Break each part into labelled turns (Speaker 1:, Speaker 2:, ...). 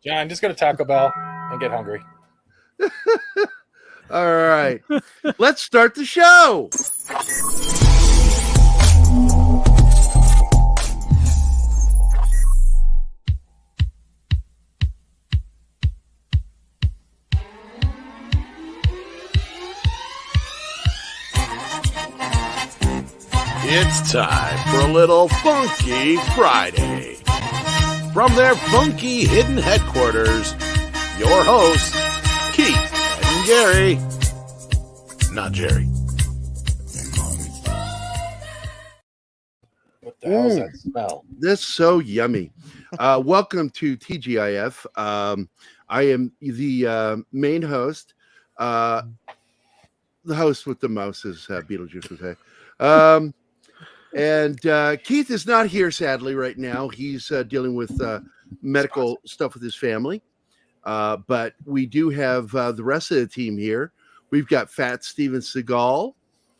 Speaker 1: John, just go to Taco Bell and get hungry.
Speaker 2: All right. Let's start the show. It's time for a little Funky Friday. From their funky hidden headquarters, your hosts, Keith and Gary. Not Jerry.
Speaker 1: What the hell is that smell?
Speaker 2: That's so yummy. Welcome to TGIF. I am the main host. The host with the mouse, as Beetlejuice would say. And Keith is not here, sadly, right now. He's dealing with medical stuff with his family. But we do have the rest of the team here. We've got Fat Steven Seagal.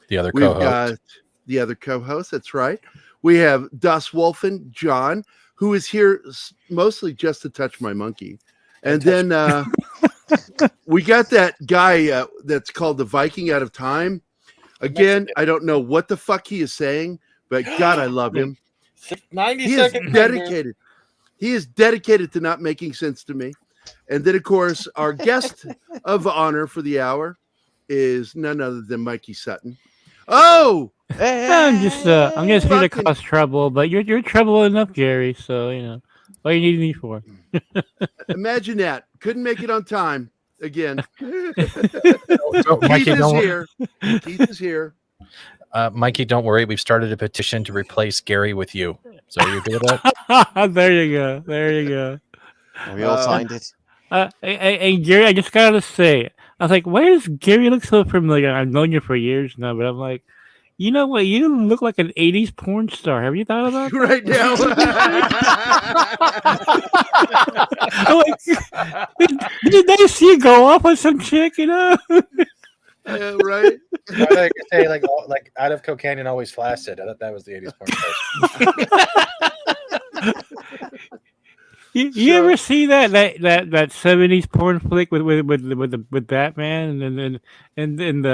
Speaker 3: The other co-host. We've got
Speaker 2: the other co-host. That's right. We have Das Wolfen, John, who is here mostly just to touch my monkey. And then we got that guy that's called the Viking out of time. Again, I don't know what the fuck he is saying, but God, I love him.
Speaker 1: 90 seconds.
Speaker 2: Dedicated. He is dedicated to not making sense to me. And then, of course, our guest of honor for the hour is none other than Mikey Sutton. Oh,
Speaker 4: I'm just here to cause trouble, but you're trouble enough, Gary. So what you need me for.
Speaker 2: Imagine that. Couldn't make it on time again.
Speaker 3: Mikey,
Speaker 2: Keith is here.
Speaker 3: Mikey, don't worry. We've started a petition to replace Gary with you. So you're good with that?
Speaker 4: There you go.
Speaker 5: We all signed it.
Speaker 4: Hey, Gary, I just gotta say, I was like, why does Gary look so familiar? I've known you for years now, but I'm like, you know what? You look like an 80s porn star. Have you thought about that?
Speaker 2: Right now?
Speaker 4: Did they see you go off with some chick,
Speaker 2: Right?
Speaker 1: I thought you could say like out of cocaine and always flaccid. I thought that was the 80s porn star.
Speaker 4: You ever see that 70s porn flick with Batman and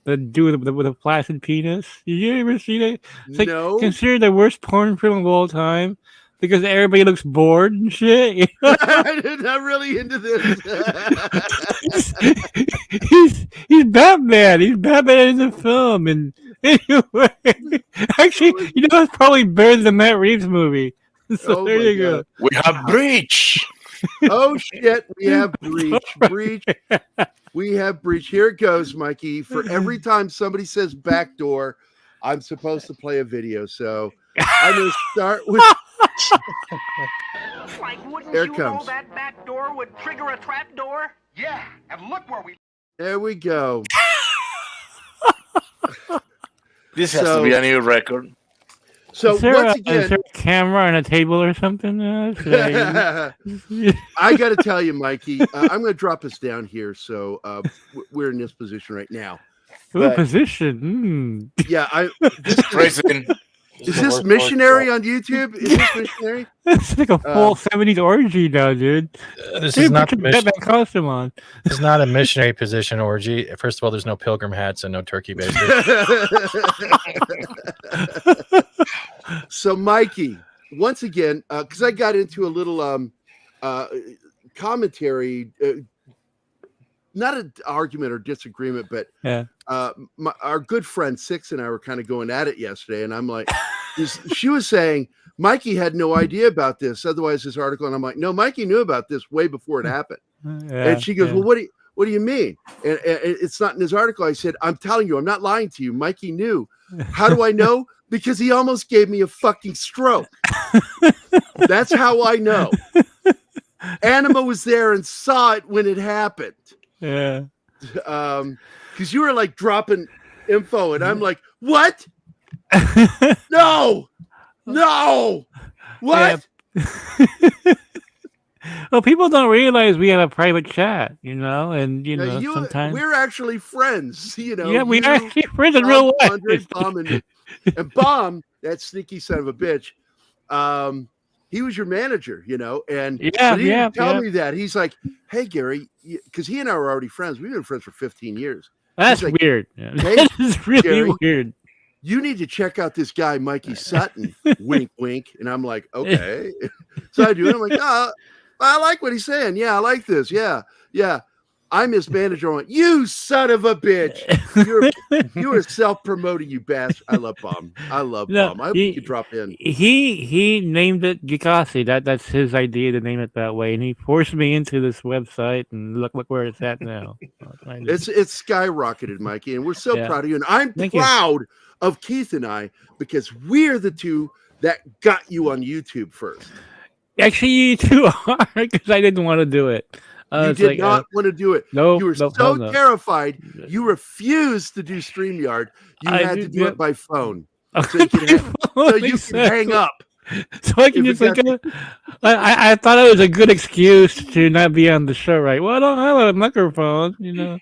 Speaker 4: the dude with a flaccid penis? Did you ever see that? It's like considered the worst porn film of all time because everybody looks bored and shit.
Speaker 2: I'm not really into this.
Speaker 4: he's Batman. He's Batman in the film, and anyway, actually, it's probably better than the Matt Reeves movie. So there you go.
Speaker 5: We have Breach.
Speaker 2: Oh shit, we have Breach. We have Breach. Here it goes, Mikey. For every time somebody says backdoor, I'm supposed to play a video. So I'm going to start with. Here it comes.
Speaker 6: That back door would trigger a trap door? Yeah, and look where we.
Speaker 2: There we go.
Speaker 5: This has to be a new record.
Speaker 2: So
Speaker 4: is
Speaker 2: once again,
Speaker 4: is there a camera on a table or something?
Speaker 2: I got to tell you, Mikey, I'm going to drop us down here. So we're in this position right now.
Speaker 4: Position.
Speaker 2: Yeah, Is
Speaker 1: the
Speaker 2: this
Speaker 1: worst
Speaker 2: missionary
Speaker 1: porn
Speaker 2: on YouTube? Is this missionary?
Speaker 4: It's like a full 70s orgy now, dude.
Speaker 3: This is not
Speaker 4: Batman costume on.
Speaker 3: This is not a missionary position orgy. First of all, there's no pilgrim hats and no turkey baster.
Speaker 2: So, Mikey, once again, because I got into a little commentary, not an argument or disagreement, but our good friend Six and I were kind of going at it yesterday, and I'm like, she was saying Mikey had no idea about this, otherwise this article, and I'm like, no, Mikey knew about this way before it happened. And she goes, well, what do you mean? And it's not in his article. I said, I'm telling you, I'm not lying to you. Mikey knew. How do I know? Because he almost gave me a fucking stroke. That's how I know. Anima was there and saw it when it happened.
Speaker 4: Yeah.
Speaker 2: Because you were like dropping info, and I'm like, what? No. What?
Speaker 4: Yeah. Well, people don't realize we have a private chat, and sometimes
Speaker 2: we're actually friends.
Speaker 4: Yeah, we are actually friends in real life.
Speaker 2: Andre, Bomb, and Bomb, that sneaky son of a bitch. he was your manager, you know, and
Speaker 4: Yeah,
Speaker 2: but he didn't
Speaker 4: yeah.
Speaker 2: tell me that. He's like, hey, Gary, because he and I were already friends. We've been friends for 15 years.
Speaker 4: That's
Speaker 2: He's like,
Speaker 4: weird. Yeah.
Speaker 2: "Hey,
Speaker 4: That is really
Speaker 2: Gary."
Speaker 4: weird.
Speaker 2: You need to check out this guy, Mikey Sutton. Wink, wink. And I'm like, okay. So I do. And I'm like, I like what he's saying. Yeah, I like this. Yeah, yeah. I'm his manager. I went, you son of a bitch. You are self-promoting, you bastard. I love Bomb. I love Bomb. I hope you could drop in.
Speaker 4: He named it Geekosity. That's his idea to name it that way, and he forced me into this website. And look where it's at now.
Speaker 2: It's skyrocketed, Mikey, and we're so proud of you. And I'm
Speaker 4: Thank
Speaker 2: proud of Keith and I because we're the two that got you on YouTube first.
Speaker 4: Actually, you two are, because I didn't want to do it.
Speaker 2: You did not want to do it.
Speaker 4: No,
Speaker 2: you were so terrified. You refused to do StreamYard. You had to do it by phone, so you can hang up.
Speaker 4: So I can just I thought it was a good excuse to not be on the show, right? Well, I don't have a microphone, you know.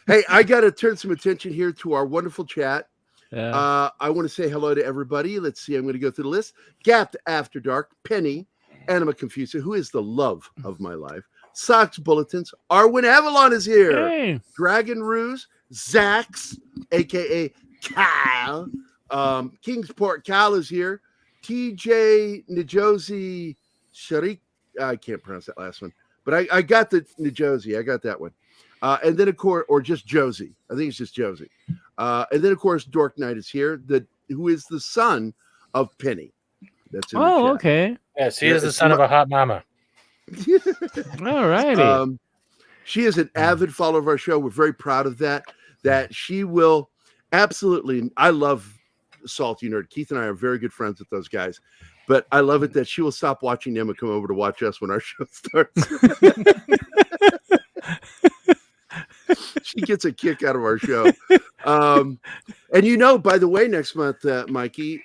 Speaker 2: Hey, I got to turn some attention here to our wonderful chat.
Speaker 4: Yeah.
Speaker 2: I want to say hello to everybody. Let's see. I'm going to go through the list. Gapped After Dark, Penny, Anima Confusa, who is the love of my life. Sox Bulletins. Arwin Avalon is here.
Speaker 4: Hey.
Speaker 2: Dragon Ruse. Zax, a.k.a. Kyle. Kingsport Cal is here. TJ Njosi Sharik. I can't pronounce that last one. But I got the Njosi. I got that one. And then, of course, or just Josie. I think it's just Josie. And then, of course, Dork Knight is here, who is the son of Penny. That's in the chat.
Speaker 4: Okay.
Speaker 1: Yes, he is the son of a hot mama.
Speaker 4: All righty.
Speaker 2: She is an avid follower of our show. We're very proud of that. That she will absolutely. I love Salty Nerd. Keith and I are very good friends with those guys. But I love it that she will stop watching them and come over to watch us when our show starts. She gets a kick out of our show. And you know, by the way, next month, Mikey,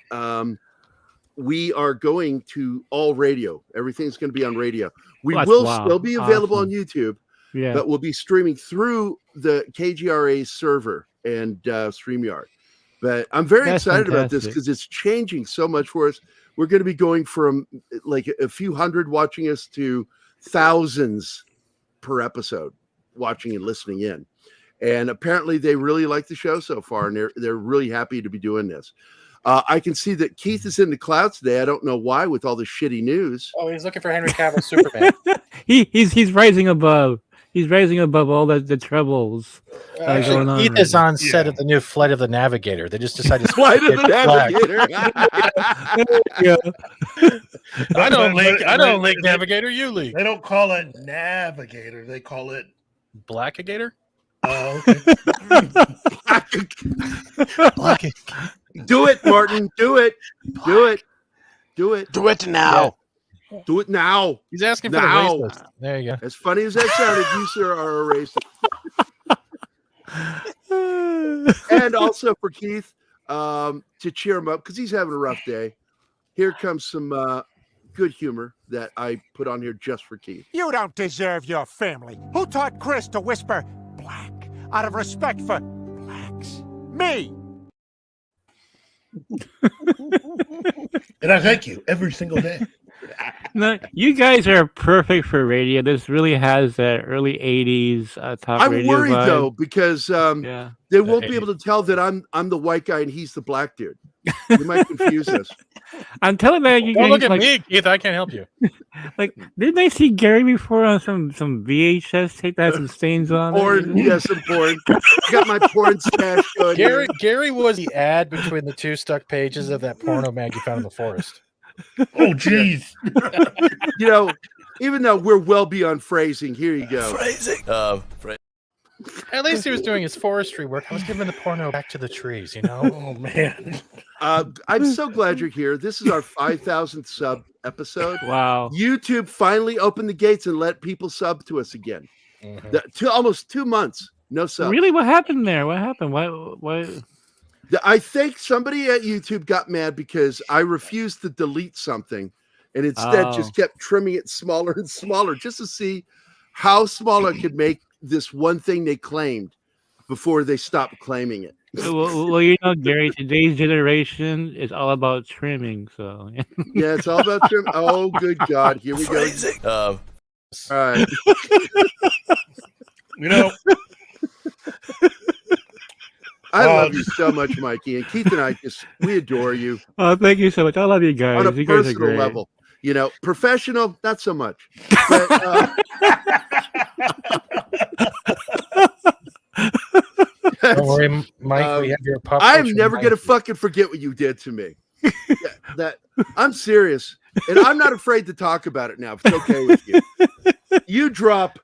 Speaker 2: we are going to all radio. Everything's going to be on radio. We will still be available on YouTube, but we'll be streaming through the KGRA server and StreamYard. But I'm very excited about this because it's changing so much for us. We're going to be going from like a few hundred watching us to thousands per episode watching and listening in. And apparently they really like the show so far, and they're really happy to be doing this. I can see that Keith is in the clouds today. I don't know why with all the shitty news.
Speaker 1: Oh, he's looking for Henry Cavill Superman.
Speaker 4: He's rising above. He's rising above all the troubles going on.
Speaker 3: Keith is on set of the new Flight of the Navigator. They just decided to
Speaker 2: Flight of the Navigator.
Speaker 3: I don't leak Navigator. You leak.
Speaker 7: They don't call it Navigator. They call it
Speaker 3: Blackigator.
Speaker 7: Oh, okay.
Speaker 2: Do it, Martin. Do it. Do it. Do it.
Speaker 5: Do it now.
Speaker 2: Yeah. Do it now.
Speaker 3: He's asking for
Speaker 2: now.
Speaker 3: the race list. There you go.
Speaker 2: As funny as that sounded, you sir are a racist. And also for Keith, to cheer him up because he's having a rough day. Here comes some good humor that I put on here just for Keith.
Speaker 8: You don't deserve your family. Who taught Chris to whisper black out of respect for blacks? Me.
Speaker 7: And I thank you every single day.
Speaker 4: No, you guys are perfect for radio. This really has that early 80s top radio
Speaker 2: I'm worried
Speaker 4: vibe.
Speaker 2: though because they won't be able to tell that I'm the white guy and he's the black dude. You might confuse us.
Speaker 4: I'm telling you,
Speaker 3: Don't look at me, Keith. I can't help you.
Speaker 4: Like, didn't I see Gary before on some VHS tape that had some stains on
Speaker 2: porn,
Speaker 4: it?
Speaker 2: yes, some porn. I got my porn stash going.
Speaker 3: Gary was the ad between the two stuck pages of that porno mag you found in the forest.
Speaker 7: Oh, geez.
Speaker 2: You know, even though we're well beyond phrasing, here you go.
Speaker 5: Phrasing.
Speaker 3: At least he was doing his forestry work. I was giving the porno back to the trees, you know?
Speaker 7: Oh, man.
Speaker 2: I'm so glad you're here. This is our 5,000th sub episode.
Speaker 4: Wow.
Speaker 2: YouTube finally opened the gates and let people sub to us again. Almost 2 months, no subs.
Speaker 4: Really? What happened there? What happened? Why?
Speaker 2: I think somebody at YouTube got mad because I refused to delete something and instead just kept trimming it smaller and smaller just to see how small I could make this one thing they claimed before they stopped claiming it.
Speaker 4: Well, Gary, today's generation is all about trimming. So
Speaker 2: Yeah, it's all about trim. Oh, good God. Here we go.
Speaker 5: Uh,
Speaker 2: All right. I love you so much, Mikey. And Keith and I we adore you.
Speaker 4: Oh, thank you so much. I love you guys.
Speaker 2: On a
Speaker 4: You guys are
Speaker 2: personal
Speaker 4: great.
Speaker 2: level. Professional, not so much. But,
Speaker 3: Don't worry, Mike. We have your pup.
Speaker 2: I'm never going to fucking forget what you did to me. I'm serious. And I'm not afraid to talk about it now. If it's okay with you. You drop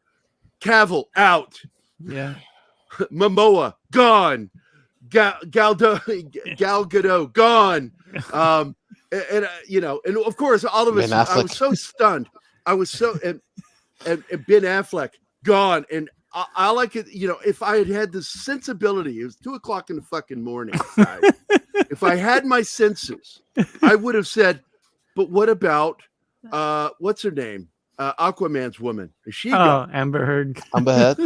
Speaker 2: Cavill out.
Speaker 4: Yeah.
Speaker 2: Momoa gone. Gal Gadot gone. And of course, all of us. I was so stunned. I was so and Ben Affleck gone. And I like it. If I had the sensibility, it was 2:00 in the fucking morning. Guys. If I had my senses, I would have said, "But what about what's her name? Aquaman's woman? Is she gone?"
Speaker 4: Amber Heard.
Speaker 5: Amber Heard.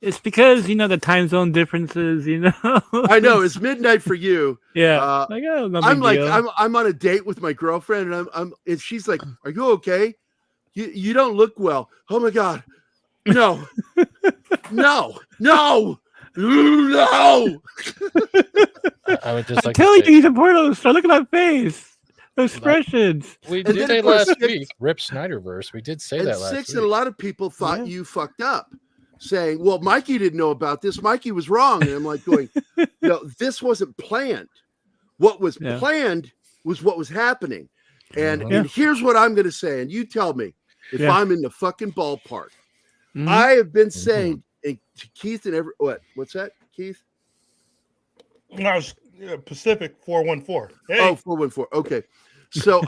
Speaker 4: It's because the time zone differences.
Speaker 2: I know it's midnight for you.
Speaker 4: Yeah,
Speaker 2: I'm on a date with my girlfriend, and she's like, "Are you okay? You don't look well." Oh my God, no, no.
Speaker 3: I would just
Speaker 4: I'm telling you, he's a porno star. Look at that face. Those expressions.
Speaker 3: We did say last week, Rip Snyderverse. We did say that last week.
Speaker 2: And a lot of people thought you fucked up, saying, "Well, Mikey didn't know about this. Mikey was wrong." And I'm like going, "No, this wasn't planned. What was planned was what was happening." And here's what I'm going to say, and you tell me if I'm in the fucking ballpark. I have been saying to Keith and what's that, Keith?
Speaker 7: No, it's Pacific 414. Hey.
Speaker 2: Oh, 414. Okay. So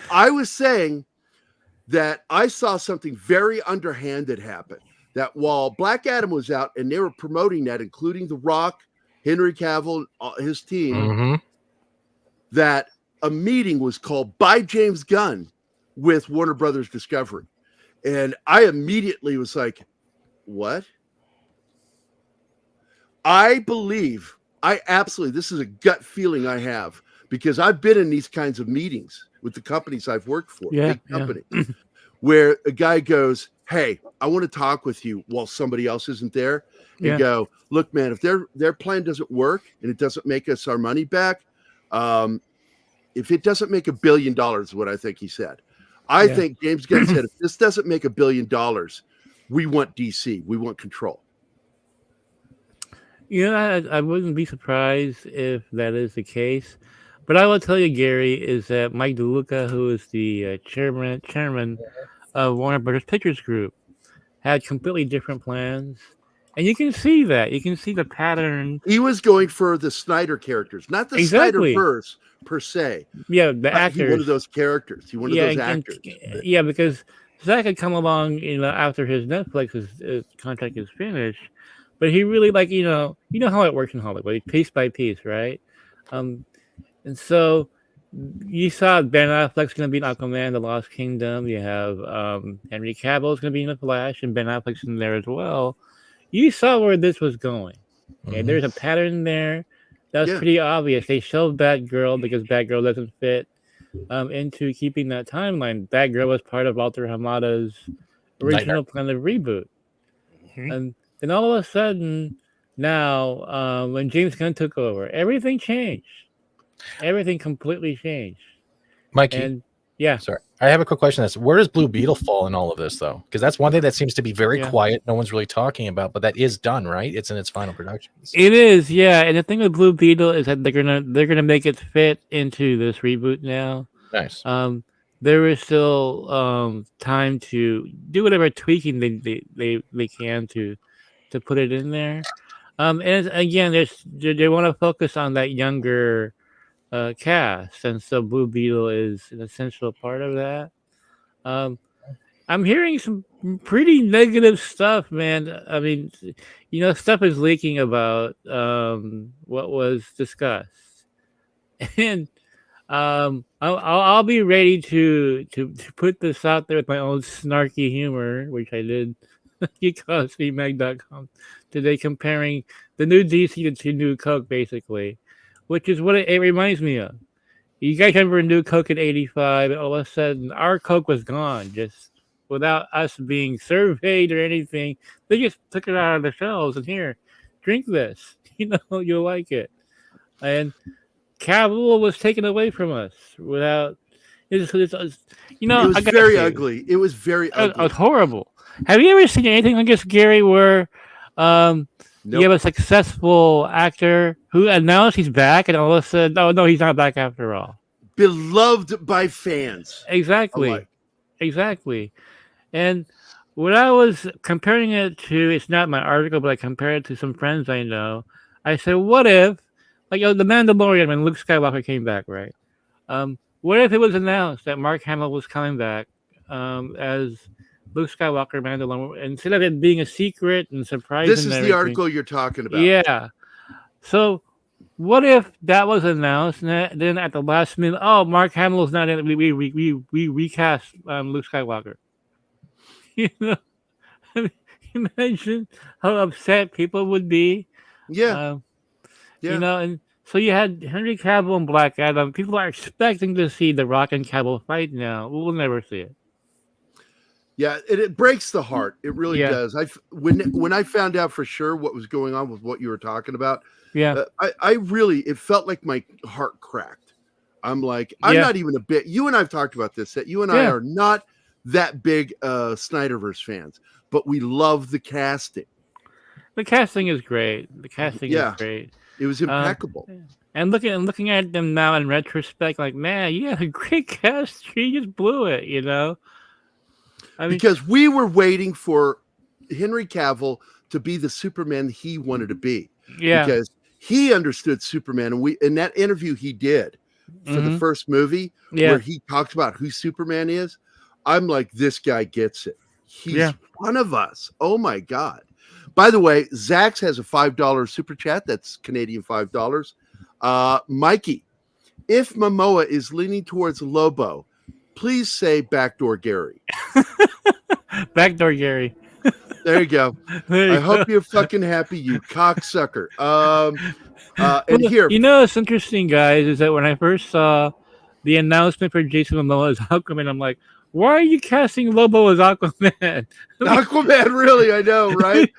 Speaker 2: I was saying that I saw something very underhanded happen. That while Black Adam was out and they were promoting that, including The Rock, Henry Cavill, his team, that a meeting was called by James Gunn with Warner Brothers Discovery. And I immediately was like, what? This is a gut feeling I have because I've been in these kinds of meetings with the companies I've worked for, big company, where a guy goes, "Hey, I want to talk with you," while somebody else isn't there. You go, "Look, man, if their plan doesn't work and it doesn't make us our money back, if it doesn't make $1 billion," is what I think he said. I think James Gunn said, if this doesn't make $1 billion, we want DC. We want control.
Speaker 4: I wouldn't be surprised if that is the case. But I will tell you, Gary, is that Mike DeLuca, who is the chairman of Warner Brothers Pictures Group, had completely different plans. And you can see that. You can see the pattern.
Speaker 2: He was going for the Snyder characters, not the Snyderverse per se.
Speaker 4: Yeah, the actors.
Speaker 2: He one of those characters. He one of those actors.
Speaker 4: Because Zack had come along, after his Netflix contract is finished. But he really how it works in Hollywood, piece by piece, right? And so you saw Ben Affleck's going to be in Aquaman, The Lost Kingdom. You have Henry Cavill's going to be in The Flash, and Ben Affleck's in there as well. You saw where this was going. Okay? There's a pattern there. That was pretty obvious. They showed Batgirl because Batgirl doesn't fit into keeping that timeline. Batgirl was part of Walter Hamada's original plan of reboot. And then all of a sudden, now, when James Gunn took over, everything changed. Everything completely changed.
Speaker 3: Mikey, sorry, I have a quick question. Where does Blue Beetle fall in all of this, though? Because that's one thing that seems to be very quiet. No one's really talking about, but that is done, right? It's in its final productions.
Speaker 4: It is, yeah. And the thing with Blue Beetle is that they're gonna make it fit into this reboot now.
Speaker 3: Nice.
Speaker 4: There is still time to do whatever tweaking they can to put it in there. And again, they want to focus on that younger cast, and so Blue Beetle is an essential part of that. I'm hearing some pretty negative stuff, man. I mean, stuff is leaking about what was discussed, and I'll be ready to put this out there with my own snarky humor, which I did GeekosityMag.com today comparing the new DC to new Coke, basically, which is what it reminds me of. You guys remember new Coke in '85, and all of a sudden our Coke was gone, just without us being surveyed or anything. They just took it out of the shelves and here, drink this. You'll like it. And Cavill was taken away from us without. It was
Speaker 2: very ugly. It was very ugly.
Speaker 4: It was horrible. Have you ever seen anything like this, Gary, where you have a successful actor who announced he's back, and all of a sudden, oh no, he's not back after all.
Speaker 2: Beloved by fans.
Speaker 4: Exactly. And when I was comparing it to, it's not my article, but I compared it to some friends I know. I said, what if, like, the Mandalorian when Luke Skywalker came back, right? What if it was announced that Mark Hamill was coming back as Luke Skywalker Mandalorian, instead of it being a secret and surprising?
Speaker 2: This is the article you're talking about.
Speaker 4: Yeah. So what if that was announced, and then at the last minute, oh, Mark Hamill's not in it. We recast Luke Skywalker. Imagine how upset people would be.
Speaker 2: Yeah.
Speaker 4: And so you had Henry Cavill and Black Adam. People are expecting to see The Rock and Cavill fight now. We'll never see it.
Speaker 2: Yeah, it breaks the heart. It really does. When I found out for sure what was going on with what you were talking about, I really, it felt like my heart cracked. I'm like, I'm not even a bit. You and I've talked about this, that you and I are not that big Snyderverse fans, but we love the casting.
Speaker 4: The casting is great. Is great.
Speaker 2: It was impeccable.
Speaker 4: And looking at them now in retrospect, like, man, you had a great cast. You just blew it, I mean,
Speaker 2: because we were waiting for Henry Cavill to be the Superman he wanted to be.
Speaker 4: Yeah.
Speaker 2: Because he understood Superman, and in that interview he did for the first movie, where he talked about who Superman is, I'm like, this guy gets it. He's one of us. Oh my God. By the way, Zax has a $5 super chat. That's Canadian $5. Mikey, if Momoa is leaning towards Lobo, please say backdoor Gary.
Speaker 4: Backdoor Gary.
Speaker 2: There you go. I hope you're fucking happy, you cocksucker. And here,
Speaker 4: what's interesting, guys, is that when I first saw the announcement for Jason Momoa as Aquaman, I'm like, why are you casting Lobo as Aquaman?
Speaker 2: Aquaman, really? I know, right?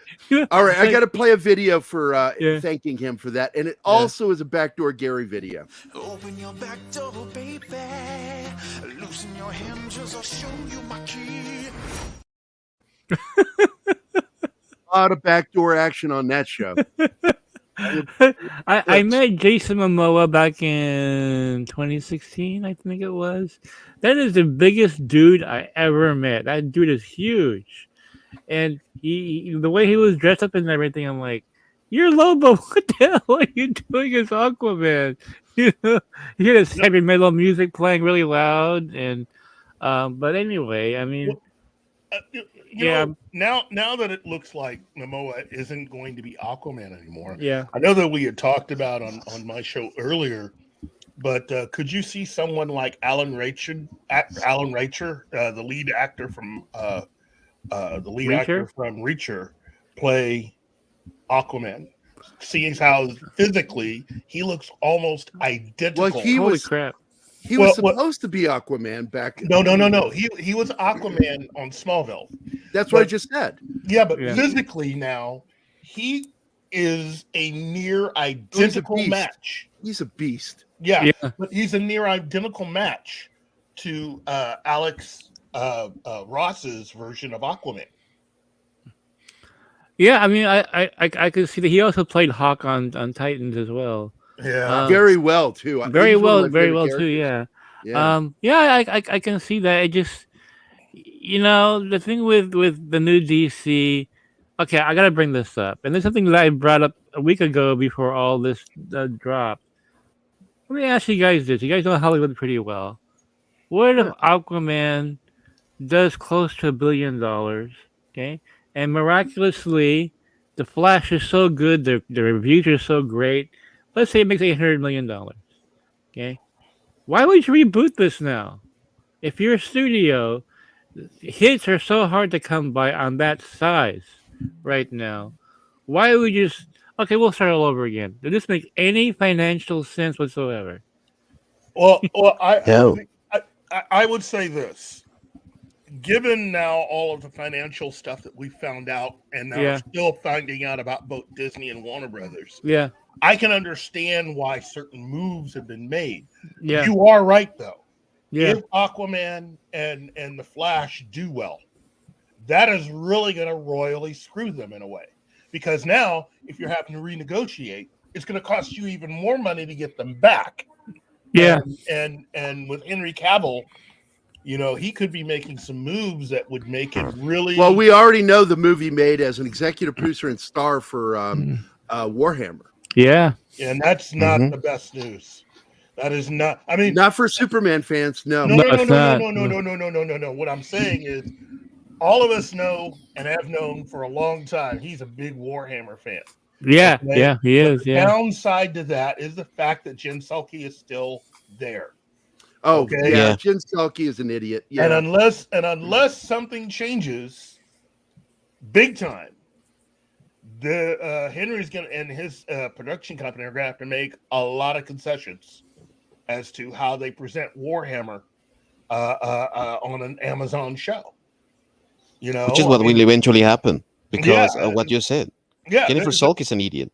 Speaker 2: All right, I got to play a video for thanking him for that, and it also is a backdoor Gary video.
Speaker 8: Open your back door, baby. Loosen your hinges, I'll show you my key.
Speaker 2: A lot of backdoor action on that show.
Speaker 4: I met Jason Momoa back in 2016, I think it was. That is the biggest dude I ever met. That dude is huge. And the way he was dressed up and everything, I'm like, you're Lobo. What the hell are you doing as Aquaman? You hear this heavy metal music playing really loud. And but anyway, I mean...
Speaker 7: Now that it looks like Momoa isn't going to be Aquaman anymore.
Speaker 4: Yeah.
Speaker 7: I know that we had talked about on my show earlier, but could you see someone like Alan Rachel, the lead actor from Reacher, play Aquaman? Seeing how physically he looks almost identical.
Speaker 2: Well, holy crap. He was supposed to be Aquaman back.
Speaker 7: No. He was Aquaman on Smallville.
Speaker 2: That's what I just said.
Speaker 7: Yeah, but physically now, he is a near identical match.
Speaker 2: He's a beast.
Speaker 7: Yeah, but he's a near identical match to Alex Ross's version of Aquaman.
Speaker 4: Yeah, I mean, I could see that he also played Hawk on Titans as well.
Speaker 7: Yeah,
Speaker 2: very well too.
Speaker 4: Very well too. Yeah. I can see that. It just, the thing with the new DC. Okay, I gotta bring this up, and there's something that I brought up a week ago before all this dropped. Let me ask you guys this: you guys know Hollywood pretty well. What if Aquaman does close to $1 billion? Okay, and miraculously, The Flash is so good, the reviews are so great. Let's say it makes $800 million. Okay, why would you reboot this now? If you're a studio, hits are so hard to come by on that size right now. Why would you just okay? We'll start all over again. Does this make any financial sense whatsoever?
Speaker 7: Well,
Speaker 5: No.
Speaker 7: I would say this. Given now all of the financial stuff that we found out and now
Speaker 4: Yeah.
Speaker 7: still finding out about both Disney and Warner Brothers,
Speaker 4: Yeah,
Speaker 7: I can understand why certain moves have been made.
Speaker 4: yeah,
Speaker 7: You are right, though.
Speaker 4: yeah.
Speaker 7: If Aquaman and the Flash do well, that is really going to royally screw them in a way. Because now, if you're having to renegotiate, it's going to cost you even more money to get them back.
Speaker 4: Yeah.
Speaker 7: And with Henry Cavill, you know, he could be making some moves that would make it really.
Speaker 2: Well, we already know the movie made as an executive producer and star for Warhammer.
Speaker 4: Yeah.
Speaker 7: And that's not the best news. That is not. I mean,
Speaker 2: not for Superman fans. No.
Speaker 7: No. What I'm saying is, all of us know and have known for a long time he's a big Warhammer fan.
Speaker 4: Yeah.
Speaker 7: Okay?
Speaker 4: Yeah. He is.
Speaker 7: The
Speaker 4: Yeah.
Speaker 7: downside to that is the fact that Jim Sulky is still there.
Speaker 2: Oh,
Speaker 7: Okay?
Speaker 2: yeah. Jim Sulky is an idiot. Yeah.
Speaker 7: And unless something changes, big time, the Henry's gonna and his production company are gonna have to make a lot of concessions as to how they present Warhammer on an Amazon show. You know,
Speaker 5: which is what will eventually happen because of what you said.
Speaker 7: Yeah,
Speaker 5: Jennifer Sulk is an idiot.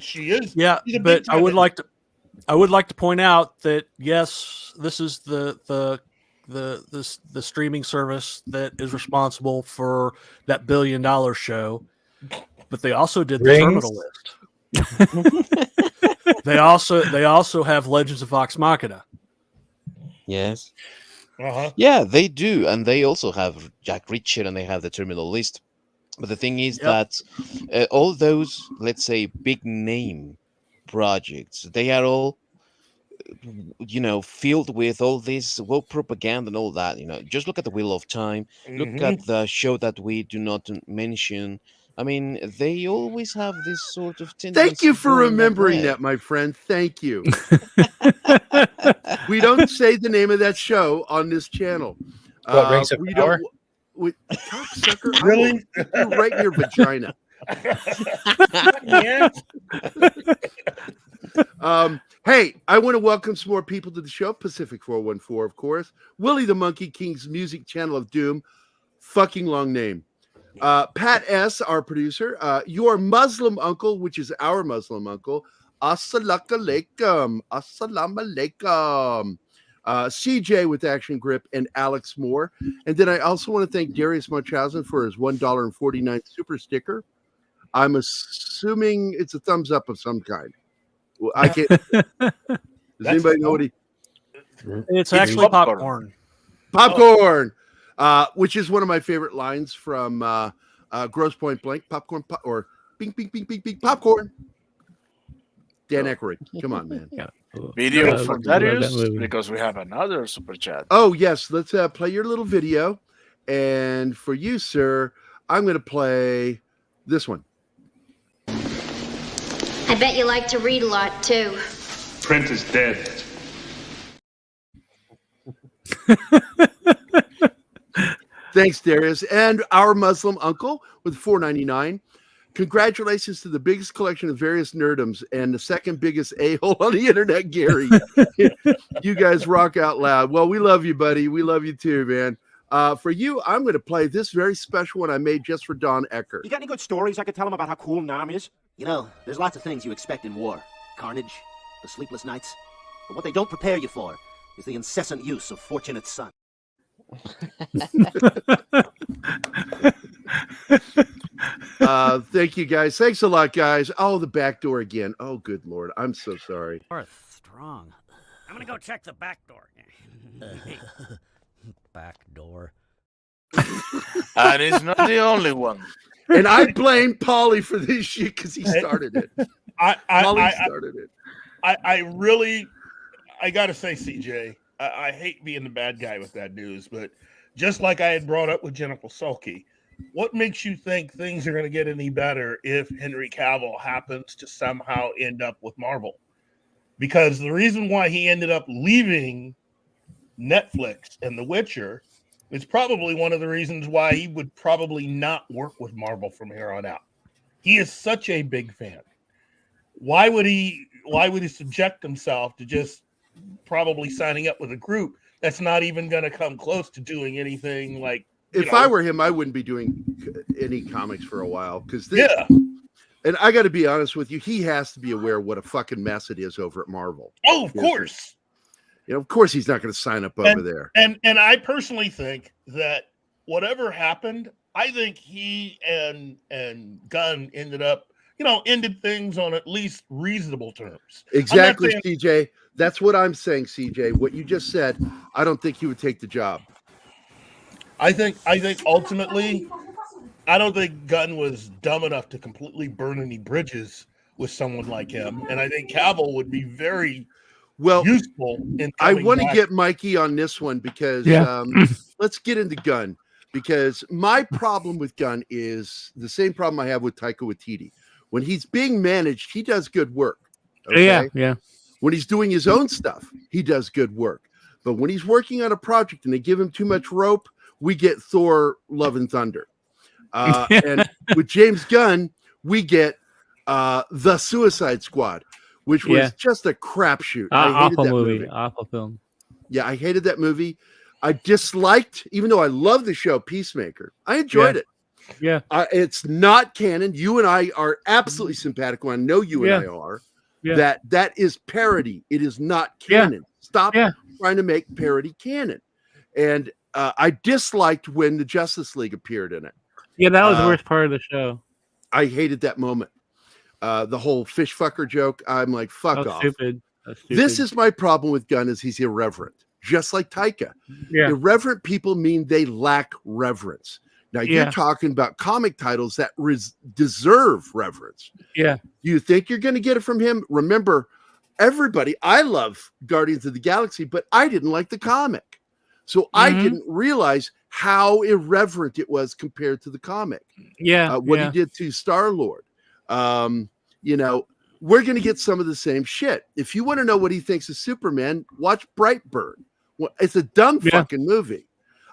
Speaker 7: She is.
Speaker 9: Yeah, but I would like to point out that yes, this is the streaming service that is responsible for that $1 billion show, but they also did the Terminal List. They also have Legends of Vox Machina.
Speaker 5: Yes.
Speaker 7: Uh-huh.
Speaker 5: Yeah, they do, and they also have Jack Reacher, and they have the Terminal List. But the thing is that all those, let's say, big name projects, they are all, you know, filled with all this woke propaganda and all that. You know, just look at the Wheel of Time. Look at the show that we do not mention. I mean, they always have this sort of tendency.
Speaker 2: Thank you for remembering that, my friend. Thank you. We don't say the name of that show on this channel.
Speaker 3: What, Rings of Power?
Speaker 2: Cocksucker,
Speaker 7: Really?
Speaker 2: Right in your vagina.
Speaker 7: Yeah.
Speaker 2: Hey, I want to welcome some more people to the show. Pacific 414, of course. Willie the Monkey King's music channel of doom. Fucking long name. Pat S., our producer. Your Muslim uncle, which is our Muslim uncle. Assalamu alaikum. Assalamu alaikum. CJ with Action Grip and Alex Moore. And then I also want to thank Darius Munchausen for his $1.49 super sticker. I'm assuming it's a thumbs up of some kind. Well, I can't. Does anybody know what he?
Speaker 9: It's actually popcorn.
Speaker 2: Popcorn, which is one of my favorite lines from Grosse Point Blank. Popcorn, or bing, bing, bing, bing, bing, popcorn. Dan Aykroyd, come on, man.
Speaker 4: Yeah.
Speaker 5: Video for Darius, because we have another super chat.
Speaker 2: Oh yes, let's play your little video, and for you, sir, I'm going to play this one.
Speaker 10: I bet you like to read a lot too.
Speaker 11: Print is dead.
Speaker 2: Thanks, Darius, and our Muslim uncle with $4.99. Congratulations to the biggest collection of various nerdums and the second biggest a-hole on the internet, Gary. You guys rock out loud. Well, we love you, buddy. We love you too, man. For you, I'm going to play this very special one I made just for Don Ecker.
Speaker 12: You got any good stories I could tell him about how cool Nam is? You know, there's lots of things you expect in war. Carnage, the sleepless nights. But what they don't prepare you for is the incessant use of Fortunate Son.
Speaker 2: Thank you, guys. Thanks a lot, guys. Oh, the back door again. Oh, good Lord. I'm so sorry.
Speaker 13: Strong. I'm going to go check the back door. Back door.
Speaker 5: And he's not the only one.
Speaker 2: And I blame Paulie for this shit because he started it. Paulie started it.
Speaker 7: I got to say, CJ, I hate being the bad guy with that news, but just like I had brought up with Jennifer Sulky, what makes you think things are going to get any better if Henry Cavill happens to somehow end up with Marvel? Because the reason why he ended up leaving Netflix and The Witcher It's probably one of the reasons why he would probably not work with Marvel from here on out. He is such a big fan. Why would he subject himself to just probably signing up with a group that's not even going to come close to doing anything like?
Speaker 2: If I were him, I wouldn't be doing any comics for a while because And I got to be honest with you, he has to be aware of what a fucking mess it is over at Marvel.
Speaker 7: Oh, of course.
Speaker 2: Of course he's not going to sign up over there.
Speaker 7: And I personally think that whatever happened, I think he and Gunn ended things on at least reasonable terms.
Speaker 2: Exactly, CJ. That's what I'm saying, CJ. What you just said, I don't think he would take the job.
Speaker 7: I think ultimately, I don't think Gunn was dumb enough to completely burn any bridges with someone like him. And I think Cavill would be very useful.
Speaker 2: I want to get Mikey on this one because let's get into Gunn. Because my problem with Gunn is the same problem I have with Taika Waititi. When he's being managed, he does good work. Okay?
Speaker 4: Yeah.
Speaker 2: When he's doing his own stuff, he does good work. But when he's working on a project and they give him too much rope, we get Thor: Love and Thunder. And with James Gunn, we get The Suicide Squad, which was just a crapshoot. I hated that movie.
Speaker 4: Awful film.
Speaker 2: Yeah, I hated that movie. I disliked, even though I love the show Peacemaker, I enjoyed it.
Speaker 4: Yeah.
Speaker 2: It's not canon. You and I are absolutely simpatico. I know you and I are.
Speaker 4: Yeah.
Speaker 2: That is parody. It is not canon. Stop trying to make parody canon. And I disliked when the Justice League appeared in it.
Speaker 4: Yeah, that was the worst part of the show.
Speaker 2: I hated that moment. The whole fish fucker joke. I'm like, fuck off.
Speaker 4: Stupid.
Speaker 2: This is my problem with Gunn is he's irreverent, just like Taika.
Speaker 4: Yeah.
Speaker 2: Irreverent people mean they lack reverence. Now, you're talking about comic titles that deserve reverence.
Speaker 4: Yeah.
Speaker 2: You think you're going to get it from him? Remember, I love Guardians of the Galaxy, but I didn't like the comic. So I didn't realize how irreverent it was compared to the comic.
Speaker 4: Yeah.
Speaker 2: What he did to Star-Lord. We're going to get some of the same shit. If you want to know what he thinks of Superman, watch Brightburn. Well, it's a dumb fucking movie.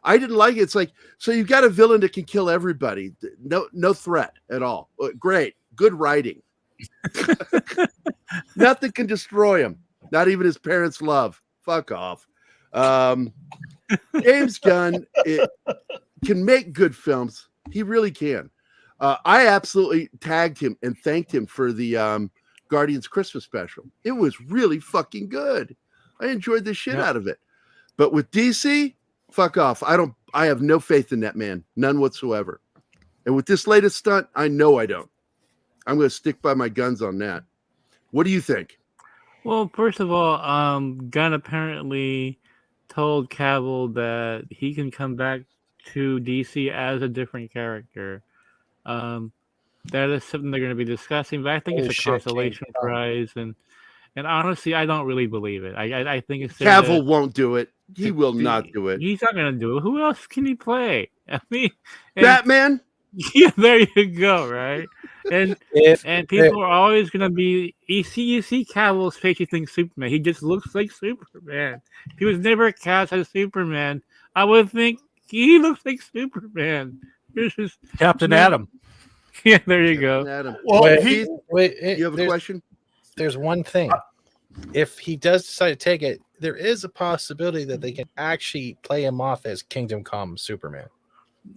Speaker 2: I didn't like it. It's like, so you've got a villain that can kill everybody. No threat at all. Great. Good writing. Nothing can destroy him. Not even his parents' love. Fuck off. James Gunn can make good films. He really can. I absolutely tagged him and thanked him for the Guardians Christmas special. It was really fucking good. I enjoyed the shit out of it. But with DC, fuck off. I have no faith in that man. None whatsoever. And with this latest stunt, I know I don't. I'm going to stick by my guns on that. What do you think?
Speaker 4: Well, first of all, Gunn apparently told Cavill that he can come back to DC as a different character. That is something they're going to be discussing, but I think it's a consolation prize, and honestly, I don't really believe it. I think it's
Speaker 2: Cavill won't do it. He will not do it.
Speaker 4: He's not going to do it. Who else can he play? I mean,
Speaker 2: Batman.
Speaker 4: Yeah, there you go. Right, and people are always going to be. You see Cavill's face. You think Superman. He just looks like Superman. If he was never cast as Superman, I would think he looks like Superman. Just
Speaker 9: Captain Adam.
Speaker 4: Yeah, there you go.
Speaker 2: Adam.
Speaker 7: Well,
Speaker 2: wait, you have a question?
Speaker 3: There's one thing. If he does decide to take it, there is a possibility that they can actually play him off as Kingdom Come Superman.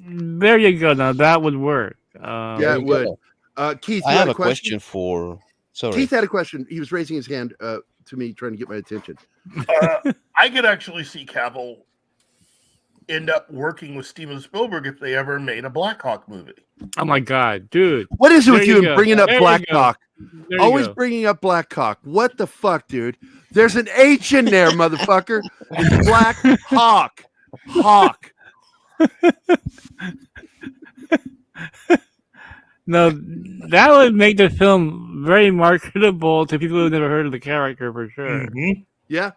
Speaker 4: There you go. Now that would work.
Speaker 2: Yeah, it would. Keith,
Speaker 5: I have a question for. Sorry,
Speaker 2: Keith had a question. He was raising his hand to me, trying to get my attention.
Speaker 7: I could actually see Cavill end up working with Steven Spielberg if they ever made a Black Hawk movie.
Speaker 4: Oh my God, dude!
Speaker 2: What is it with you and bringing up Black Hawk? Always
Speaker 4: go.
Speaker 2: Bringing up Black Hawk. What the fuck, dude? There's an H in there, motherfucker. It's Black Hawk. Hawk.
Speaker 4: No, that would make the film very marketable to people who've never heard of the character for sure.
Speaker 7: Mm-hmm.
Speaker 2: Yeah.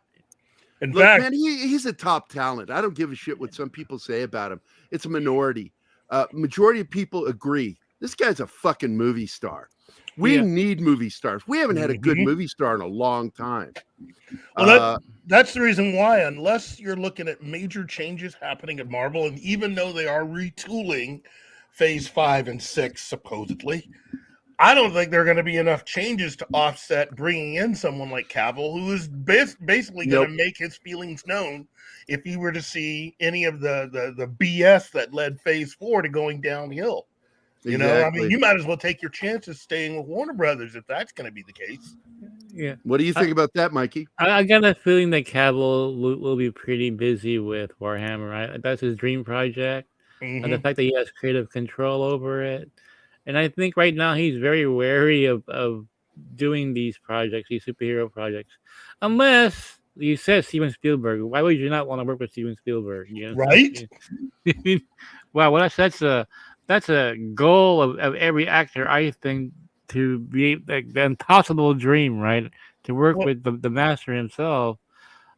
Speaker 7: In
Speaker 2: Look,
Speaker 7: fact,
Speaker 2: man, he's a top talent. I don't give a shit what some people say about him. It's a minority. Majority of people agree. This guy's a fucking movie star. We need movie stars. We haven't had a good movie star in a long time.
Speaker 7: Well, that's the reason why, unless you're looking at major changes happening at Marvel, and even though they are retooling Phase 5 and 6, supposedly, I don't think there are going to be enough changes to offset bringing in someone like Cavill, who is basically going to make his feelings known if you were to see any of the BS that led Phase 4 to going downhill. You know, I mean, you might as well take your chances staying with Warner Brothers if that's going to be the case.
Speaker 4: Yeah.
Speaker 2: What do you think about that, Mikey?
Speaker 4: I got a feeling that Cavill will be pretty busy with Warhammer. Right? That's his dream project. And the fact that he has creative control over it. And I think right now he's very wary of doing these projects, these superhero projects. Unless you said Steven Spielberg. Why would you not want to work with Steven Spielberg? You know?
Speaker 7: Right?
Speaker 4: Wow, well, that's a goal of every actor, I think, to be like the impossible dream, right? To work with the master himself.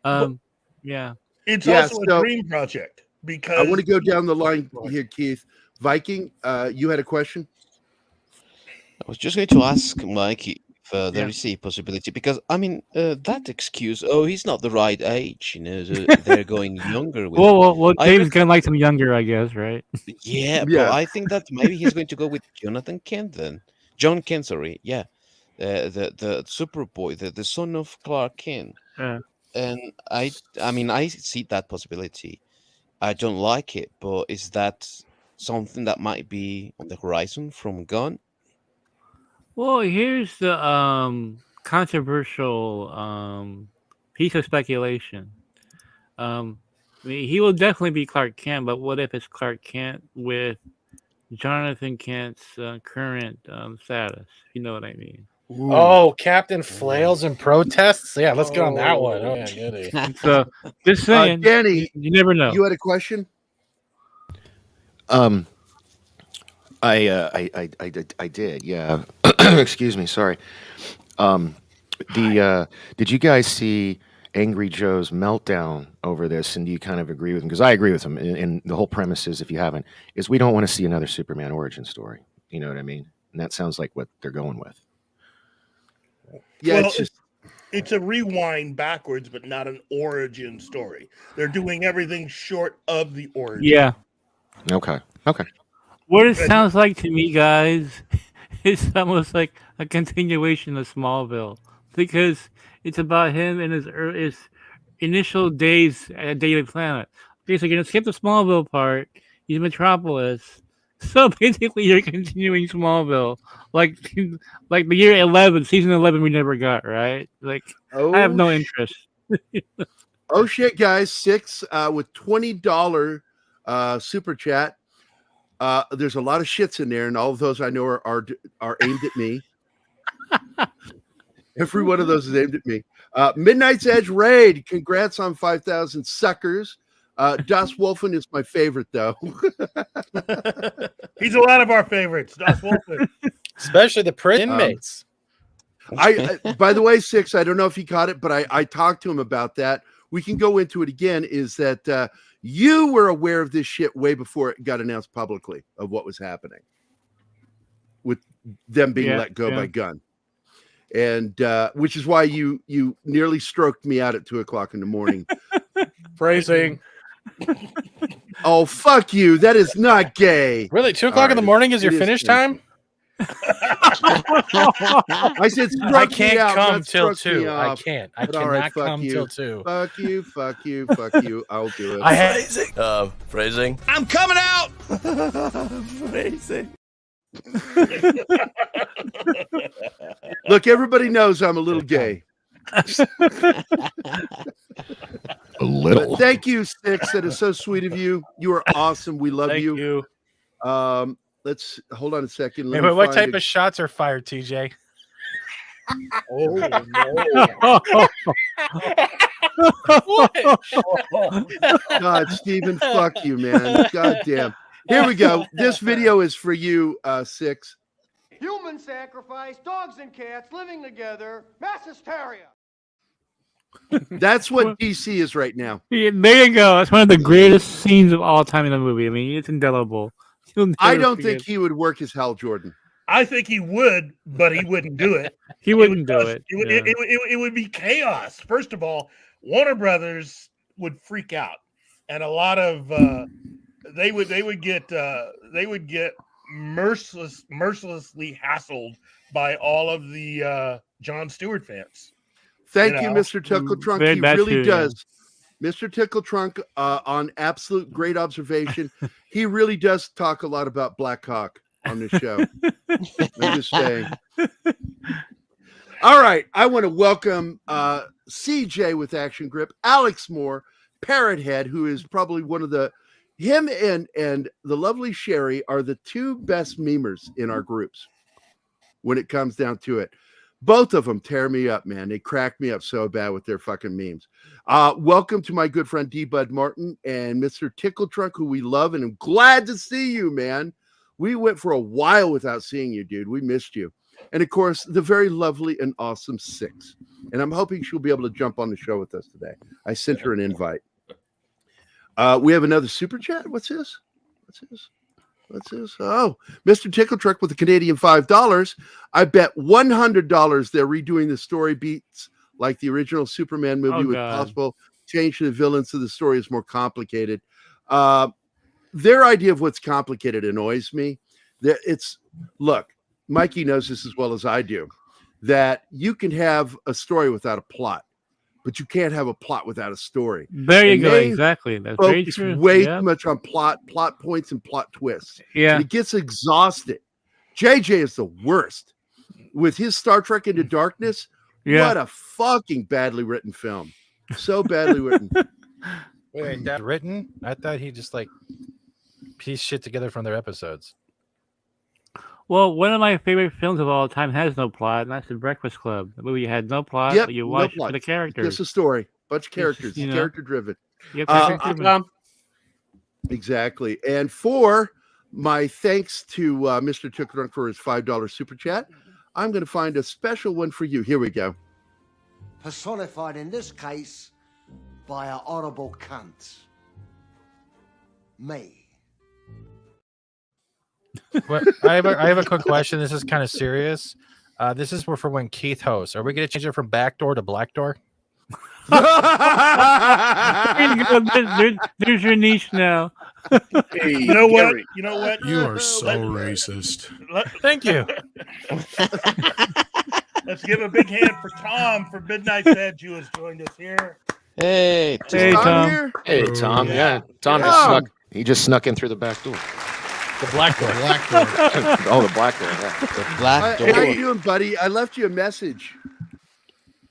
Speaker 7: It's also a dream project because
Speaker 2: I want to go down the line here, Keith. Viking, you had a question?
Speaker 5: I was just going to ask Mikey if there is a possibility, because I mean that excuse, he's not the right age, you know, they're going younger with
Speaker 4: well, Dave's gonna like him younger, I guess, right?
Speaker 5: Yeah, but I think that maybe he's going to go with Jonathan Kent then. John Kent, sorry, the Superboy, the son of Clark Kent. And I mean, I see that possibility. I don't like it, but is that something that might be on the horizon from Gunn?
Speaker 4: Well, here's the controversial piece of speculation. I mean, he will definitely be Clark Kent, but what if it's Clark Kent with Jonathan Kent's current status? If you know what I mean.
Speaker 3: Ooh. Oh, Captain Flails and protests? Yeah, let's get on that one. Oh, yeah, goody.
Speaker 4: So, just saying,
Speaker 2: Danny,
Speaker 4: you never know.
Speaker 2: You had a question?
Speaker 14: I did, yeah. Excuse me, sorry. Did you guys see Angry Joe's meltdown over this, and do you kind of agree with him? Because I agree with him, and the whole premise is, if you haven't, is we don't want to see another Superman origin story. You know what I mean? And that sounds like what they're going with.
Speaker 2: Yeah,
Speaker 7: well, it's a rewind backwards, but not an origin story. They're doing everything short of the origin.
Speaker 4: Yeah.
Speaker 14: Okay.
Speaker 4: What it sounds like to me, guys, is almost like a continuation of Smallville, because it's about him and his initial days at Daily Planet. Okay, so you're gonna skip the Smallville part. He's Metropolis. So basically, you're continuing Smallville, like the year 11, season 11, we never got, right? Like, I have no interest.
Speaker 2: Oh shit, guys! 6 with $20 super chat. There's a lot of shits in there, and all of those I know are aimed at me. Every one of those is aimed at me. Midnight's Edge Raid, congrats on 5,000 suckers. Das Wolfen is my favorite, though.
Speaker 7: He's a lot of our favorites, Das Wolfen.
Speaker 3: Especially the prison inmates.
Speaker 2: I by the way, 6, I don't know if he caught it, but I talked to him about that. We can go into it again, is that you were aware of this shit way before it got announced publicly of what was happening with them being let go by Gunn. And which is why you nearly stroked me out at 2:00 in the morning.
Speaker 3: Phrasing.
Speaker 2: Oh, fuck you. That is not gay.
Speaker 3: Really? 2:00 in the morning is your finish time?
Speaker 2: I said
Speaker 3: I can't come till 2. I can't. I cannot come till 2.
Speaker 2: Fuck you. I'll do it.
Speaker 15: Phrasing.
Speaker 16: I'm coming out.
Speaker 15: Phrasing.
Speaker 2: Look, everybody knows I'm a little gay.
Speaker 14: A little.
Speaker 2: But thank you, 6. That is so sweet of you. You are awesome. We love you. Let's hold on a second.
Speaker 3: Wait, what type of shots are fired, TJ?
Speaker 2: Oh no! God, Steven, fuck you, man. God damn. Here we go. This video is for you, 6.
Speaker 17: Human sacrifice, dogs and cats living together, mass hysteria.
Speaker 2: That's what DC is right now.
Speaker 4: Yeah, there you go. It's one of the greatest scenes of all time in a movie. I mean, it's indelible.
Speaker 2: I don't think he would work as Hal Jordan.
Speaker 7: I think he would, but he wouldn't do it.
Speaker 4: He wouldn't do it.
Speaker 7: It would be chaos. First of all, Warner Brothers would freak out, and a lot of they would get mercilessly hassled by all of the Jon Stewart fans.
Speaker 2: Thank you, Mr. Tickle Trunk. He really does. Mr. Tickle Trunk, on absolute great observation. He really does talk a lot about Black Hawk on this show. I'm just saying. All right. I want to welcome CJ with Action Grip, Alex Moore, Parrot Head, who is probably one of him and the lovely Sherry are the two best memers in our groups when it comes down to it. Both of them tear me up, man. They crack me up so bad with their fucking memes. Welcome to my good friend D. Bud Martin and Mr. Tickle Trunk, who we love, and I'm glad to see you, man. We went for a while without seeing you, dude. We missed you. And, of course, the very lovely and awesome Six. And I'm hoping she'll be able to jump on the show with us today. I sent her an invite. We have another super chat. What's this? Oh, Mr. Tickle Truck with the Canadian $5. I bet $100 they're redoing the story beats like the original Superman movie with possible change to the villains so the story is more complicated. Their idea of what's complicated annoys me. Look, Mikey knows this as well as I do, that you can have a story without a plot, but you can't have a plot without a story.
Speaker 4: There you go. Exactly. That's very true.
Speaker 2: Way too much on plot points and plot twists.
Speaker 4: Yeah.
Speaker 2: And it gets exhausted. JJ is the worst. With his Star Trek Into Darkness, what a fucking badly written film. So badly written.
Speaker 3: Wait, that written? I thought he just pieced shit together from their episodes.
Speaker 4: Well, one of my favorite films of all time has no plot, and that's The Breakfast Club. The movie had no plot, but you watch for the characters.
Speaker 2: Just a story. Bunch of characters. Character driven. Exactly. And for my thanks to Mr. Tickle for his $5 super chat, I'm going to find a special one for you. Here we go.
Speaker 17: Personified in this case by a horrible cunt. Me.
Speaker 3: Well, I have a quick question. This is kind of serious. This is for when Keith hosts. Are we going to change it from backdoor to blackdoor?
Speaker 4: There's your niche now.
Speaker 7: Hey, you know what?
Speaker 16: You are so racist.
Speaker 3: Thank you.
Speaker 7: Let's give a big hand for Tom for Midnight's Edge, who has joined us here.
Speaker 5: Hey,
Speaker 4: Tom.
Speaker 14: Hey, Tom. Yeah, Tom just snuck in through the back door.
Speaker 3: The black door.
Speaker 14: The black door. Yeah.
Speaker 5: The black door.
Speaker 2: How you doing, buddy? I left you a message.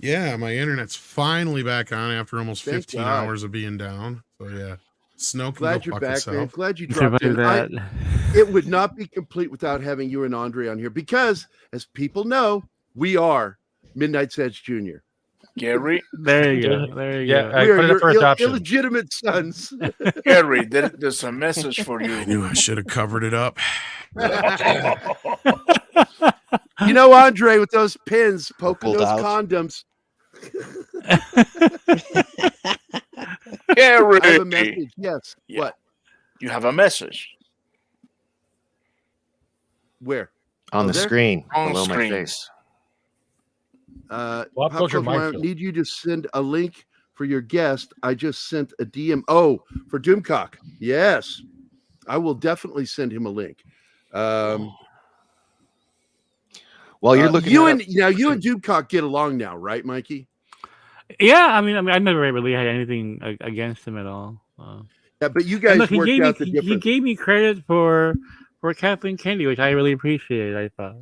Speaker 16: Yeah, my internet's finally back on after almost 15 hours of being down. So yeah, snow can
Speaker 2: Glad
Speaker 16: go
Speaker 2: you're
Speaker 16: fuck
Speaker 2: back,
Speaker 16: itself.
Speaker 2: man. Glad you dropped in. It would not be complete without having you and Andre on here because, as people know, we are Midnight's Edge Jr.
Speaker 18: Gary,
Speaker 4: there you go. There you go.
Speaker 2: We are your illegitimate sons.
Speaker 18: Gary, there's a message for you.
Speaker 16: I knew I should have covered it up.
Speaker 2: You know, Andre, with those pins poking those condoms.
Speaker 18: Gary,
Speaker 2: I have a message. Yes. Yeah. What?
Speaker 18: You have a message.
Speaker 2: Where?
Speaker 14: On the screen.
Speaker 18: On
Speaker 14: below
Speaker 18: screen.
Speaker 14: My face.
Speaker 2: Pop culture I need you to send a link for your guest. I just sent a DM. Oh, for Doomcock. Yes. I will definitely send him a link.
Speaker 14: Well, you're looking
Speaker 2: you and Doomcock get along now, right, Mikey?
Speaker 4: Yeah, I mean, I never really had anything against him at all.
Speaker 2: Yeah, but you guys worked out the difference.
Speaker 4: He gave me credit for Kathleen Kennedy, which I really appreciated. I thought.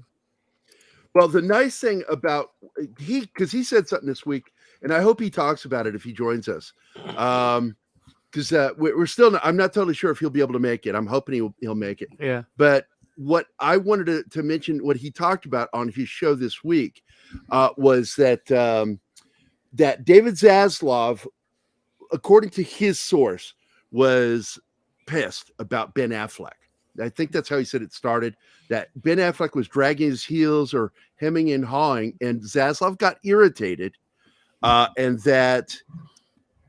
Speaker 2: Well, the nice thing about because he said something this week, and I hope he talks about it if he joins us. Because we're still, I'm not totally sure if he'll be able to make it. I'm hoping he'll make it.
Speaker 4: Yeah.
Speaker 2: But what I wanted to mention, what he talked about on his show this week, was that that David Zaslav, according to his source, was pissed about Ben Affleck. I think that's how he said it started, that Ben Affleck was dragging his heels or hemming and hawing, and Zaslav got irritated, and that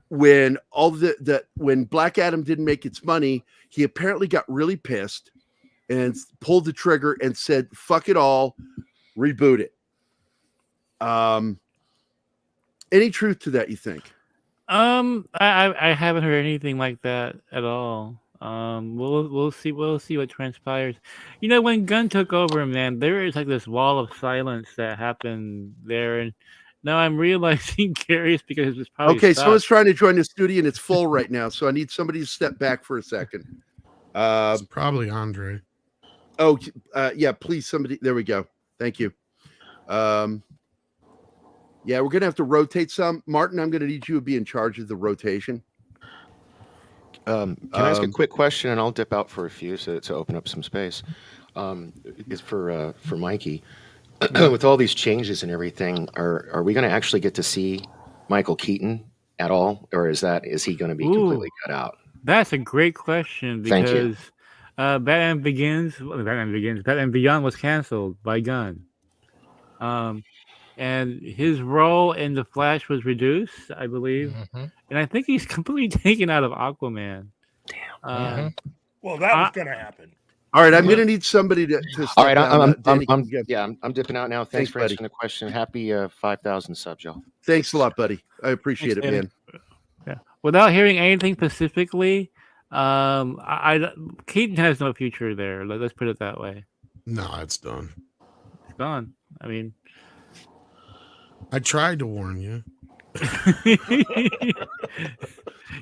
Speaker 2: when when Black Adam didn't make its money, he apparently got really pissed and pulled the trigger and said, "Fuck it all, reboot it." Any truth to that, you think?
Speaker 4: I haven't heard anything like that at all. We'll see what transpires. You know, when Gunn took over, man, there is like this wall of silence that happened there, and now I'm realizing curious because it's probably
Speaker 2: Okay.
Speaker 4: stopped.
Speaker 2: Someone's trying to join the studio and it's full right now, so I need somebody to step back for a second.
Speaker 16: It's probably Andre.
Speaker 2: Oh, yeah. Please, somebody. There we go. Thank you. Yeah, we're gonna have to rotate some. Martin, I'm gonna need you to be in charge of the rotation.
Speaker 14: Can I ask a quick question, and I'll dip out for a few to open up some space. It's for Mikey. With all these changes and everything, are we going to actually get to see Michael Keaton at all, or is he going to be completely cut out?
Speaker 4: That's a great question
Speaker 14: Thank you.
Speaker 4: because Batman Beyond was canceled by Gunn. And his role in the Flash was reduced, I believe, and I think he's completely taken out of Aquaman. Damn.
Speaker 7: Well, that was going to happen.
Speaker 2: All right, I'm going to need somebody to step
Speaker 14: All right,
Speaker 2: down.
Speaker 14: I'm dipping out now. Thanks for
Speaker 2: buddy.
Speaker 14: answering the question. Happy 5,000 subs, y'all.
Speaker 2: Thanks a lot, buddy. I appreciate it, man.
Speaker 4: Yeah. Without hearing anything specifically, Keaton has no future there. Let's put it that way.
Speaker 16: No, it's done.
Speaker 4: It's gone. I mean,
Speaker 16: I tried to warn you.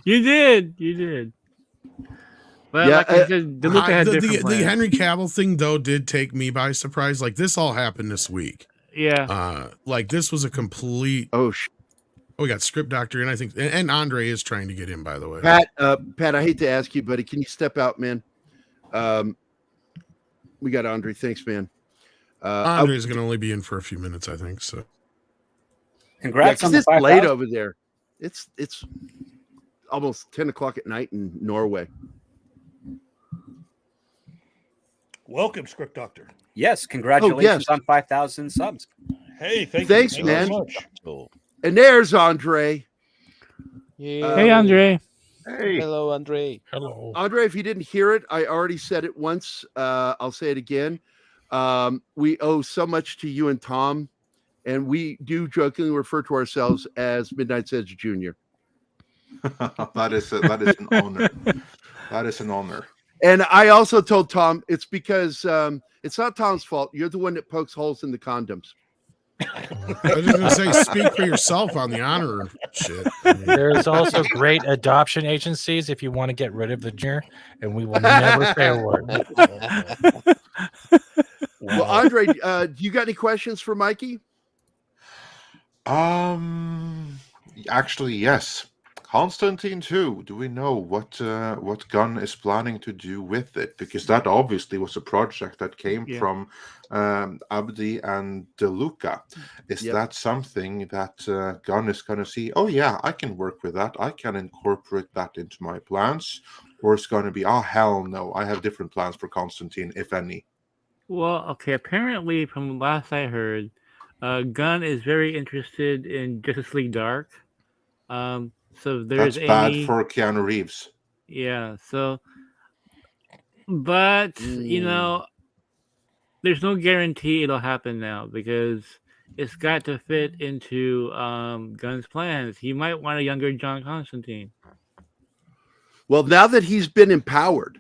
Speaker 4: You did. But
Speaker 2: Yeah,
Speaker 4: like I said, DeLuca had different
Speaker 16: the
Speaker 4: plans.
Speaker 16: Henry Cavill thing though did take me by surprise. Like this all happened this week.
Speaker 4: Yeah.
Speaker 16: Like this was a complete.
Speaker 2: Oh,
Speaker 16: we got Script Doctor, and I think, and Andre is trying to get in. By the way,
Speaker 2: Pat, I hate to ask you, buddy, can you step out, man? We got Andre. Thanks, man.
Speaker 16: Andre is going to only be in for a few minutes, I think. So,
Speaker 2: congrats on the 5,000. Late over there. It's almost 10 o'clock at night in Norway.
Speaker 7: Welcome, Script Doctor.
Speaker 19: Yes, congratulations on 5,000 subs.
Speaker 7: Hey,
Speaker 2: thanks,
Speaker 7: you
Speaker 2: man.
Speaker 7: very much.
Speaker 2: And there's Andre.
Speaker 4: Hey, Andre.
Speaker 5: Hey. Hello, Andre.
Speaker 16: Hello.
Speaker 2: Andre, if you didn't hear it, I already said it once. I'll say it again. We owe so much to you and Tom, and we do jokingly refer to ourselves as Midnight Edge Jr.
Speaker 20: That is an honor. That is an honor.
Speaker 2: And I also told Tom it's because it's not Tom's fault. You're the one that pokes holes in the condoms.
Speaker 16: I was going to say, speak for yourself on the honor shit.
Speaker 3: There's also great adoption agencies if you want to get rid of the junior, and we will never say a word.
Speaker 2: Well, Andre, do you got any questions for Mikey?
Speaker 20: Actually, yes. Constantine 2, do we know what Gunn is planning to do with it? Because that obviously was a project that came from Abdi and DeLuca. Is that something that Gunn is going to see? Oh yeah, I can work with that. I can incorporate that into my plans. Or it's going to be, oh hell no, I have different plans for Constantine, if any.
Speaker 4: Well, okay. Apparently, from last I heard, Gunn is very interested in Justice League Dark. So there's
Speaker 20: that's bad for Keanu Reeves.
Speaker 4: Yeah. So, but you know, there's no guarantee it'll happen now because it's got to fit into Gunn's plans. He might want a younger John Constantine.
Speaker 2: Well, now that he's been empowered,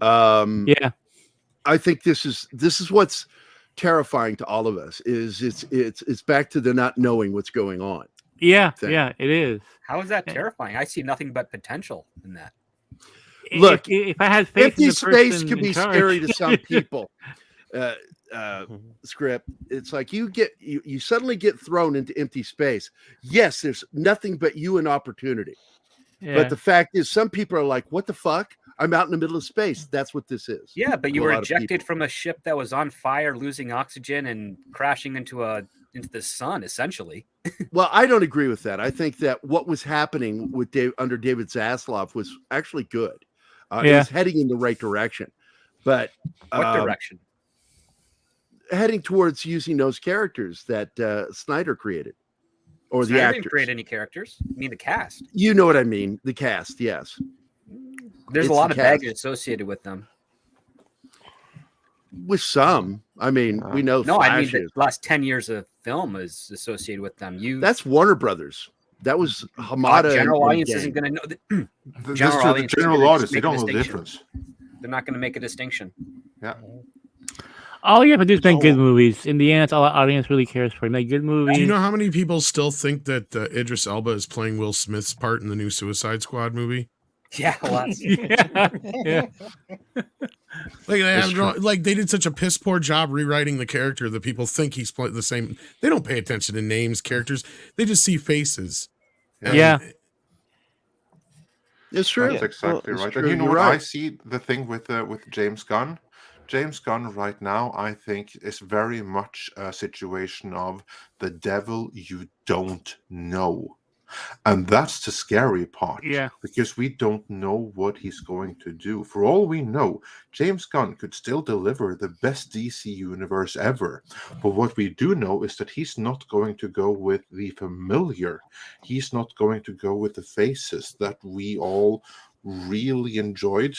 Speaker 4: yeah,
Speaker 2: I think this is what's terrifying to all of us. Is it's back to the not knowing what's going on.
Speaker 4: Yeah, yeah, it is.
Speaker 19: How is that terrifying? I see nothing but potential in that.
Speaker 2: Look,
Speaker 4: if I had faith
Speaker 2: empty
Speaker 4: in the
Speaker 2: space
Speaker 4: person
Speaker 2: can be
Speaker 4: in charge.
Speaker 2: scary to some people. Script, it's like you suddenly get thrown into empty space. Yes, there's nothing but you and opportunity.
Speaker 4: Yeah.
Speaker 2: But the fact is, some people are like, "What the fuck? I'm out in the middle of space." That's what this is.
Speaker 19: Yeah, but you
Speaker 2: To a
Speaker 19: were
Speaker 2: lot of people.
Speaker 19: ejected from a ship that was on fire, losing oxygen, and crashing into the sun, essentially.
Speaker 2: Well, I don't agree with that. I think that what was happening with under David Zaslav was actually good. It was heading in the right direction. But
Speaker 19: What direction?
Speaker 2: Heading towards using those characters that Snyder created, or
Speaker 19: Snyder
Speaker 2: the
Speaker 19: didn't
Speaker 2: actors.
Speaker 19: create any characters. I mean, the cast.
Speaker 2: You know what I mean? The cast, yes.
Speaker 19: There's
Speaker 2: It's
Speaker 19: a lot
Speaker 2: the
Speaker 19: of
Speaker 2: cast.
Speaker 19: baggage associated with them.
Speaker 2: With some, I mean, we know.
Speaker 19: No,
Speaker 2: Flash
Speaker 19: I mean the
Speaker 2: is.
Speaker 19: last 10 years of film is associated with them.
Speaker 2: That's Warner Brothers. That was Hamada.
Speaker 19: General
Speaker 2: and
Speaker 19: audience
Speaker 2: gang.
Speaker 19: isn't going to know.
Speaker 20: The
Speaker 19: General audience,
Speaker 20: general audience, they don't know the difference.
Speaker 19: They're not going to make a distinction.
Speaker 20: Yeah.
Speaker 4: All you have to do is make good movies. In the end, that's all the audience really cares for. Make good movies.
Speaker 16: Do you know how many people still think that Idris Elba is playing Will Smith's part in the new Suicide Squad movie?
Speaker 19: Yeah, lots.
Speaker 4: yeah.
Speaker 16: Like they did such a piss poor job rewriting the character that people think he's playing the same. They don't pay attention to names, characters. They just see faces.
Speaker 4: Yeah.
Speaker 2: It's true.
Speaker 20: That's exactly right.
Speaker 2: True.
Speaker 20: And you know
Speaker 2: You're
Speaker 20: what?
Speaker 2: right.
Speaker 20: I see the thing with James Gunn. James Gunn right now, I think, is very much a situation of the devil you don't know. And that's the scary part.
Speaker 4: Yeah.
Speaker 20: Because we don't know what he's going to do. For all we know, James Gunn could still deliver the best DC universe ever. But what we do know is that he's not going to go with the familiar. He's not going to go with the faces that we all really enjoyed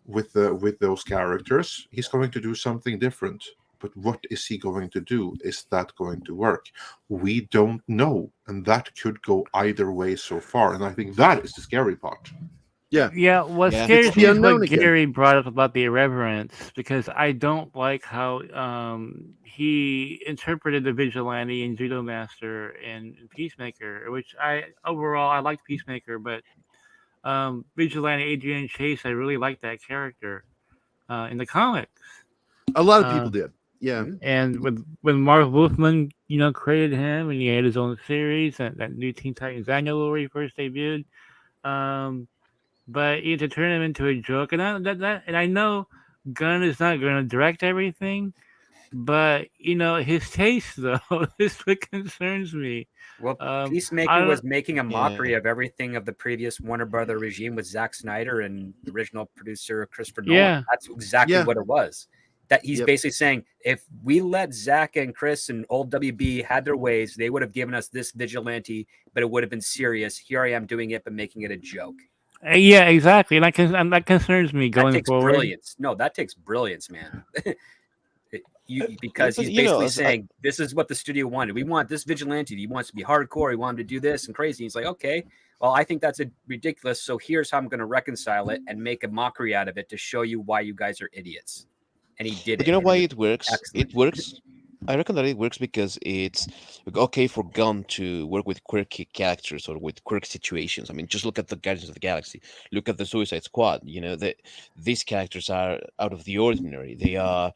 Speaker 20: with those characters. He's going to do something different. But what is he going to do? Is that going to work? We don't know. And that could go either way so far. And I think that is the scary part.
Speaker 2: Yeah.
Speaker 4: Yeah. What scares me is what Gary brought up about the irreverence, because I don't like how he interpreted the Vigilante and Judo Master and Peacemaker, which I liked Peacemaker, but Vigilante Adrian Chase, I really liked that character in the comics.
Speaker 2: A lot of people did. Yeah.
Speaker 4: And when Mark Wolfman, created him, and he had his own series, and that new Teen Titans annual where he first debuted. But to turn him into a joke, and I know Gunn is not going to direct everything, but his taste though is what concerns me.
Speaker 19: Well, Peacemaker was making a mockery of everything of the previous Warner Brother regime with Zack Snyder and the original producer Christopher Nolan.
Speaker 4: Yeah.
Speaker 19: That's exactly what it was. That he's basically saying, if we let Zach and Chris and old WB had their ways, they would have given us this vigilante, but it would have been serious. Here I am doing it, but making it a joke.
Speaker 4: Yeah, exactly. And that concerns me going
Speaker 19: that takes
Speaker 4: forward.
Speaker 19: Brilliance. No, that takes brilliance, man. Because he's basically saying, this is what the studio wanted. We want this vigilante. He wants to be hardcore. He wanted to do this and crazy. He's like, okay, well, I think that's ridiculous. So here's how I'm going to reconcile it and make a mockery out of it to show you why you guys are idiots. And he did.
Speaker 5: But you know why it works? Excellent. It works. I reckon that it works because it's okay for Gunn to work with quirky characters or with quirky situations. I mean, just look at the Guardians of the Galaxy. Look at the Suicide Squad. These characters are out of the ordinary. They are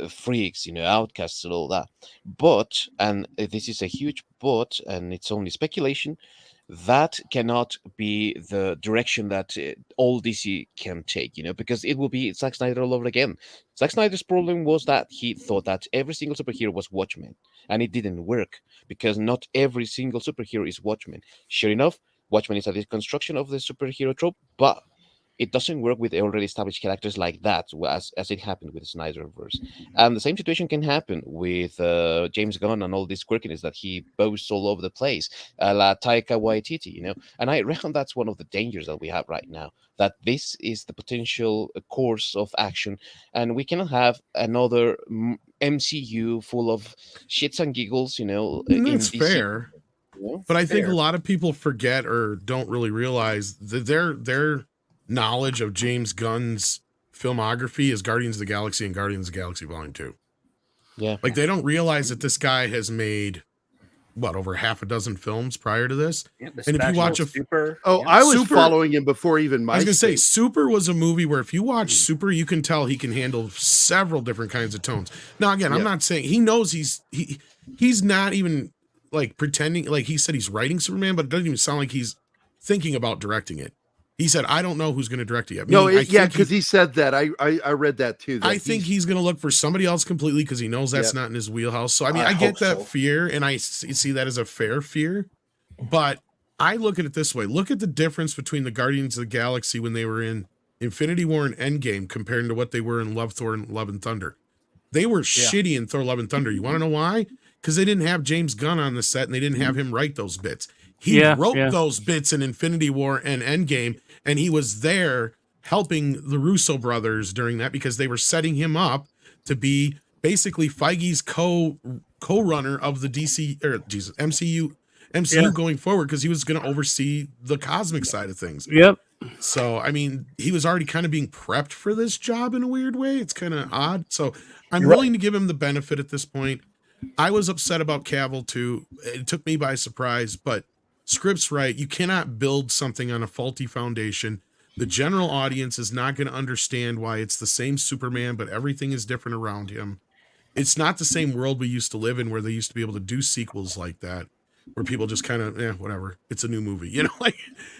Speaker 5: freaks, outcasts and all that. But, and this is a huge but, and it's only speculation, that cannot be the direction that all DC can take, because it will be Zack Snyder all over again. Zack Snyder's problem was that he thought that every single superhero was Watchmen, and it didn't work because not every single superhero is Watchmen. Sure enough, Watchmen is a deconstruction of the superhero trope, but it doesn't work with already established characters like that, as it happened with the Snyderverse. And the same situation can happen with James Gunn and all this quirkiness that he boasts all over the place, la Taika Waititi, And I reckon that's one of the dangers that we have right now, that this is the potential course of action, and we cannot have another MCU full of shits and giggles,
Speaker 16: That's fair. But I think a lot of people forget or don't really realize that their knowledge of James Gunn's filmography is Guardians of the Galaxy and Guardians of the Galaxy Volume 2.
Speaker 5: Yeah.
Speaker 16: Like they don't realize that this guy has made over half a dozen films prior to this.
Speaker 19: Yeah,
Speaker 16: and if you watch
Speaker 2: I was following him before even Mike.
Speaker 16: I was gonna say Super was a movie where if you watch Super, you can tell he can handle several different kinds of tones. Now again, I'm not saying he knows he's not even like pretending, like he said he's writing Superman, but it doesn't even sound like he's thinking about directing it. He said, I don't know who's going to direct it yet.
Speaker 2: Because he said that. I read that too.
Speaker 16: I think he's going to look for somebody else completely because he knows that's not in his wheelhouse. So, I mean, I get that fear, and I see that as a fair fear. But I look at it this way. Look at the difference between the Guardians of the Galaxy when they were in Infinity War and Endgame compared to what they were in Thor and Love and Thunder. They were shitty in Thor, Love and Thunder. You want to know why? Because they didn't have James Gunn on the set, and they didn't have him write those bits. He wrote those bits in Infinity War and Endgame, and he was there helping the Russo brothers during that because they were setting him up to be basically Feige's co-runner of the MCU going forward, because he was going to oversee the cosmic side of things.
Speaker 4: Yep.
Speaker 16: So, I mean, he was already kind of being prepped for this job in a weird way. It's kind of odd. So I'm willing to give him the benefit at this point. I was upset about Cavill too. It took me by surprise, but Script's right. You cannot build something on a faulty foundation. The general audience is not going to understand why it's the same Superman, but everything is different around him. It's not the same world we used to live in, where they used to be able to do sequels like that, where people just kind of, whatever, it's a new movie. You know, like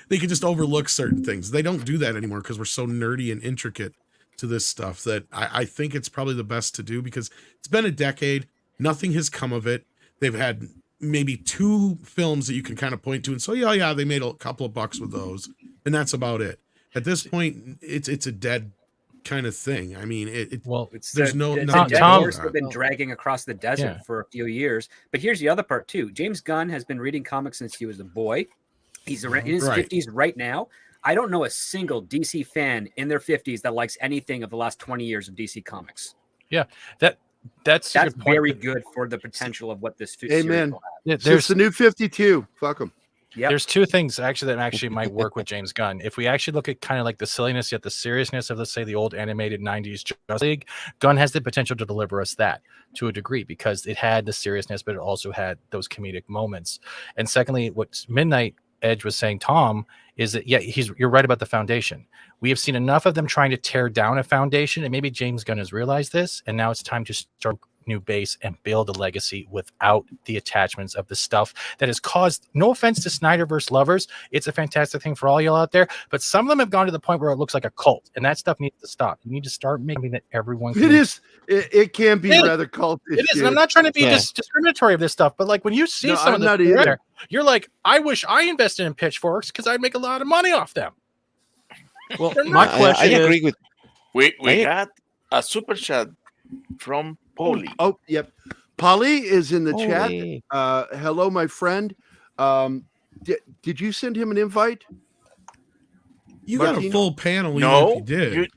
Speaker 16: they can just overlook certain things. They don't do that anymore because we're so nerdy and intricate to this stuff that I think it's probably the best to do, because it's been a decade. Nothing has come of it. They've had maybe 2 films that you can kind of point to and say, yeah, they made a couple of bucks with those, and that's about it. At this point, it's a dead kind of thing. I mean, there's no
Speaker 19: dead horse have been dragging across the desert for a few years. But here's the other part too. James Gunn has been reading comics since he was a boy. He's in his 50s right now. I don't know a single DC fan in their 50s that likes anything of the last 20 years of DC Comics.
Speaker 3: Yeah, that's
Speaker 19: a good point. Very good for the potential of what this series
Speaker 2: Amen.
Speaker 19: will have.
Speaker 2: There's the new 52. Fuck them.
Speaker 3: Yep. There's 2 things that might work with James Gunn. If we actually look at kind of like the silliness yet the seriousness of, let's say, the old animated 90s Justice League, Gunn has the potential to deliver us that to a degree, because it had the seriousness, but it also had those comedic moments. And secondly, what Midnight Edge was saying, Tom, is that you're right about the foundation. We have seen enough of them trying to tear down a foundation, and maybe James Gunn has realized this, and now it's time to start new base and build a legacy without the attachments of the stuff that has caused, no offense to Snyderverse lovers, it's a fantastic thing for all y'all out there, but some of them have gone to the point where it looks like a cult, and that stuff needs to stop. You need to start making that everyone can.
Speaker 2: It can be rather cultish.
Speaker 3: It is, and I'm not trying to be discriminatory of this stuff, but like when you see some of this, you're like, I wish I invested in pitchforks because I'd make a lot of money off them.
Speaker 9: Well, my question
Speaker 5: I agree with.
Speaker 18: We got a super chat from Polly.
Speaker 2: Oh, yep. Polly is in the chat. Hello, my friend. Did you send him an invite?
Speaker 16: You got a full panel.
Speaker 18: No,
Speaker 16: if you did.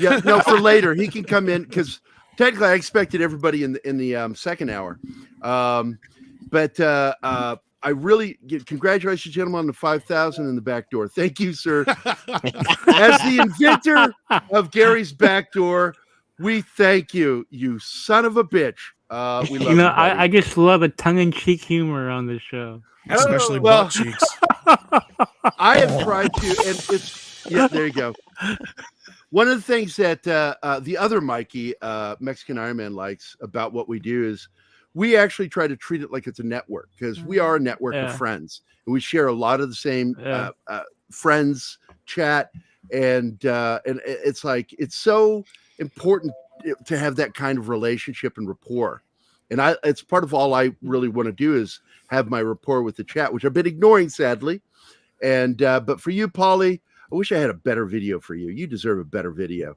Speaker 2: Yeah, no, for later. He can come in, because technically I expected everybody in the second hour. But I really congratulations, gentlemen, on the 5,000 in the back door. Thank you, sir. As the inventor of Gary's back door, we thank you, you son of a bitch. We love you.
Speaker 4: I just love a tongue-in-cheek humor on this show,
Speaker 16: especially butt cheeks.
Speaker 2: I have tried to, and it's there you go. One of the things that the other Mikey, Mexican Iron Man, likes about what we do is we actually try to treat it like it's a network, because we are a network of friends, and we share a lot of the same friends chat, and it's like it's so important to have that kind of relationship and rapport. And it's part of all I really want to do is have my rapport with the chat, which I've been ignoring, sadly. And but for you, Paulie, I wish I had a better video for you. You deserve a better video.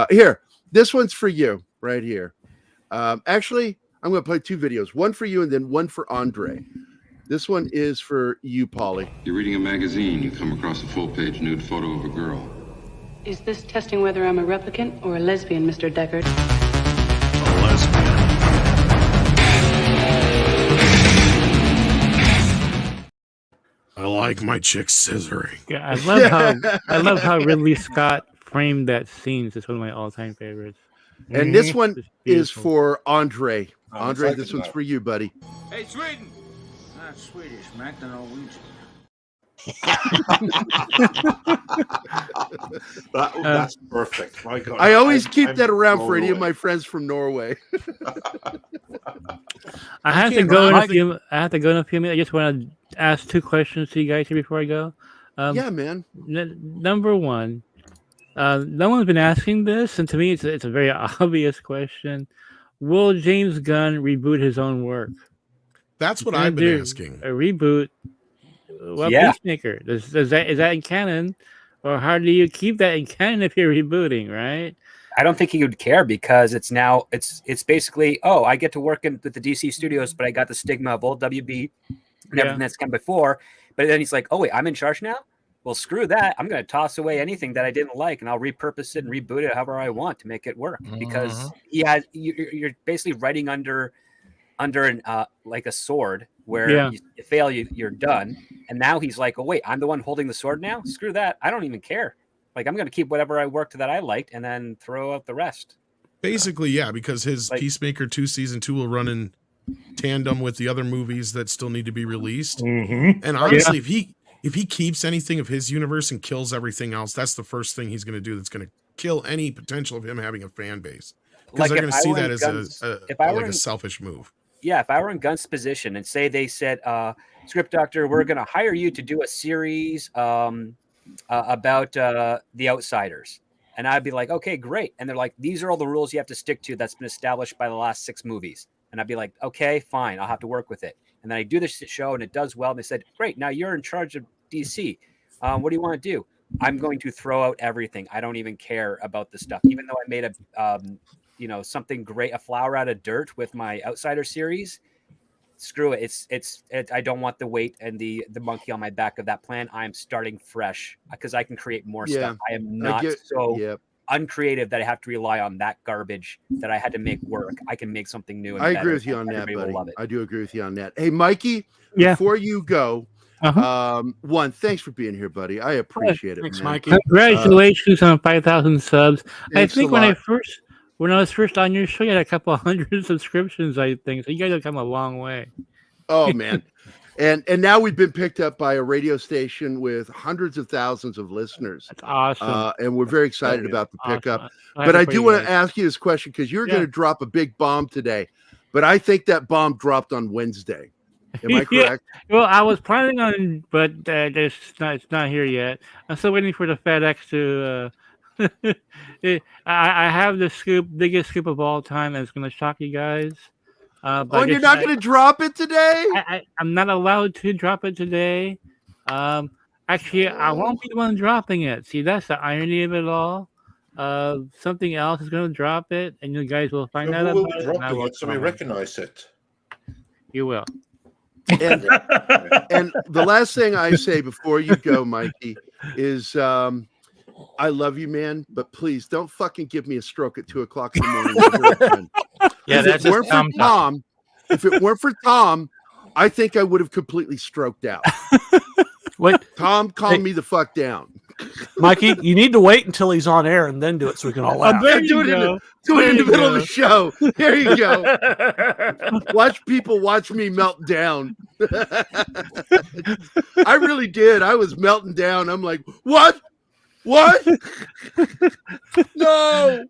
Speaker 2: Here, this one's for you right here. Actually, I'm going to play 2 videos, one for you and then one for Andre. This one is for you, Paulie.
Speaker 21: You're reading a magazine. You come across a full-page nude photo of a girl.
Speaker 22: Is this testing whether I'm a replicant or a lesbian, Mr. Deckard?
Speaker 21: A lesbian.
Speaker 16: I like my chick scissoring.
Speaker 4: Yeah, I love how Ridley Scott framed that scene. It's one of my all-time favorites.
Speaker 2: And this one is for Andre. Andre, this one's for you, buddy.
Speaker 23: Hey, Sweden! Not Swedish, Mac, the Norwegian.
Speaker 20: That's perfect. My God.
Speaker 2: I always keep that around for any of my friends from Norway.
Speaker 4: I have to go in a few minutes. I just want to ask 2 questions to you guys here before I go.
Speaker 2: Yeah, man.
Speaker 4: Number one, no one's been asking this, and to me, it's a very obvious question. Will James Gunn reboot his own work?
Speaker 16: That's what I've been asking.
Speaker 4: A reboot. Well, Peacemaker. Is that in canon, or how do you keep that in canon if you're rebooting? Right.
Speaker 19: I don't think he would care, because it's basically, I get to work with the DC studios, but I got the stigma of old WB and everything that's come before. But then he's like, oh wait, I'm in charge now. well, screw that. I'm going to toss away anything that I didn't like, and I'll repurpose it and reboot it however I want to make it work. Because you're basically writing under an like a sword where you fail, you're done. And now he's like, oh wait, I'm the one holding the sword now. Screw that. I don't even care. Like, I'm going to keep whatever I worked that I liked and then throw out the rest.
Speaker 16: Basically, yeah, because his Peacemaker 2 season 2 will run in tandem with the other movies that still need to be released.
Speaker 7: Mm-hmm.
Speaker 16: And honestly, if he keeps anything of his universe and kills everything else, that's the first thing he's going to do that's going to kill any potential of him having a fan base. Because they're going to see that as a selfish move.
Speaker 19: Yeah, if I were in Gunn's position and say they said, Script Doctor, we're going to hire you to do a series about the Outsiders. And I'd be like, okay, great. And they're like, these are all the rules you have to stick to that's been established by the last 6 movies. And I'd be like, okay, fine, I'll have to work with it. And then I do this show and it does well. And they said, great, now you're in charge of DC. What do you want to do? I'm going to throw out everything. I don't even care about the stuff. Even though I made something great, a flower out of dirt with my Outsider series, screw it. It's I don't want the weight and the monkey on my back of that plan. I'm starting fresh because I can create more stuff. I am not uncreative that I have to rely on that garbage that I had to make work. I can make something new. And
Speaker 2: I agree with you on that, buddy. I do agree with you on that. Hey, Mikey, before you go, one, thanks for being here, buddy. I appreciate it.
Speaker 9: Thanks,
Speaker 2: man.
Speaker 9: Mikey.
Speaker 4: Congratulations on 5,000 subs.
Speaker 2: Thanks
Speaker 4: I think
Speaker 2: a
Speaker 4: when
Speaker 2: lot.
Speaker 4: I was first on your show, you had a couple hundred subscriptions, I think. So you guys have come a long way.
Speaker 2: Oh man. And now we've been picked up by a radio station with hundreds of thousands of listeners.
Speaker 4: That's awesome.
Speaker 2: And we're very excited about the pickup.
Speaker 4: Awesome.
Speaker 2: But I do want to ask you this question because you're going to drop a big bomb today. But I think that bomb dropped on Wednesday. Am I correct?
Speaker 4: Well, I was planning on, but it's not here yet. I'm still waiting for the FedEx to. I have the biggest scoop of all time, and it's going to shock you guys.
Speaker 2: But you're not going to drop it today?
Speaker 4: I'm not allowed to drop it today. Actually, I won't be the one dropping it. See, that's the irony of it all. Something else is going to drop it, and you guys will find out
Speaker 20: who will
Speaker 2: about
Speaker 20: be dropping it so we recognize it?
Speaker 4: You will.
Speaker 2: And the last thing I say before you go, Mikey, is I love you, man, but please don't fucking give me a stroke at 2:00 in the morning.
Speaker 3: Yeah, that's just Tom.
Speaker 2: If it weren't for Tom, I think I would have completely stroked out.
Speaker 9: Wait,
Speaker 2: Tom, calm me the fuck down.
Speaker 9: Mikey, you need to wait until he's on air and then do it so we can all laugh.
Speaker 2: Do it in the middle of the show. There you go. Watch people watch me melt down. I really did. I was melting down. I'm like, what? No.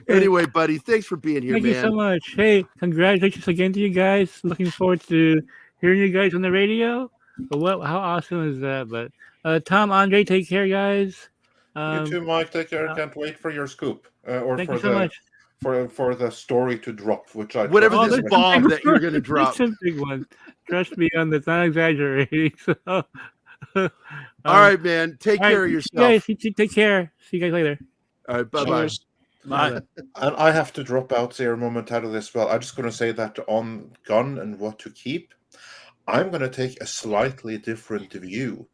Speaker 2: Anyway, buddy, thanks for being here,
Speaker 4: Thank
Speaker 2: man.
Speaker 4: you so much. Hey, congratulations again to you guys. Looking forward to hearing you guys on the radio. How awesome is that? But Tom, Andre, take care, guys.
Speaker 20: You too, Mike. Take care. Can't wait for your scoop
Speaker 4: Thank you so much.
Speaker 20: for the story to drop, which I
Speaker 2: whatever this bomb that you're going to drop.
Speaker 4: It's a big one. Trust me on this. Not exaggerating. So,
Speaker 2: all right, man. Take care of yourself.
Speaker 4: Guys, take care. See you guys later.
Speaker 2: All right, bye-bye.
Speaker 9: Bye.
Speaker 20: And I have to drop out there momentarily as well. I'm just going to say that on Gun and what to keep, I'm going to take a slightly different view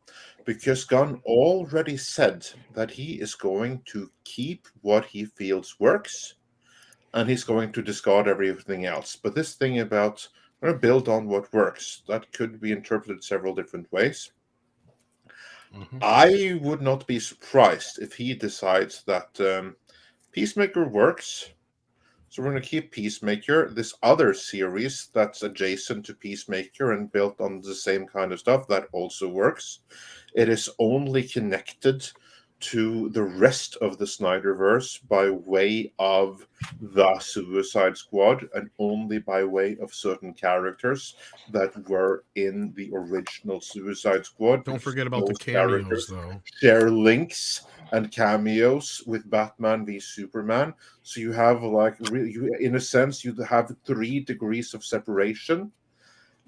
Speaker 20: because Gunn already said that he is going to keep what he feels works and he's going to discard everything else. But this thing about build on what works, that could be interpreted several different ways. I would not be surprised if he decides that Peacemaker works. So we're going to keep Peacemaker. This other series that's adjacent to Peacemaker and built on the same kind of stuff, that also works. It is only connected to the rest of the Snyderverse by way of the Suicide Squad and only by way of certain characters that were in the original Suicide Squad.
Speaker 16: Don't forget about the cameos, though.
Speaker 20: Share links and cameos with Batman v Superman. So you have, like, in a sense, you have 3 degrees of separation.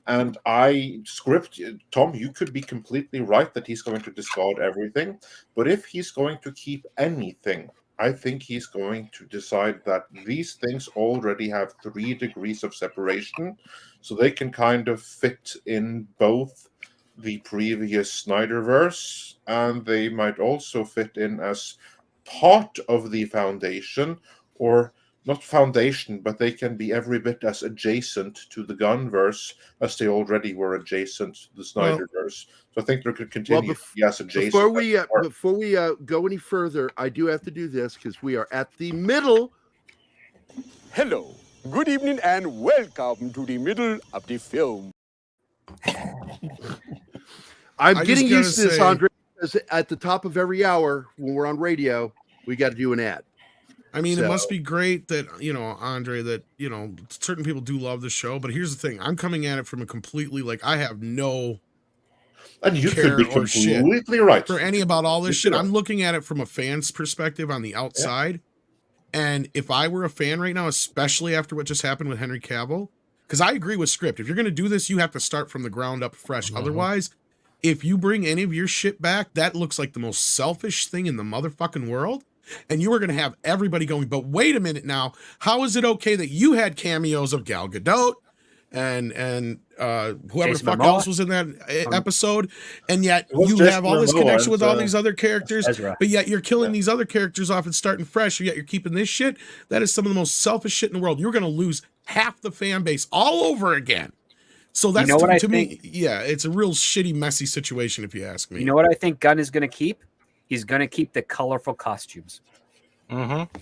Speaker 20: And Tom, you could be completely right that he's going to discard everything. But if he's going to keep anything, I think he's going to decide that these things already have 3 degrees of separation. So they can kind of fit in both the previous Snyderverse, and they might also fit in as part of the foundation, or not foundation, but they can be every bit as adjacent to the Gunverse as they already were adjacent to the Snyderverse. So I think they could continue to be as adjacent.
Speaker 2: Before we go any further, I do have to do this because we are at the middle.
Speaker 1: Hello, good evening, and welcome to the middle of the film.
Speaker 2: I'm getting used to this, Andre, because at the top of every hour when we're on radio, we got to do an ad.
Speaker 16: I mean, it must be great that, Andre, that, certain people do love the show, but here's the thing. I'm coming at it from a completely, I have no
Speaker 20: and you could be completely right
Speaker 16: for any about all this shit. I'm looking at it from a fan's perspective on the outside. Yeah. And if I were a fan right now, especially after what just happened with Henry Cavill, because I agree with Script. If you're going to do this, you have to start from the ground up fresh. Mm-hmm. Otherwise, if you bring any of your shit back, that looks like the most selfish thing in the motherfucking world. And you were going to have everybody going, but wait a minute now. How is it okay that you had cameos of Gal Gadot and whoever the fuck else was in that episode, and yet you have all this connection with all these other characters, but yet you're killing these other characters off and starting fresh, yet you're keeping this shit? That is some of the most selfish shit in the world. You're going to lose half the fan base all over again. So that's to me, it's a real shitty, messy situation if you ask me.
Speaker 19: You know what I think Gunn is going to keep? He's going to keep the colorful costumes.
Speaker 16: Mm-hmm.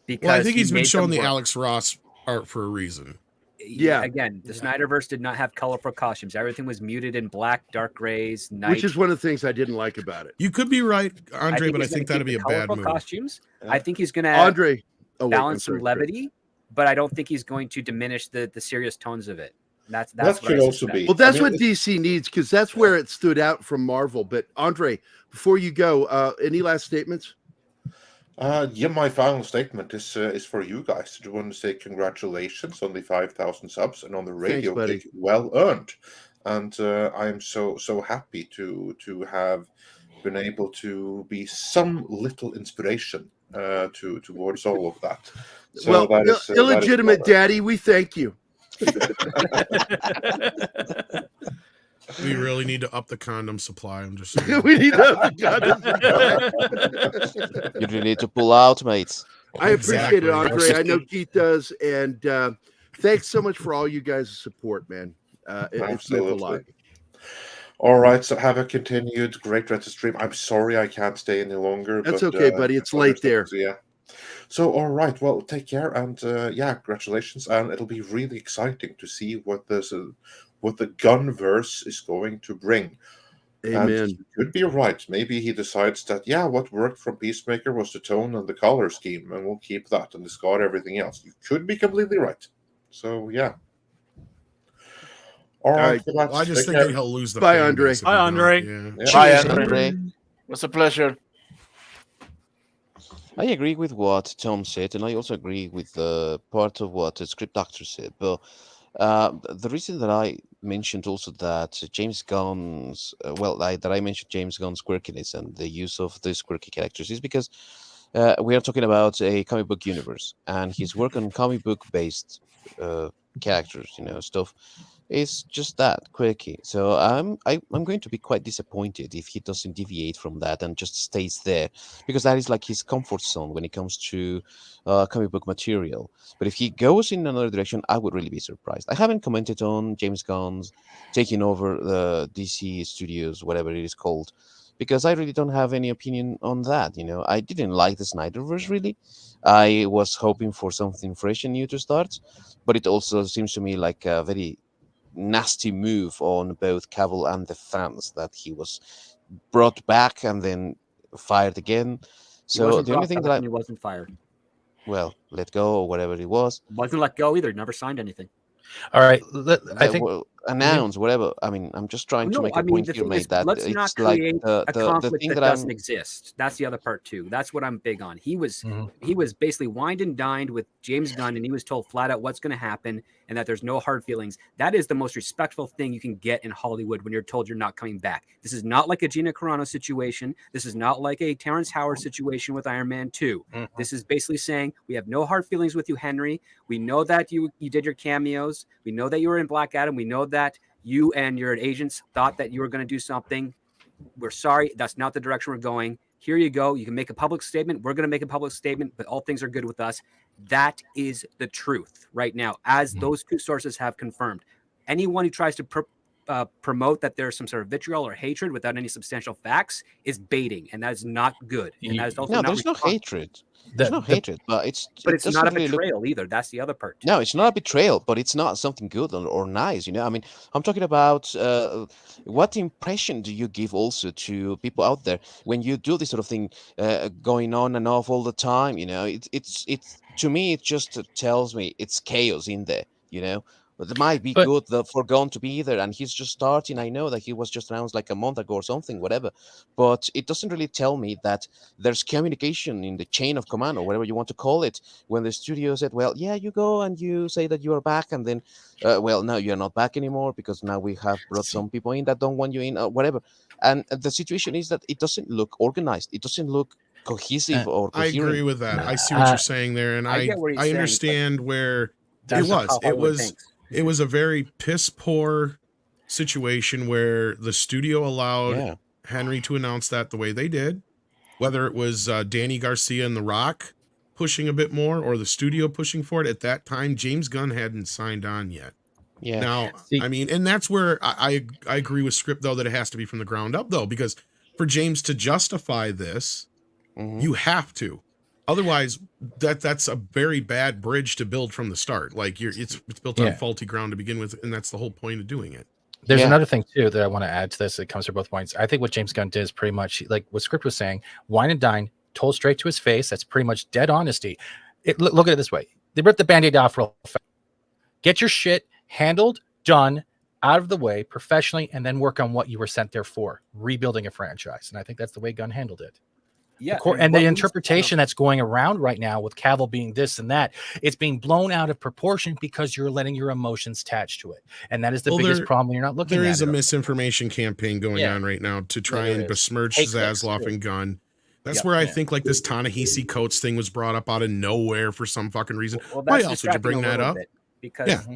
Speaker 16: Because I think he's been showing the Alex Ross art for a reason.
Speaker 19: Yeah. Again, the Snyderverse did not have colorful costumes. Everything was muted in black, dark grays, night.
Speaker 2: Which is one of the things I didn't like about it.
Speaker 16: You could be right, Andre, but I think that'd be a bad move.
Speaker 19: Costumes. I think he's going to balance some levity, but I don't think he's going to diminish the serious tones of it. That's
Speaker 20: what could also be.
Speaker 2: Well, that's what DC needs, because that's where it stood out from Marvel. But Andre, before you go, any last statements?
Speaker 20: My final statement is for you guys. I do want to say congratulations on the 5,000 subs and on the radio.
Speaker 2: Thanks, buddy.
Speaker 20: Well earned, and I am so happy to have been able to be some little inspiration towards all of that. So
Speaker 2: well, illegitimate daddy, we thank you.
Speaker 16: We really need to up the condom supply. I'm just saying.
Speaker 2: We need to up the condom supply.
Speaker 5: You really need to pull out, mates.
Speaker 2: I appreciate it, Andre. I know Keith does. And thanks so much for all you guys' support, man. It's meant a lot.
Speaker 20: All right, so have a continued great Reddit stream. I'm sorry I can't stay any longer.
Speaker 2: That's okay, buddy. It's late there.
Speaker 20: Yeah. So, all right, well, take care, and congratulations, and it'll be really exciting to see what the Gunverse is going to bring.
Speaker 2: Amen.
Speaker 20: And you could be right. Maybe he decides that, what worked from Peacemaker was the tone and the color scheme, and we'll keep that and discard everything else. You could be completely right. So, yeah. All right.
Speaker 16: Well, I just think that he'll lose the
Speaker 2: Bye, Andre.
Speaker 9: Bye, Andre.
Speaker 18: Bye, Andre. It was a pleasure.
Speaker 5: I agree with what Tom said, and I also agree with part of what the script doctor said. But the reason that I mentioned also that James Gunn's, that I mentioned James Gunn's quirkiness and the use of these quirky characters is because we are talking about a comic book universe, and his work on comic book based characters, stuff, is just that quirky. So I'm going to be quite disappointed if he doesn't deviate from that and just stays there, because that is like his comfort zone when it comes to comic book material. But if he goes in another direction, I would really be surprised. I haven't commented on James Gunn's taking over the DC Studios, whatever it is called, because I really don't have any opinion on that. I didn't like the Snyderverse really. I was hoping for something fresh and new to start, but it also seems to me like a very nasty move on both Cavill and the fans that he was brought back and then fired again. So the only thing that
Speaker 19: he wasn't fired.
Speaker 5: Well, let go or whatever it was.
Speaker 19: Wasn't let go either. Never signed anything.
Speaker 3: All right, I think
Speaker 5: announce whatever. I mean, I'm just trying to make a point here, mate. That
Speaker 19: let's
Speaker 5: it's
Speaker 19: not
Speaker 5: like
Speaker 19: create
Speaker 5: the
Speaker 19: a conflict
Speaker 5: thing
Speaker 19: that
Speaker 5: that
Speaker 19: doesn't exist. That's the other part too. That's what I'm big on. He was basically wined and dined with James Gunn, and he was told flat out what's going to happen and that there's no hard feelings. That is the most respectful thing you can get in Hollywood when you're told you're not coming back. This is not like a Gina Carano situation. This is not like a Terrence Howard situation with Iron Man 2. This is basically saying we have no hard feelings with you, Henry. We know that you did your cameos. We know that you were in Black Adam. We know that You and your agents thought that you were going to do something. We're sorry. That's not the direction we're going. Here you go. You can make a public statement. We're going to make a public statement, but all things are good with us. That is the truth right now, as those two sources have confirmed. Anyone who tries to promote that there's some sort of vitriol or hatred without any substantial facts is baiting, and that is not good. And that is also
Speaker 5: No,
Speaker 19: not
Speaker 5: there's no hatred. There's no hatred, but it's
Speaker 19: it's not a betrayal either. That's the other part.
Speaker 5: No, it's not a betrayal, but it's not something good or nice. I mean, I'm talking about what impression do you give also to people out there when you do this sort of thing going on and off all the time? It's to me, it just tells me it's chaos in there. But it might be good for Gunn to be there, and he's just starting. I know that he was just announced like a month ago or something, whatever. But it doesn't really tell me that there's communication in the chain of command or whatever you want to call it. When the studio said, "Well, yeah, you go and you say that you are back," and then, "Well, no, you're not back anymore because now we have brought some people in that don't want you in, or whatever." And the situation is that it doesn't look organized. It doesn't look cohesive or coherent.
Speaker 16: I agree with that. I see what you're saying there, and I understand where it was a very piss poor situation where the studio allowed Henry to announce that the way they did, whether it was Danny Garcia and The Rock pushing a bit more or the studio pushing for it. At that time, James Gunn hadn't signed on yet.
Speaker 5: Yeah.
Speaker 16: Now, I mean, and that's where I agree with Script, though, that it has to be from the ground up, though, because for James to justify this, you have to. Otherwise, that's a very bad bridge to build from the start. Like it's built on faulty ground to begin with, and that's the whole point of doing it.
Speaker 3: There's another thing too that I want to add to this. It comes from both points. I think what James Gunn did is pretty much like what Script was saying. Wine and dine, told straight to his face. That's pretty much dead honesty. Look at it this way: they ripped the Band-Aid off real fast. Get your shit handled, done, out of the way professionally, and then work on what you were sent there for: rebuilding a franchise. And I think that's the way Gunn handled it.
Speaker 19: Yeah,
Speaker 3: and the interpretation that's going around right now with Cavill being this and that, it's being blown out of proportion because you're letting your emotions attach to it, and that is the biggest problem when you're not looking.
Speaker 16: There
Speaker 3: at
Speaker 16: is a misinformation campaign going on right now to try and besmirch Zaslav and Gunn. That's where I think like this Ta-Nehisi Coates thing was brought up out of nowhere for some fucking reason. Why else would you bring that up?
Speaker 19: Because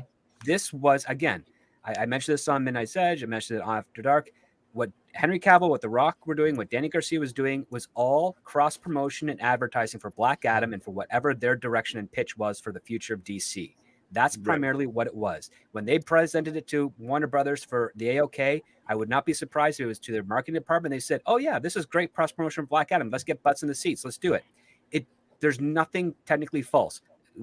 Speaker 19: this was, again, I mentioned this on Midnight's Edge. I mentioned it on After Dark. What Henry Cavill, what The Rock were doing, what Danny Garcia was doing was all cross promotion and advertising for Black Adam and for whatever their direction and pitch was for the future of DC. That's primarily what it was. When they presented it to Warner Brothers for the AOK, I would not be surprised if it was to their marketing department. They said, "Oh yeah, this is great cross promotion of Black Adam. Let's get butts in the seats. Let's do it." There's nothing technically false.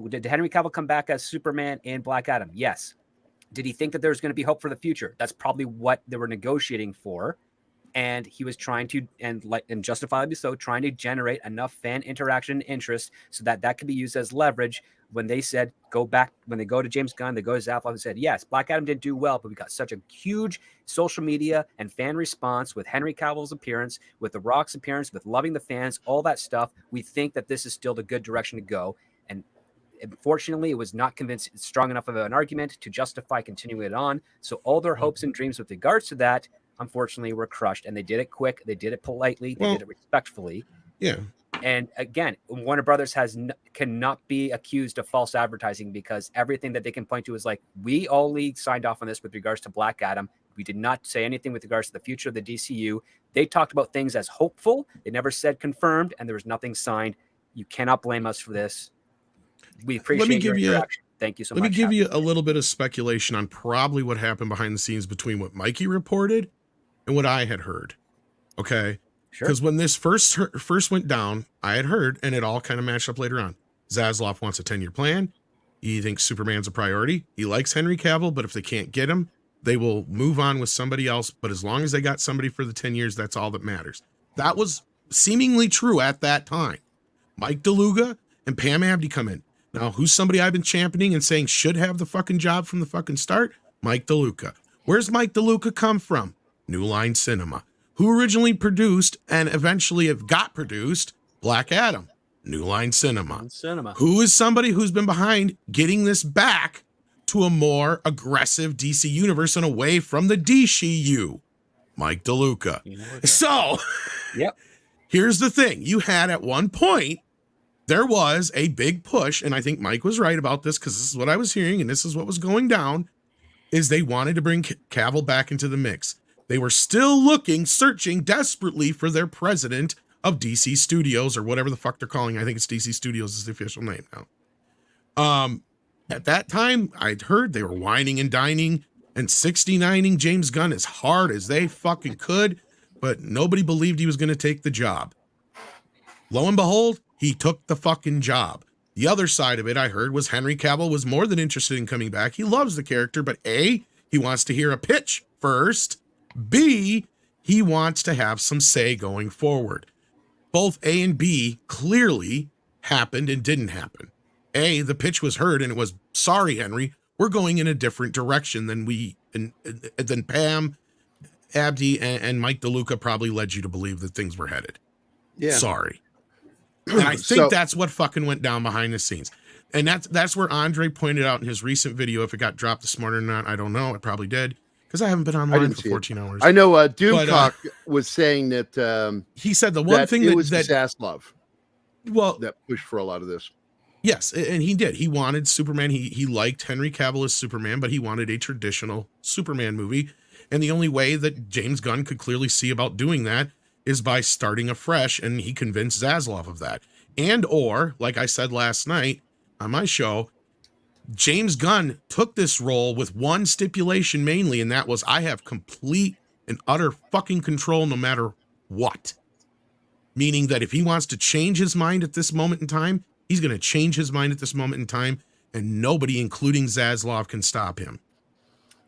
Speaker 19: Did Henry Cavill come back as Superman in Black Adam? Yes. Did he think that there was going to be hope for the future? That's probably what they were negotiating for. And he was trying to, and justifiably so, trying to generate enough fan interaction and interest so that could be used as leverage when they said, go back, when they go to James Gunn, they go to Zaslav and said, yes, Black Adam didn't do well, but we got such a huge social media and fan response with Henry Cavill's appearance, with The Rock's appearance, with loving the fans, all that stuff. We think that this is still the good direction to go. And unfortunately, it was not strong enough of an argument to justify continuing it on. So all their hopes and dreams with regards to that, unfortunately, were crushed. And they did it quick. They did it politely. They did it respectfully.
Speaker 16: Yeah.
Speaker 19: And again, Warner Brothers cannot be accused of false advertising because everything that they can point to is like, we only signed off on this with regards to Black Adam. We did not say anything with regards to the future of the DCU. They talked about things as hopeful. They never said confirmed, and there was nothing signed. You cannot blame us for this. We appreciate your interaction. Thank you so much.
Speaker 16: Let me give you a little bit of speculation on probably what happened behind the scenes between what Mikey reported and what I had heard. Okay?
Speaker 19: Sure.
Speaker 16: Because when this first went down, I had heard, and it all kind of matched up later on. Zaslav wants a 10-year plan. He thinks Superman's a priority. He likes Henry Cavill, but if they can't get him, they will move on with somebody else. But as long as they got somebody for the 10 years, that's all that matters. That was seemingly true at that time. Mike DeLuca and Pam Abdi come in. Now, who's somebody I've been championing and saying should have the fucking job from the fucking start? Mike DeLuca. Where's Mike DeLuca come from? New Line Cinema. Who originally produced and eventually have got produced Black Adam? New Line Cinema. Who is somebody who's been behind getting this back to a more aggressive DC universe and away from the DCU? Mike DeLuca. So, here's the thing. You had at one point, there was a big push, and I think Mike was right about this because this is what I was hearing and this is what was going down, is they wanted to bring Cavill back into the mix. They were still searching desperately for their president of DC Studios, or whatever the fuck they're calling. I think it's DC Studios is the official name now. At that time, I'd heard they were whining and dining and 69ing James Gunn as hard as they fucking could, but nobody believed he was going to take the job. Lo and behold, he took the fucking job. The other side of it, I heard, was Henry Cavill was more than interested in coming back. He loves the character, but A, he wants to hear a pitch first. B, he wants to have some say going forward. Both A and B clearly happened and didn't happen. A, the pitch was heard and it was, sorry, Henry, we're going in a different direction than Pam, Abdi, and Mike DeLuca probably led you to believe that things were headed.
Speaker 2: Yeah.
Speaker 16: Sorry. And I think that's what fucking went down behind the scenes. And that's where Andre pointed out in his recent video. If it got dropped this morning or not, I don't know. It probably did, because I haven't been online for 14 hours.
Speaker 2: I know Doomcock was saying that
Speaker 16: he said the one thing
Speaker 2: that was Zaslav.
Speaker 16: Well,
Speaker 2: that pushed for a lot of this.
Speaker 16: Yes, and he did. He wanted Superman. He liked Henry Cavill as Superman, but he wanted a traditional Superman movie. And the only way that James Gunn could clearly see about doing that is by starting afresh, and he convinced Zaslav of that. And or, like I said last night on my show, James Gunn took this role with one stipulation mainly, and that was, I have complete and utter fucking control no matter what. Meaning that if he wants to change his mind at this moment in time, he's going to change his mind at this moment in time, and nobody, including Zaslav, can stop him.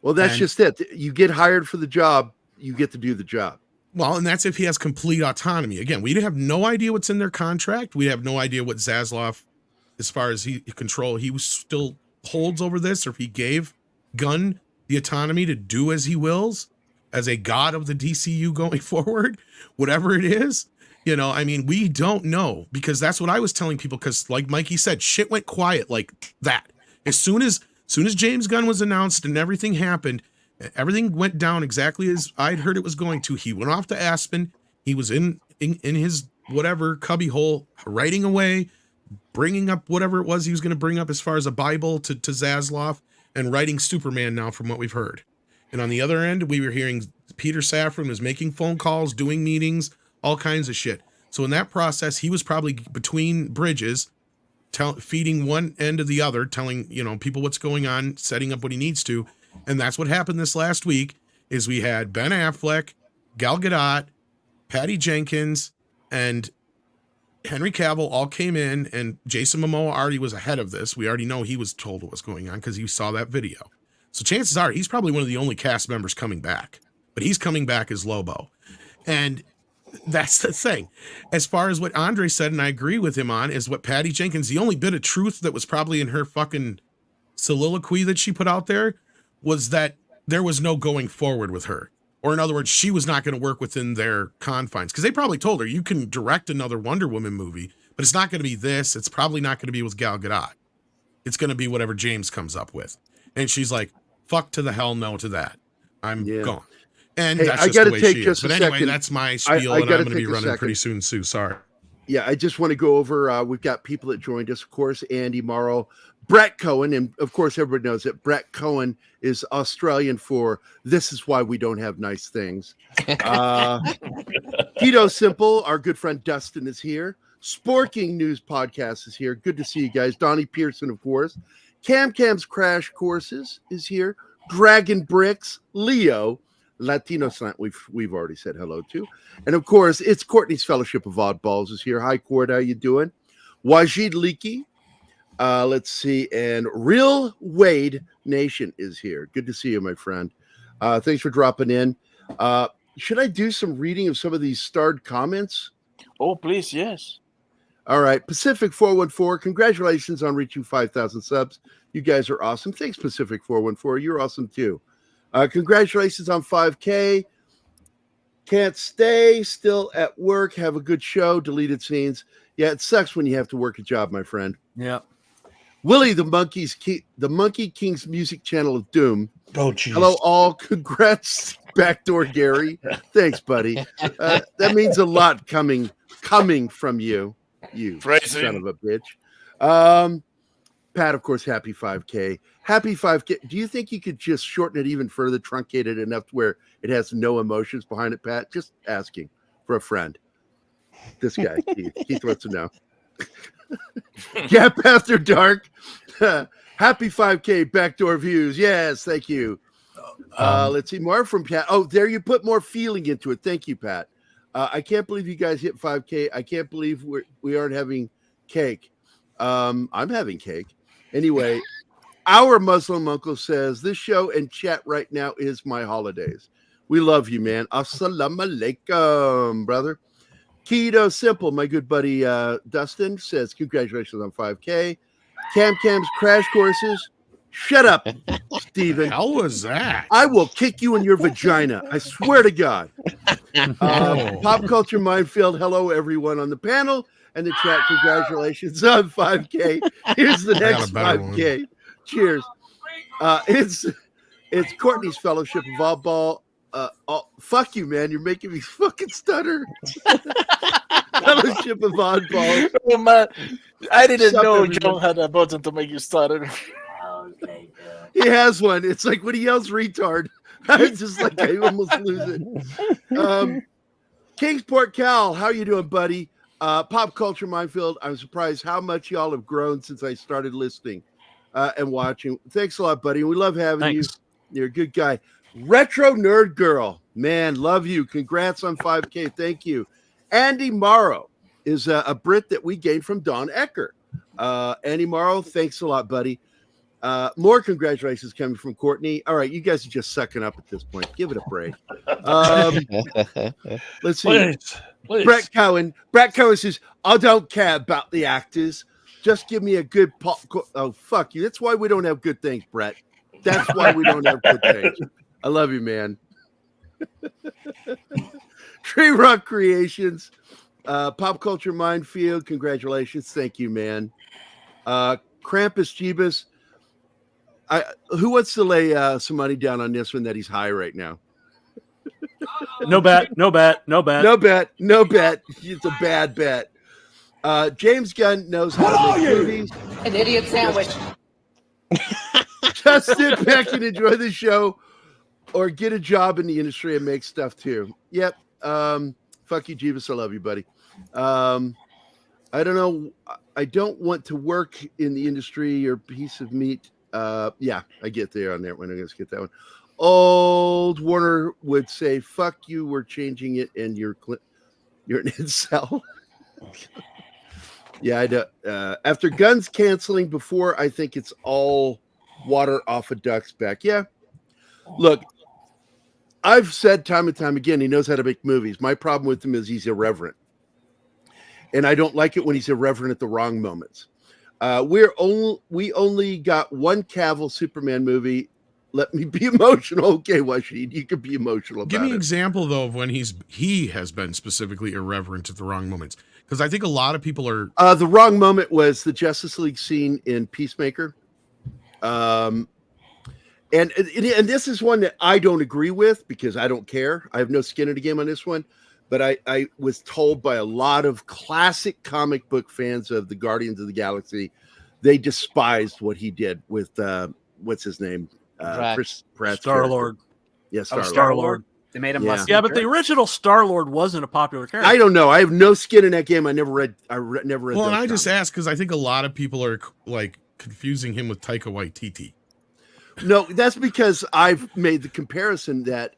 Speaker 2: Well, that's just it. You get hired for the job, you get to do the job.
Speaker 16: Well, and that's if he has complete autonomy. Again, we have no idea what's in their contract. We have no idea what Zaslav, as far as he still holds over this, or if he gave Gunn the autonomy to do as he wills as a god of the DCU going forward, whatever it is. You know, I mean, we don't know, because that's what I was telling people, because like Mikey said, shit went quiet like that. As soon as James Gunn was announced and everything happened, everything went down exactly as I'd heard it was going to. He went off to Aspen. He was in his whatever cubby hole, writing away, bringing up whatever it was he was going to bring up as far as a Bible to Zaslav, and writing Superman now, from what we've heard. And on the other end, we were hearing Peter Safran was making phone calls, doing meetings, all kinds of shit. So in that process, he was probably between bridges, feeding one end of the other, telling people what's going on, setting up what he needs to. And that's what happened this last week, is we had Ben Affleck, Gal Gadot, Patty Jenkins, and Henry Cavill all came in, and Jason Momoa already was ahead of this. We already know he was told what was going on because he saw that video. So chances are he's probably one of the only cast members coming back, but he's coming back as Lobo. And that's the thing. As far as what Andre said, and I agree with him on, is what Patty Jenkins, the only bit of truth that was probably in her fucking soliloquy that she put out there, was that there was no going forward with her. Or in other words, she was not going to work within their confines. Because they probably told her, you can direct another Wonder Woman movie, but it's not going to be this. It's probably not going to be with Gal Gadot. It's going to be whatever James comes up with. And she's like, fuck to the hell no to that. I'm gone. And
Speaker 2: hey,
Speaker 16: that's just the way she is. But anyway, that's my spiel, and I'm going to be running pretty soon, Sue. Sorry.
Speaker 2: Yeah, I just want to go over, we've got people that joined us, of course, Andy Morrow, Brett Cohen, and of course, everybody knows that Brett Cohen is Australian for "This is why we don't have nice things." Tito Simple, our good friend Dustin is here. Sporking News Podcast is here. Good to see you guys. Donnie Pearson, of course. Cam's Crash Courses is here. Dragon Bricks, Leo, Latino Slant, we've already said hello to, and of course, it's Courtney's Fellowship of Oddballs is here. Hi, Court, how you doing? Wajid Leakey. Let's see, and Real Wade Nation is here. Good to see you, my friend. Thanks for dropping in. Should I do some reading of some of these starred comments?
Speaker 18: Oh, please, yes.
Speaker 2: All right, Pacific 414. Congratulations on reaching 5,000 subs. You guys are awesome. Thanks, Pacific 414. You're awesome too. Congratulations on 5K. Can't stay. Still at work. Have a good show. Deleted scenes. Yeah, it sucks when you have to work a job, my friend.
Speaker 9: Yeah.
Speaker 2: Willie, the Monkey King's music channel of doom.
Speaker 7: Oh, geez.
Speaker 2: Hello, all. Congrats, Backdoor Gary. Thanks, buddy. That means a lot coming from you. You
Speaker 18: Phrasing.
Speaker 2: son of a bitch. Pat, of course, happy 5K. Happy 5K. Do you think you could just shorten it even further, truncate it enough to where it has no emotions behind it, Pat? Just asking for a friend. This guy, Keith wants to know. Gap After Dark. Happy 5K backdoor views. Yes, thank you. Let's see more from Pat. Oh, there you put more feeling into it. Thank you, Pat. I can't believe you guys hit 5K. I can't believe we aren't having cake. I'm having cake. Anyway, our Muslim uncle says this show and chat right now is my holidays. We love you, man. Assalamu alaikum, brother. Keto Simple, my good buddy Dustin says congratulations on 5K. Cam's Crash Courses. Shut up, Steven.
Speaker 16: How was that?
Speaker 2: I will kick you in your vagina. I swear to God. Pop Culture Minefield. Hello, everyone on the panel and the chat. Congratulations on 5K. Here's the next 5K. One. Cheers. It's Courtney's Fellowship of Oddball. Fuck you, man. You're making me fucking stutter. Fellowship of Oddballs.
Speaker 18: Oh, man. I didn't know John had a button to make you stutter.
Speaker 2: He has one. It's like when he yells retard. I just like I almost lose it. Kingsport Cal, how you doing, buddy? Pop Culture Minefield. I'm surprised how much y'all have grown since I started listening and watching. Thanks a lot, buddy. We love having you. You're a good guy. Retro Nerd Girl, man, love you. Congrats on 5K. Thank you. Andy Morrow is a Brit that we gained from Don Ecker. Andy Morrow, thanks a lot, buddy. More congratulations coming from Courtney. All right, you guys are just sucking up at this point. Give it a break. Let's see. Please. Brett Cohen says, I don't care about the actors. Just give me a good pop. Oh, fuck you. That's why we don't have good things, Brett. That's why we don't have good things. I love you, man. Tree Rock Creations, Pop Culture Minefield. Congratulations. Thank you, man. Krampus Jeebus. Who wants to lay some money down on this one that he's high right now?
Speaker 9: No bet.
Speaker 2: It's a bad bet. James Gunn knows how to make movies.
Speaker 6: An idiot sandwich.
Speaker 2: Just sit back and enjoy the show or get a job in the industry and make stuff too. Yep. Fuck you, Jeebus. I love you, buddy. I don't know. I don't want to work in the industry or piece of meat. Yeah, I get there on that one. I'm going to get that one. Old Warner would say, fuck you, we're changing it, and you're an incel. Yeah, I do. After Guns canceling before, I think it's all water off a duck's back. Yeah. Look, I've said time and time again, he knows how to make movies. My problem with him is he's irreverent. And I don't like it when he's irreverent at the wrong moments. We only got one Cavill Superman movie. Let me be emotional. Okay, Washid, you can be emotional about it.
Speaker 16: Give me an example, though, of when he has been specifically irreverent at the wrong moments. Because I think a lot of people are...
Speaker 2: the wrong moment was the Justice League scene in Peacemaker. And this is one that I don't agree with because I don't care. I have no skin in the game on this one. But I was told by a lot of classic comic book fans of the Guardians of the Galaxy, they despised what he did with, what's his name? Pratt's
Speaker 9: Star-Lord.
Speaker 2: Yes,
Speaker 9: yeah, Star-Lord.
Speaker 19: They made him
Speaker 9: less. Yeah, but the original Star-Lord wasn't a popular character.
Speaker 2: I don't know. I have no skin in that game. I never read.
Speaker 16: Well, and I just asked because I think a lot of people are like confusing him with Taika Waititi.
Speaker 2: No, that's because I've made the comparison that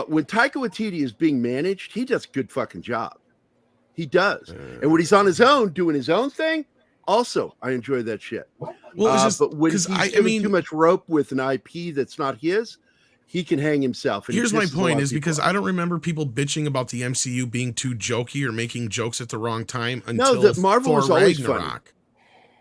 Speaker 2: when Taika Waititi is being managed, he does a good fucking job. He does, and when he's on his own doing his own thing, also I enjoy that shit.
Speaker 16: Well,
Speaker 2: but when he's given too much rope with an IP that's not his, he can hang himself. And
Speaker 16: here's my point: is because I don't remember people bitching about the MCU being too jokey or making jokes at the wrong time until
Speaker 2: Marvel was always
Speaker 16: Ragnarok.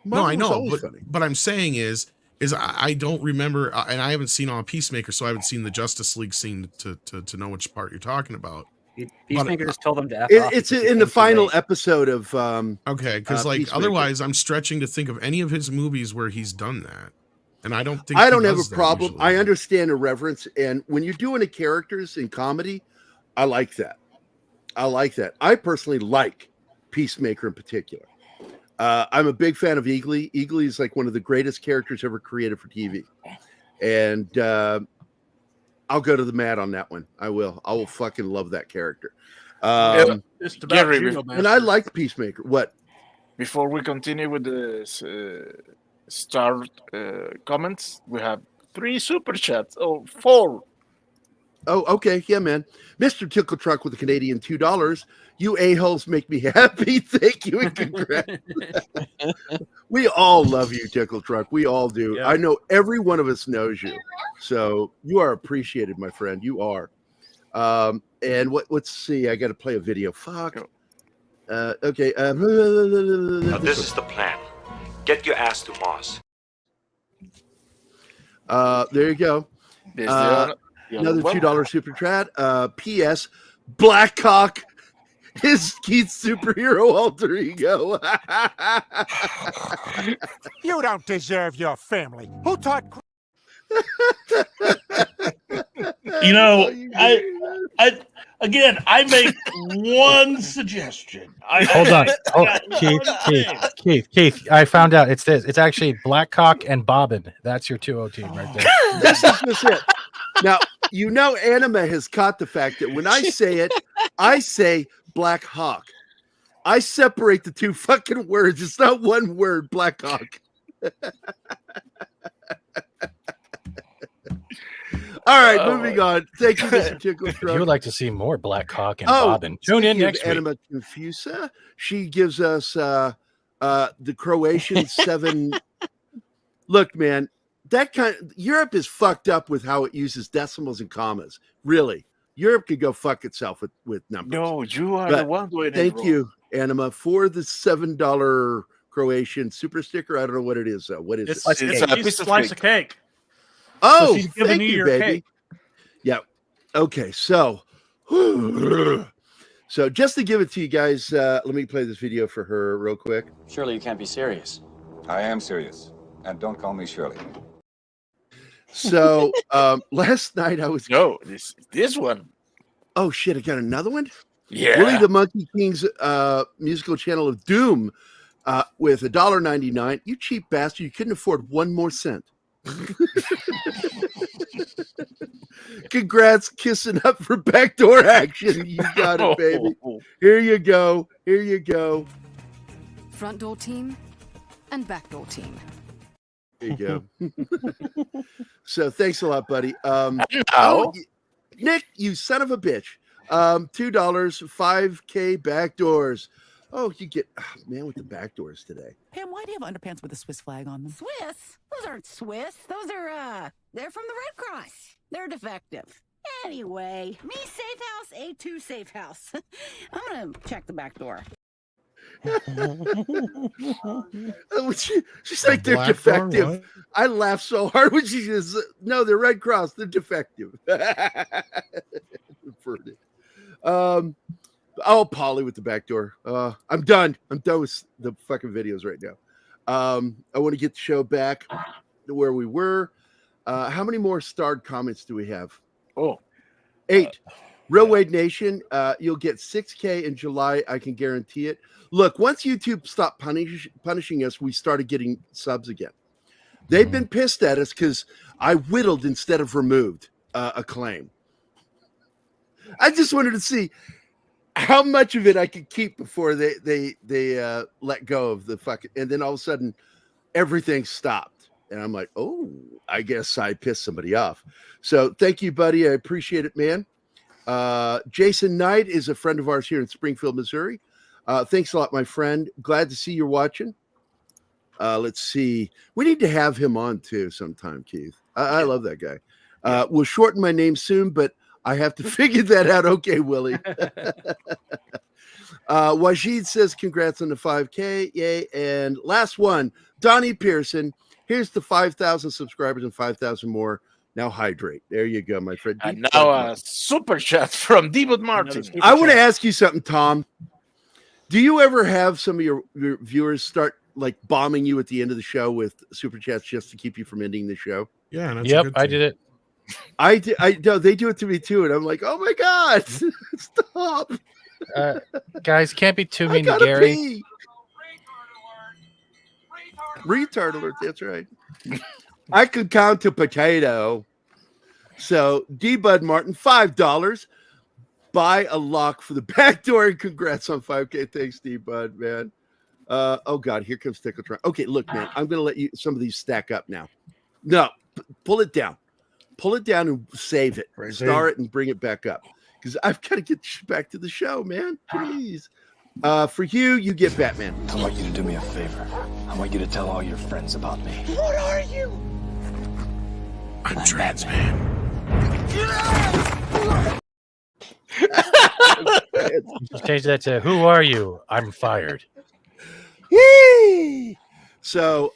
Speaker 2: Funny.
Speaker 16: No, I know, but I'm saying is I don't remember, and I haven't seen all Peacemaker, so I haven't seen the Justice League scene to know which part you're talking about.
Speaker 19: Peacemaker just told them to F off.
Speaker 2: It's in the final episode of.
Speaker 16: Okay, because otherwise, I'm stretching to think of any of his movies where he's done that, and I don't think
Speaker 2: I don't have a problem. I understand irreverence, and when you're doing the characters in comedy, I like that. I personally like Peacemaker in particular. I'm a big fan of Eagly. Eagly is like one of the greatest characters ever created for TV. And I'll go to the mat on that one. I will fucking love that character.
Speaker 9: It's about
Speaker 18: Gary,
Speaker 2: and I like Peacemaker. What?
Speaker 18: Before we continue with the star comments, we have 3 super chats. Oh, 4.
Speaker 2: Oh, okay. Yeah, man. Mr. Tickle Truck with the Canadian $2. You a-holes make me happy. Thank you and congrats. We all love you, Tickle Truck. We all do.
Speaker 9: Yeah.
Speaker 2: I know every one of us knows you. So you are appreciated, my friend. You are. And let's see. I got to play a video. Fuck. Okay.
Speaker 6: Now, this is the plan. Get your ass to Moss.
Speaker 2: There you go. Another
Speaker 18: one.
Speaker 2: $2 super chat. P.S. Blackhawk is Keith's superhero alter ego.
Speaker 8: You don't deserve your family. Who taught?
Speaker 7: You know, I make one suggestion.
Speaker 3: Hold on. Keith. I found out it's this. It's actually Blackhawk and Bobbin. That's your 2-0 team right there.
Speaker 2: This is just it. Now, you know, Anima has caught the fact that when I say it, I say Black Hawk. I separate the two fucking words. It's not one word, Black Hawk. All right, moving on. Thank you, Mr. Tickle Truck.
Speaker 3: If you would like to see more Blackhawk and Bobbin, tune in next week.
Speaker 2: Anima Confusa. She gives us the Croatian 7. Look, man, Europe is fucked up with how it uses decimals and commas. Really, Europe could go fuck itself with numbers.
Speaker 18: No, you are the one doing it.
Speaker 2: Thank you, Anima, for the $7 Croatian super sticker. I don't know what it is. What is it?
Speaker 9: It's a piece of slice of cake.
Speaker 2: Oh,
Speaker 9: so she's giving
Speaker 2: thank
Speaker 9: you
Speaker 2: you,
Speaker 9: your
Speaker 2: baby.
Speaker 9: cake.
Speaker 2: Yeah. Okay. So just to give it to you guys, let me play this video for her real quick.
Speaker 10: Surely you can't be serious.
Speaker 24: I am serious. And don't call me Shirley.
Speaker 2: So last night I was
Speaker 18: this one.
Speaker 2: Oh shit! I got another one.
Speaker 18: Yeah,
Speaker 2: Willie the Monkey King's musical channel of doom with $1.99. You cheap bastard! You couldn't afford one more cent. Congrats, kissing up for backdoor action. You got it, baby. Here you go. Here you go.
Speaker 25: Front door team and backdoor team.
Speaker 2: There you go. So thanks a lot, buddy. Nick, you son of a bitch. $2, 5K backdoors. Oh, you get man with the backdoors today.
Speaker 26: Pam, why do you have underpants with a Swiss flag on them?
Speaker 27: Swiss? Those aren't Swiss. Those are, they're from the Red Cross. They're defective. Anyway, me safe house, A2 safe house. I'm gonna check the back door.
Speaker 2: She's like, they're defective. I laughed so hard when she says, no, they're Red Cross. They're defective. Oh, Polly with the back door. I'm done. I'm done with the fucking videos right now. I want to get the show back to where we were. How many more starred comments do we have? 8. Real Wade Nation, you'll get 6K in July. I can guarantee it. Look, once YouTube stopped punishing us, we started getting subs again. They've been pissed at us because I whittled instead of removed a claim. I just wanted to see how much of it I could keep before they let go of the fucking, and then all of a sudden everything stopped. And I'm like, oh, I guess I pissed somebody off. So thank you, buddy. I appreciate it, man. Jason Knight is a friend of ours here in Springfield, Missouri. Thanks a lot, my friend. Glad to see you're watching. Let's see. We need to have him on too sometime, Keith. I love that guy. We'll shorten my name soon, but I have to figure that out. Okay, Willie. Wajid says congrats on the 5K. Yay. And last one, Donnie Pearson. Here's the 5,000 subscribers and 5,000 more. Now hydrate. There you go, my friend.
Speaker 18: And now a super chat from David Martin.
Speaker 2: I want to ask you something, Tom. Do you ever have some of your viewers start like bombing you at the end of the show with super chats just to keep you from ending the show?
Speaker 16: Yeah. That's
Speaker 3: yep, I did it.
Speaker 2: I know they do it to me too, and I'm like, oh my god, stop!
Speaker 3: Guys, can't be too mean to Gary.
Speaker 2: Pee. Retard alert. That's right. I could count to potato. So D Bud Martin, $5. Buy a lock for the back door. Congrats on 5K. Thanks, D Bud, man. Oh God, here comes Tickletron. Okay, look, man, I'm gonna let you some of these stack up now. No, pull it down. Pull it down and save it. Star it and bring it back up. Because I've got to get back to the show, man. Please. For you get Batman.
Speaker 10: I want you to do me a favor. I want you to tell all your friends about me.
Speaker 27: What are you?
Speaker 16: I'm trans man.
Speaker 3: Change that to who are you? I'm fired.
Speaker 2: Yee! So,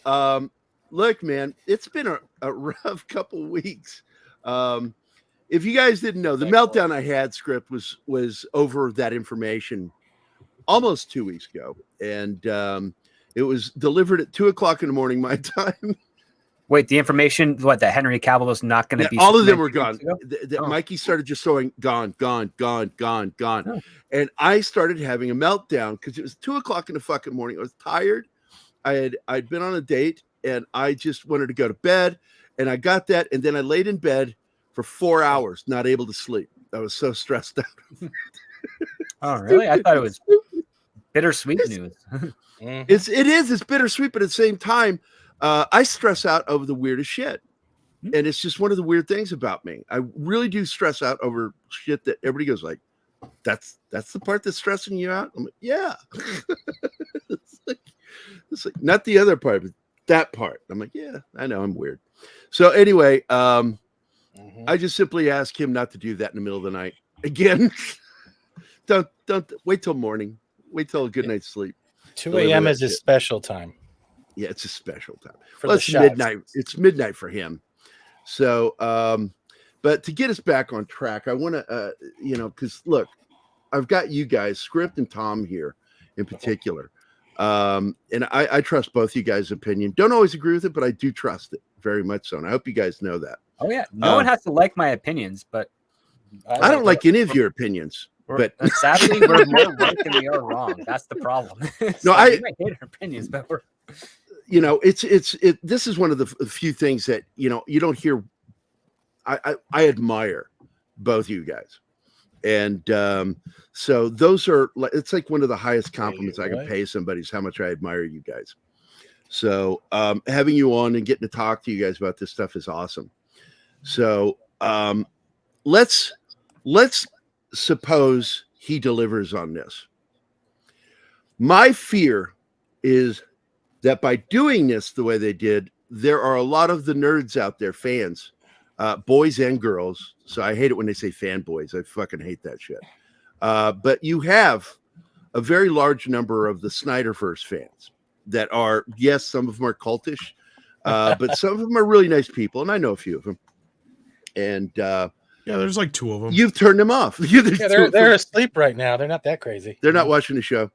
Speaker 2: look, man, it's been a rough couple weeks. If you guys didn't know, the meltdown I had script was over that information almost 2 weeks ago, and it was delivered at 2:00 in the morning my time.
Speaker 19: Wait, the information, that Henry Cavill was not going to be.
Speaker 2: All of them were gone. Mikey started just throwing gone.
Speaker 19: Oh.
Speaker 2: And I started having a meltdown because it was 2:00 in the fucking morning. I was tired. I'd been on a date and I just wanted to go to bed, and I got that. And then I laid in bed for 4 hours, not able to sleep. I was so stressed out.
Speaker 19: Oh, really? I thought it was bittersweet news.
Speaker 2: It's bittersweet, but at the same time, I stress out over the weirdest shit. And it's just one of the weird things about me. I really do stress out over shit that everybody goes like, that's the part that's stressing you out. I'm like, yeah. it's like not the other part, but that part. I'm like, yeah, I know I'm weird. So anyway, I just simply ask him not to do that in the middle of the night again. Don't wait till morning. Wait till a good night's sleep.
Speaker 3: 2 a.m. is his special time.
Speaker 2: Yeah, it's a special time.
Speaker 3: For
Speaker 2: It's midnight. It's midnight for him. So, but to get us back on track, I want to, because look, I've got you guys, Script and Tom here in particular. And I trust both you guys' opinion. Don't always agree with it, but I do trust it very much so. And I hope you guys know that.
Speaker 19: Oh, yeah. No one has to like my opinions, but
Speaker 2: I don't like any of your opinions. But
Speaker 19: sadly, we're more right than we are wrong. That's the problem.
Speaker 2: No,
Speaker 19: I might hate our opinions, but we're.
Speaker 2: This is one of the few things that you don't hear. I admire both you guys, and so those are it's like one of the highest compliments I can pay somebody is how much I admire you guys. So having you on and getting to talk to you guys about this stuff is awesome. So let's suppose he delivers on this. My fear is that by doing this the way they did, there are a lot of the nerds out there, fans, boys and girls. So I hate it when they say fanboys. I fucking hate that shit. But you have a very large number of the Snyderverse fans that are, yes, some of them are cultish, but some of them are really nice people. And I know a few of them. And
Speaker 16: yeah, there's like 2 of them.
Speaker 2: You've turned them off.
Speaker 3: They're asleep right now. They're not that crazy.
Speaker 2: They're not watching the show.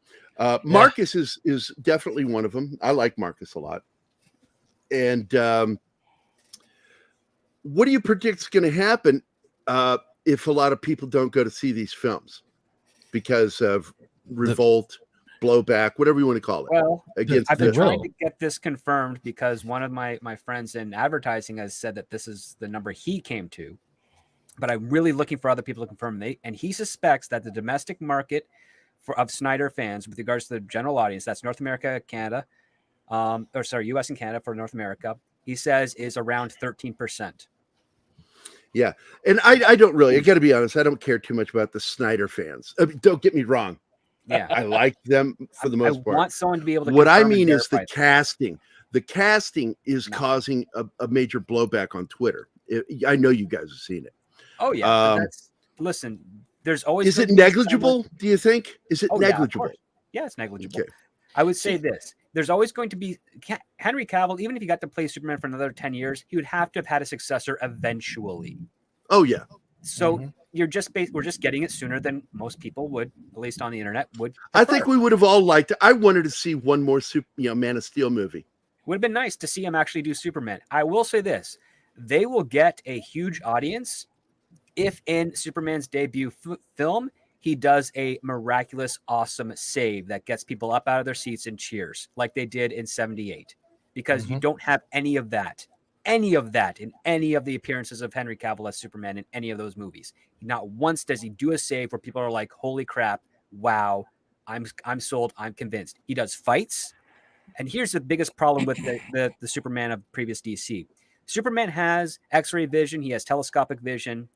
Speaker 2: Marcus is definitely one of them. I like Marcus a lot. And what do you predict is going to happen if a lot of people don't go to see these films because of revolt, blowback, whatever you want to call it?
Speaker 19: Well, I've been trying to get this confirmed because one of my friends in advertising has said that this is the number he came to. But I'm really looking for other people to confirm. And he suspects that the domestic market of Snyder fans, with regards to the general audience, that's North America, Canada, US and Canada for North America, he says is around 13%.
Speaker 2: Yeah. And I don't really, I got to be honest, I don't care too much about the Snyder fans. I mean, don't get me wrong.
Speaker 19: Yeah.
Speaker 2: I like them for the most part.
Speaker 19: I want someone to be able to.
Speaker 2: What I mean is the casting. The casting is causing a major blowback on Twitter. I know you guys have seen it.
Speaker 19: Oh yeah, listen. There's always.
Speaker 2: Is it negligible? Do you think? Is it negligible?
Speaker 19: Yeah, it's negligible. Okay. I would say this: there's always going to be Henry Cavill. Even if he got to play Superman for another 10 years, he would have to have had a successor eventually.
Speaker 2: Oh yeah.
Speaker 19: So we're just getting it sooner than most people would, at least on the internet would.
Speaker 2: I think we would have all liked it. I wanted to see one more Man of Steel movie.
Speaker 19: Would have been nice to see him actually do Superman. I will say this: they will get a huge audience if in Superman's debut film, he does a miraculous, awesome save that gets people up out of their seats and cheers like they did in 78. because you don't have any of that in any of the appearances of Henry Cavill as Superman in any of those movies. Not once does he do a save where people are like, holy crap, wow, I'm sold, I'm convinced. He does fights. And here's the biggest problem with the Superman of previous DC. Superman has X-ray vision. He has telescopic vision.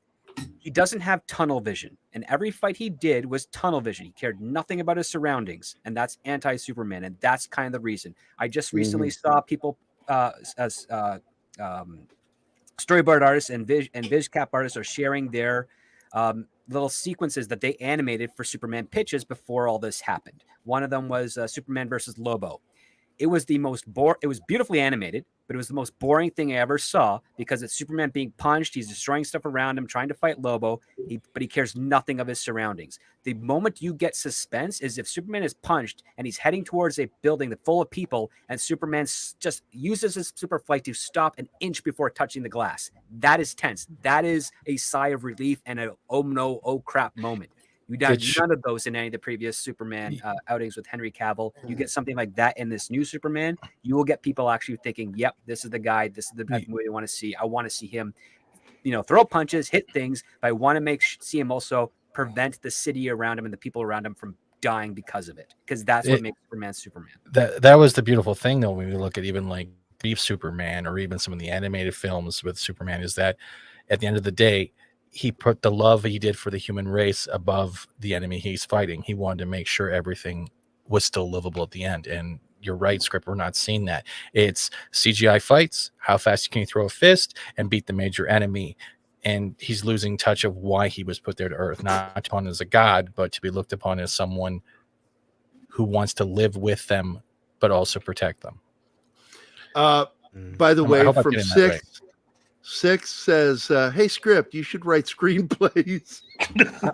Speaker 19: He doesn't have tunnel vision. And every fight he did was tunnel vision. He cared nothing about his surroundings. And that's anti-Superman. And that's kind of the reason. I just recently saw people, storyboard artists and Viz Cap artists are sharing their little sequences that they animated for Superman pitches before all this happened. One of them was Superman versus Lobo. It was the most it was beautifully animated, but it was the most boring thing I ever saw because it's Superman being punched. He's destroying stuff around him, trying to fight Lobo, but he cares nothing of his surroundings. The moment you get suspense is if Superman is punched and he's heading towards a building full of people and Superman just uses his super flight to stop an inch before touching the glass. That is tense. That is a sigh of relief and a oh no, oh crap moment. You had none of those in any of the previous Superman outings with Henry Cavill. You get something like that in this new Superman, you will get people actually thinking, yep, this is the guy. This is the movie I want to see. I want to see him, throw punches, hit things, but I want to see him also prevent the city around him and the people around him from dying because of it. Because that's what makes Superman Superman.
Speaker 3: That was the beautiful thing, though, when we look at even like Beef Superman or even some of the animated films with Superman, is that at the end of the day, he put the love he did for the human race above the enemy he's fighting. He wanted to make sure everything was still livable at the end. And you're right, Script, we're not seeing that. It's CGI fights, how fast can you throw a fist and beat the major enemy. And he's losing touch of why he was put there to Earth, not upon as a god, but to be looked upon as someone who wants to live with them, but also protect them.
Speaker 2: By the way, from Six says, hey, Script, you should write screenplays.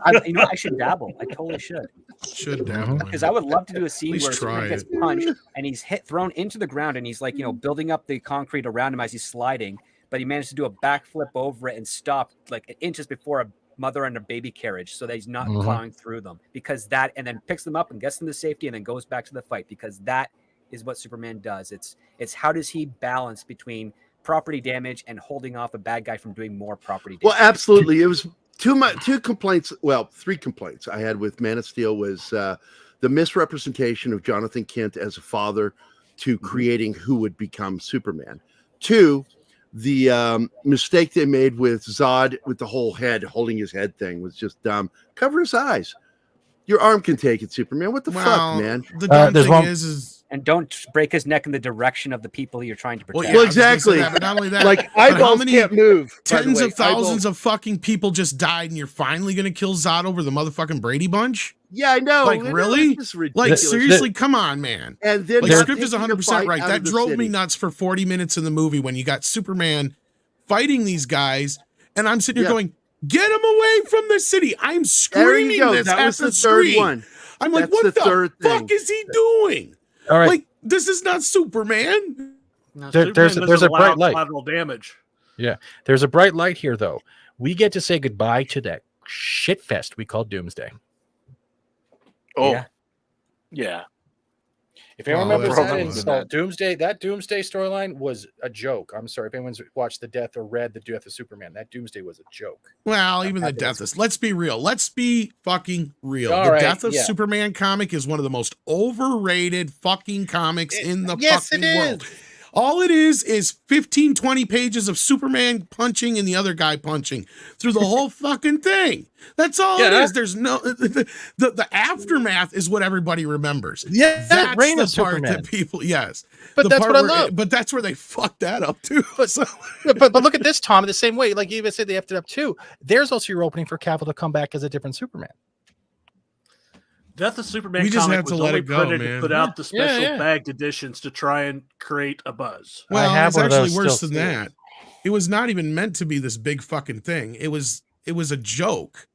Speaker 19: I should dabble. I totally should.
Speaker 16: Should dabble.
Speaker 19: Because I would love to do a scene where Superman gets punched and he's thrown into the ground and he's like, building up the concrete around him as he's sliding, but he managed to do a backflip over it and stop like inches before a mother and a baby carriage so that he's not plowing through them. And then picks them up and gets them to safety and then goes back to the fight, because that is what Superman does. It's how does he balance between property damage and holding off a bad guy from doing more property damage.
Speaker 2: Well, absolutely. It was three complaints I had with Man of Steel was the misrepresentation of Jonathan Kent as a father to creating who would become Superman. 2, the mistake they made with Zod with the whole head, holding his head thing was just dumb. Cover his eyes. Your arm can take it, Superman. What the fuck, man?
Speaker 16: The dumb thing is
Speaker 19: and don't break his neck in the direction of the people you're trying to protect.
Speaker 2: Well, exactly.
Speaker 16: But not only that,
Speaker 2: like eyeballs can't move.
Speaker 16: Tens of thousands of fucking people just died, and you're finally going to kill Zod over the motherfucking Brady Bunch?
Speaker 2: Yeah, I know.
Speaker 16: Like, really? Like, seriously, come on, man.
Speaker 2: And then
Speaker 16: the script is 100% right. That drove me nuts for 40 minutes in the movie when you got Superman fighting these guys, and I'm sitting here going, get him away from the city. I'm screaming this
Speaker 2: that
Speaker 16: at
Speaker 2: was
Speaker 16: the
Speaker 2: third one.
Speaker 16: I'm like, what the fuck is he doing?
Speaker 3: All right.
Speaker 16: Like, this is not Superman.
Speaker 3: There's a bright light.
Speaker 9: Collateral damage.
Speaker 3: Yeah, there's a bright light here, though. We get to say goodbye to that shit fest we call Doomsday.
Speaker 18: Oh, yeah.
Speaker 3: If anyone remembers that Doomsday storyline was a joke. I'm sorry if anyone's watched the death or read the Death of Superman. That Doomsday was a joke.
Speaker 16: Well, even the death is. Let's be real. Let's be fucking real.
Speaker 3: All
Speaker 16: the
Speaker 3: right,
Speaker 16: Death of Superman comic is one of the most overrated fucking comics in the fucking world. All it is 15, 20 pages of Superman punching and the other guy punching through the whole fucking thing. That's all it is. There's no the aftermath is what everybody remembers.
Speaker 3: Yeah,
Speaker 16: that's
Speaker 3: Reign
Speaker 16: the
Speaker 3: of
Speaker 16: part
Speaker 3: Superman.
Speaker 16: that people
Speaker 3: But that's what I love.
Speaker 16: But that's where they fucked that up too.
Speaker 3: But look at this, Tom. The same way, like you even said, they effed it up too. There's also your opening for Cavill to come back as a different Superman.
Speaker 9: Death of Superman
Speaker 16: We just
Speaker 9: comic
Speaker 16: have to
Speaker 9: was
Speaker 16: let
Speaker 9: only
Speaker 16: it go,
Speaker 9: printed
Speaker 16: man.
Speaker 9: to put out the special bagged editions to try and create a buzz.
Speaker 16: Well, it's actually worse than that. It was not even meant to be this big fucking thing. It was a joke.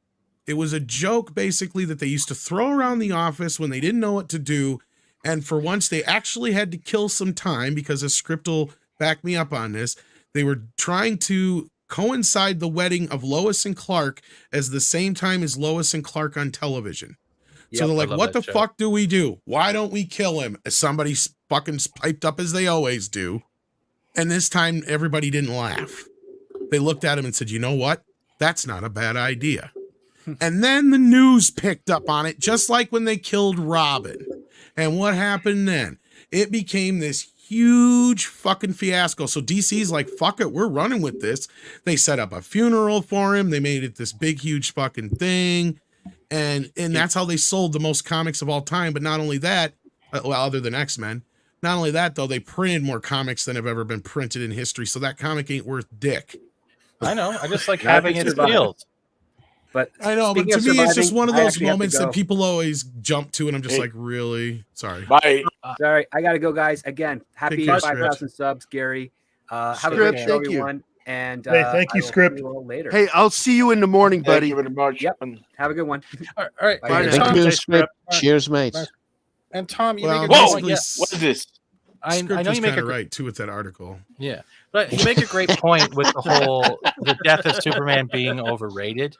Speaker 16: It was a joke, basically, that they used to throw around the office when they didn't know what to do. And for once, they actually had to kill some time, because a script will back me up on this. They were trying to coincide the wedding of Lois and Clark as the same time as Lois and Clark on television. So they're like, what the fuck do we do? Why don't we kill him? Somebody fucking piped up as they always do. And this time, everybody didn't laugh. They looked at him and said, you know what? That's not a bad idea. And then the news picked up on it, just like when they killed Robin. And what happened then? It became this huge fucking fiasco. So DC's like, fuck it, we're running with this. They set up a funeral for him. They made it this big, huge fucking thing. And that's how they sold the most comics of all time. But not only that, well, other than X-Men, not only that, though, they printed more comics than have ever been printed in history. So that comic ain't worth dick.
Speaker 3: I know. I just like having it sealed.
Speaker 19: But
Speaker 16: I know, but to me, it's just one of those moments that people always jump to, and I'm just like, really? Sorry.
Speaker 18: Bye.
Speaker 19: Sorry, I gotta go, guys. Again, happy 5,000 subs, Gary. Have a great show, everyone. And
Speaker 7: thank you, Script.
Speaker 19: Later.
Speaker 2: Hey, I'll see you in the morning, buddy.
Speaker 18: Thank you very much.
Speaker 19: Yep. Have a good one.
Speaker 3: All right.
Speaker 2: Bye.
Speaker 5: Thank you, Script. Cheers, mate.
Speaker 3: And Tom, you
Speaker 16: Well,
Speaker 3: make a
Speaker 18: Whoa!
Speaker 3: great point.
Speaker 18: What is this?
Speaker 3: I know
Speaker 16: was
Speaker 3: you make
Speaker 16: kinda
Speaker 3: a
Speaker 16: right too with that article.
Speaker 3: Yeah, but you make a great point with the death of Superman being overrated.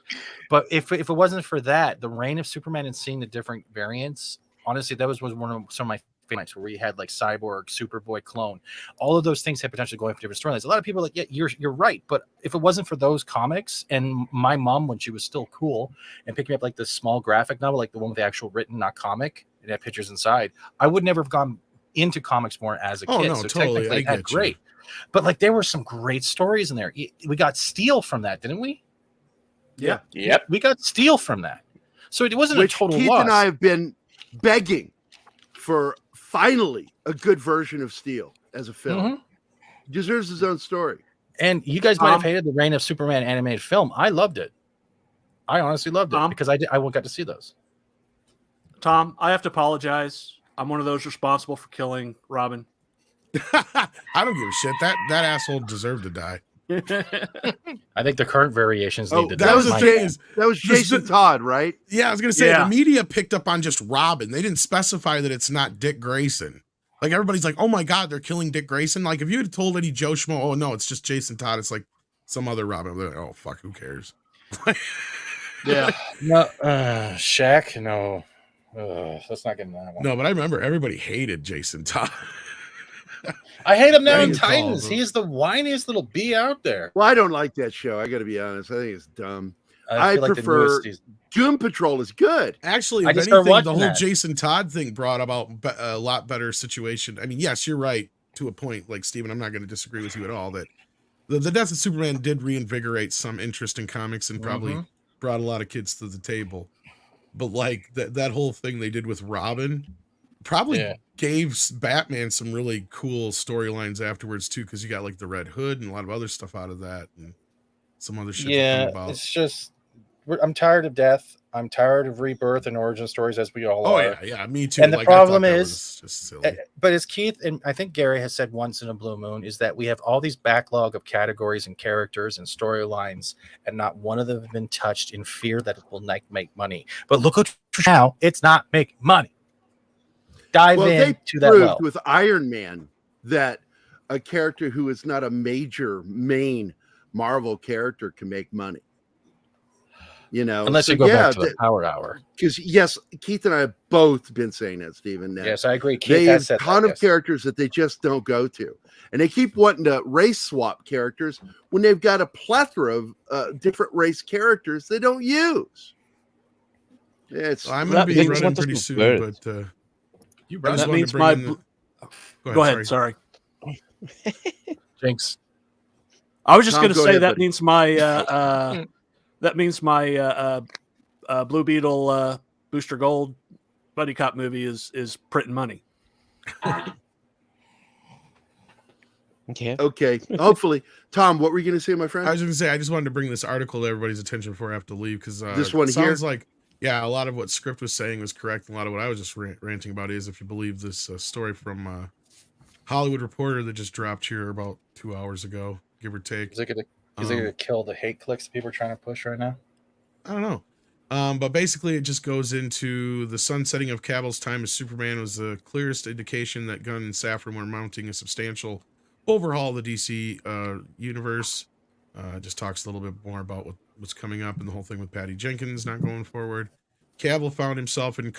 Speaker 3: But if it wasn't for that, the reign of Superman and seeing the different variants, honestly, that was one of some of my favorites where we had like Cyborg, Superboy, Clone, all of those things had potential going for different storylines. A lot of people are like, yeah, you're right. But if it wasn't for those comics and my mom, when she was still cool and picking up like this small graphic novel, like the one with the actual written, not comic, it had pictures inside, I would never have gone into comics more as a kid.
Speaker 16: No,
Speaker 3: so
Speaker 16: totally.
Speaker 3: technically that's great. But like there were some great stories in there. We got Steel from that, didn't we?
Speaker 18: Yeah. Yep.
Speaker 3: We got Steel from that. So it wasn't
Speaker 2: Which
Speaker 3: a total
Speaker 2: Keith
Speaker 3: loss.
Speaker 2: and I have been begging for finally a good version of Steel as a film. Deserves his own story.
Speaker 3: And you guys might have hated the Reign of Superman animated film. I loved it. I honestly loved it because I got to see those.
Speaker 9: Tom, I have to apologize. I'm one of those responsible for killing Robin.
Speaker 16: I don't give a shit. That asshole deserved to die.
Speaker 3: I think the current variations need to die.
Speaker 2: That was Jason Todd, right?
Speaker 16: Yeah, I was gonna say the media picked up on just Robin. They didn't specify that it's not Dick Grayson. Like everybody's like, oh my god, they're killing Dick Grayson. Like if you had told any Joe Schmo, oh no, it's just Jason Todd, it's like some other Robin. They're like, oh fuck, who cares?
Speaker 3: Yeah. No, Shaq, no. Let's not get into that one.
Speaker 16: No, but I remember everybody hated Jason Todd.
Speaker 3: I hate him now in Titans. He's the whiniest little bee out there.
Speaker 2: Well, I don't like that show. I got to be honest. I think it's dumb.
Speaker 3: I feel like
Speaker 2: prefer Doom Patrol is good.
Speaker 16: Actually, if anything, the whole Jason Todd thing brought about a lot better situation. I mean, yes, you're right to a point. Like Steven, I'm not going to disagree with you at all. That the death of Superman did reinvigorate some interest in comics and probably brought a lot of kids to the table. But like that whole thing they did with Robin probably gave Batman some really cool storylines afterwards too, because you got like the Red Hood and a lot of other stuff out of that and some other shit.
Speaker 3: Yeah, it's just I'm tired of death. I'm tired of rebirth and origin stories, as we all are.
Speaker 16: Yeah, me too.
Speaker 3: And the
Speaker 16: like,
Speaker 3: problem is,
Speaker 16: just silly.
Speaker 3: But as Keith and I think Gary has said once in a blue moon, is that we have all these backlog of categories and characters and storylines, and not one of them have been touched in fear that it will make money. But look at now, it's not making money. Dive into that well.
Speaker 2: With Iron Man that a character who is not a major main Marvel character can make money. You know,
Speaker 3: unless you go back to the Power Hour.
Speaker 2: Because yes, Keith and I have both been saying that, Stephen.
Speaker 3: Yes, I agree. Keith
Speaker 2: they have
Speaker 3: said
Speaker 2: a ton of characters that they just don't go to, and they keep wanting to race swap characters when they've got a plethora of different race characters they don't use. It's
Speaker 16: I'm going to be running pretty soon, but
Speaker 9: that means my. Go ahead. Sorry.
Speaker 3: Jinx.
Speaker 9: I was just going to say that means my. That means my Blue Beetle Booster Gold buddy cop movie is printing money.
Speaker 2: Okay. Hopefully, Tom, what were you going to say, my friend?
Speaker 16: I was going to say I just wanted to bring this article to everybody's attention before I have to leave because
Speaker 2: this one
Speaker 16: sounds like a lot of what Script was saying was correct. And a lot of what I was just ranting about is if you believe this story from Hollywood Reporter that just dropped here about 2 hours ago, give or take.
Speaker 3: Is it going to kill the hate clicks people are trying to push right now?
Speaker 16: I don't know. But basically, it just goes into the sunsetting of Cavill's time as Superman was the clearest indication that Gunn and Safran were mounting a substantial overhaul of the DC universe. Just talks a little bit more about what's coming up and the whole thing with Patty Jenkins not going forward. Cavill found himself in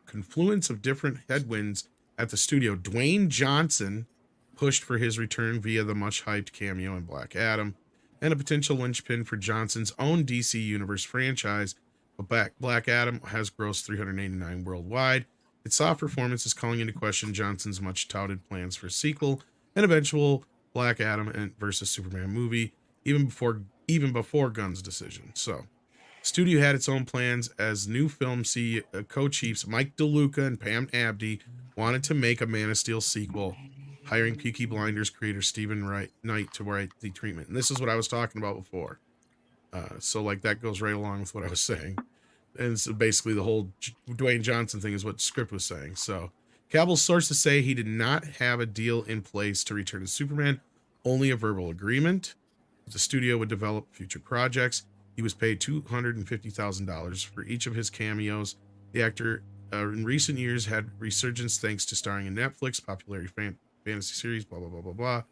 Speaker 16: confluence of different headwinds at the studio. Dwayne Johnson pushed for his return via the much-hyped cameo in Black Adam, and a potential linchpin for Johnson's own DC Universe franchise. But Black Adam has grossed $389 worldwide. Its soft performance is calling into question Johnson's much-touted plans for a sequel and eventual Black Adam versus Superman movie, even before Gunn's decision. So, studio had its own plans as new film co-chiefs Mike DeLuca and Pam Abdy wanted to make a Man of Steel sequel, hiring Peaky Blinders creator Stephen Knight to write the treatment. And this is what I was talking about before. So like that goes right along with what I was saying. And so basically the whole Dwayne Johnson thing is what the script was saying. So Cavill's sources say he did not have a deal in place to return to Superman, only a verbal agreement. The studio would develop future projects. He was paid $250,000 for each of his cameos. The actor in recent years had resurgence thanks to starring in Netflix, popularity fantasy series, blah, blah, blah, blah, blah.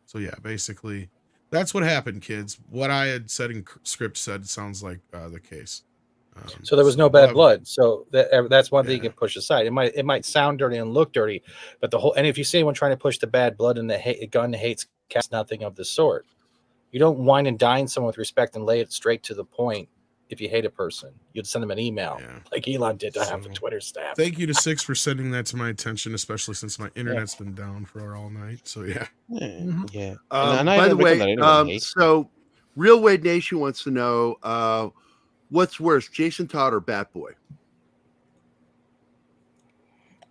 Speaker 16: So yeah, basically that's what happened, kids. What I had said in script sounds like the case.
Speaker 3: So there was no bad blood. So that's one thing you can push aside. It might sound dirty and look dirty, but and if you see anyone trying to push the bad blood and the gun hates cast, nothing of the sort. You don't wine and dine someone with respect and lay it straight to the point. If you hate a person, you'd send them an email like Elon did to have the Twitter staff.
Speaker 16: Thank you to Six for sending that to my attention, especially since my internet's been down for all night. So yeah.
Speaker 2: By the way, so Real Wade Nation wants to know what's worse, Jason Todd or Batboy?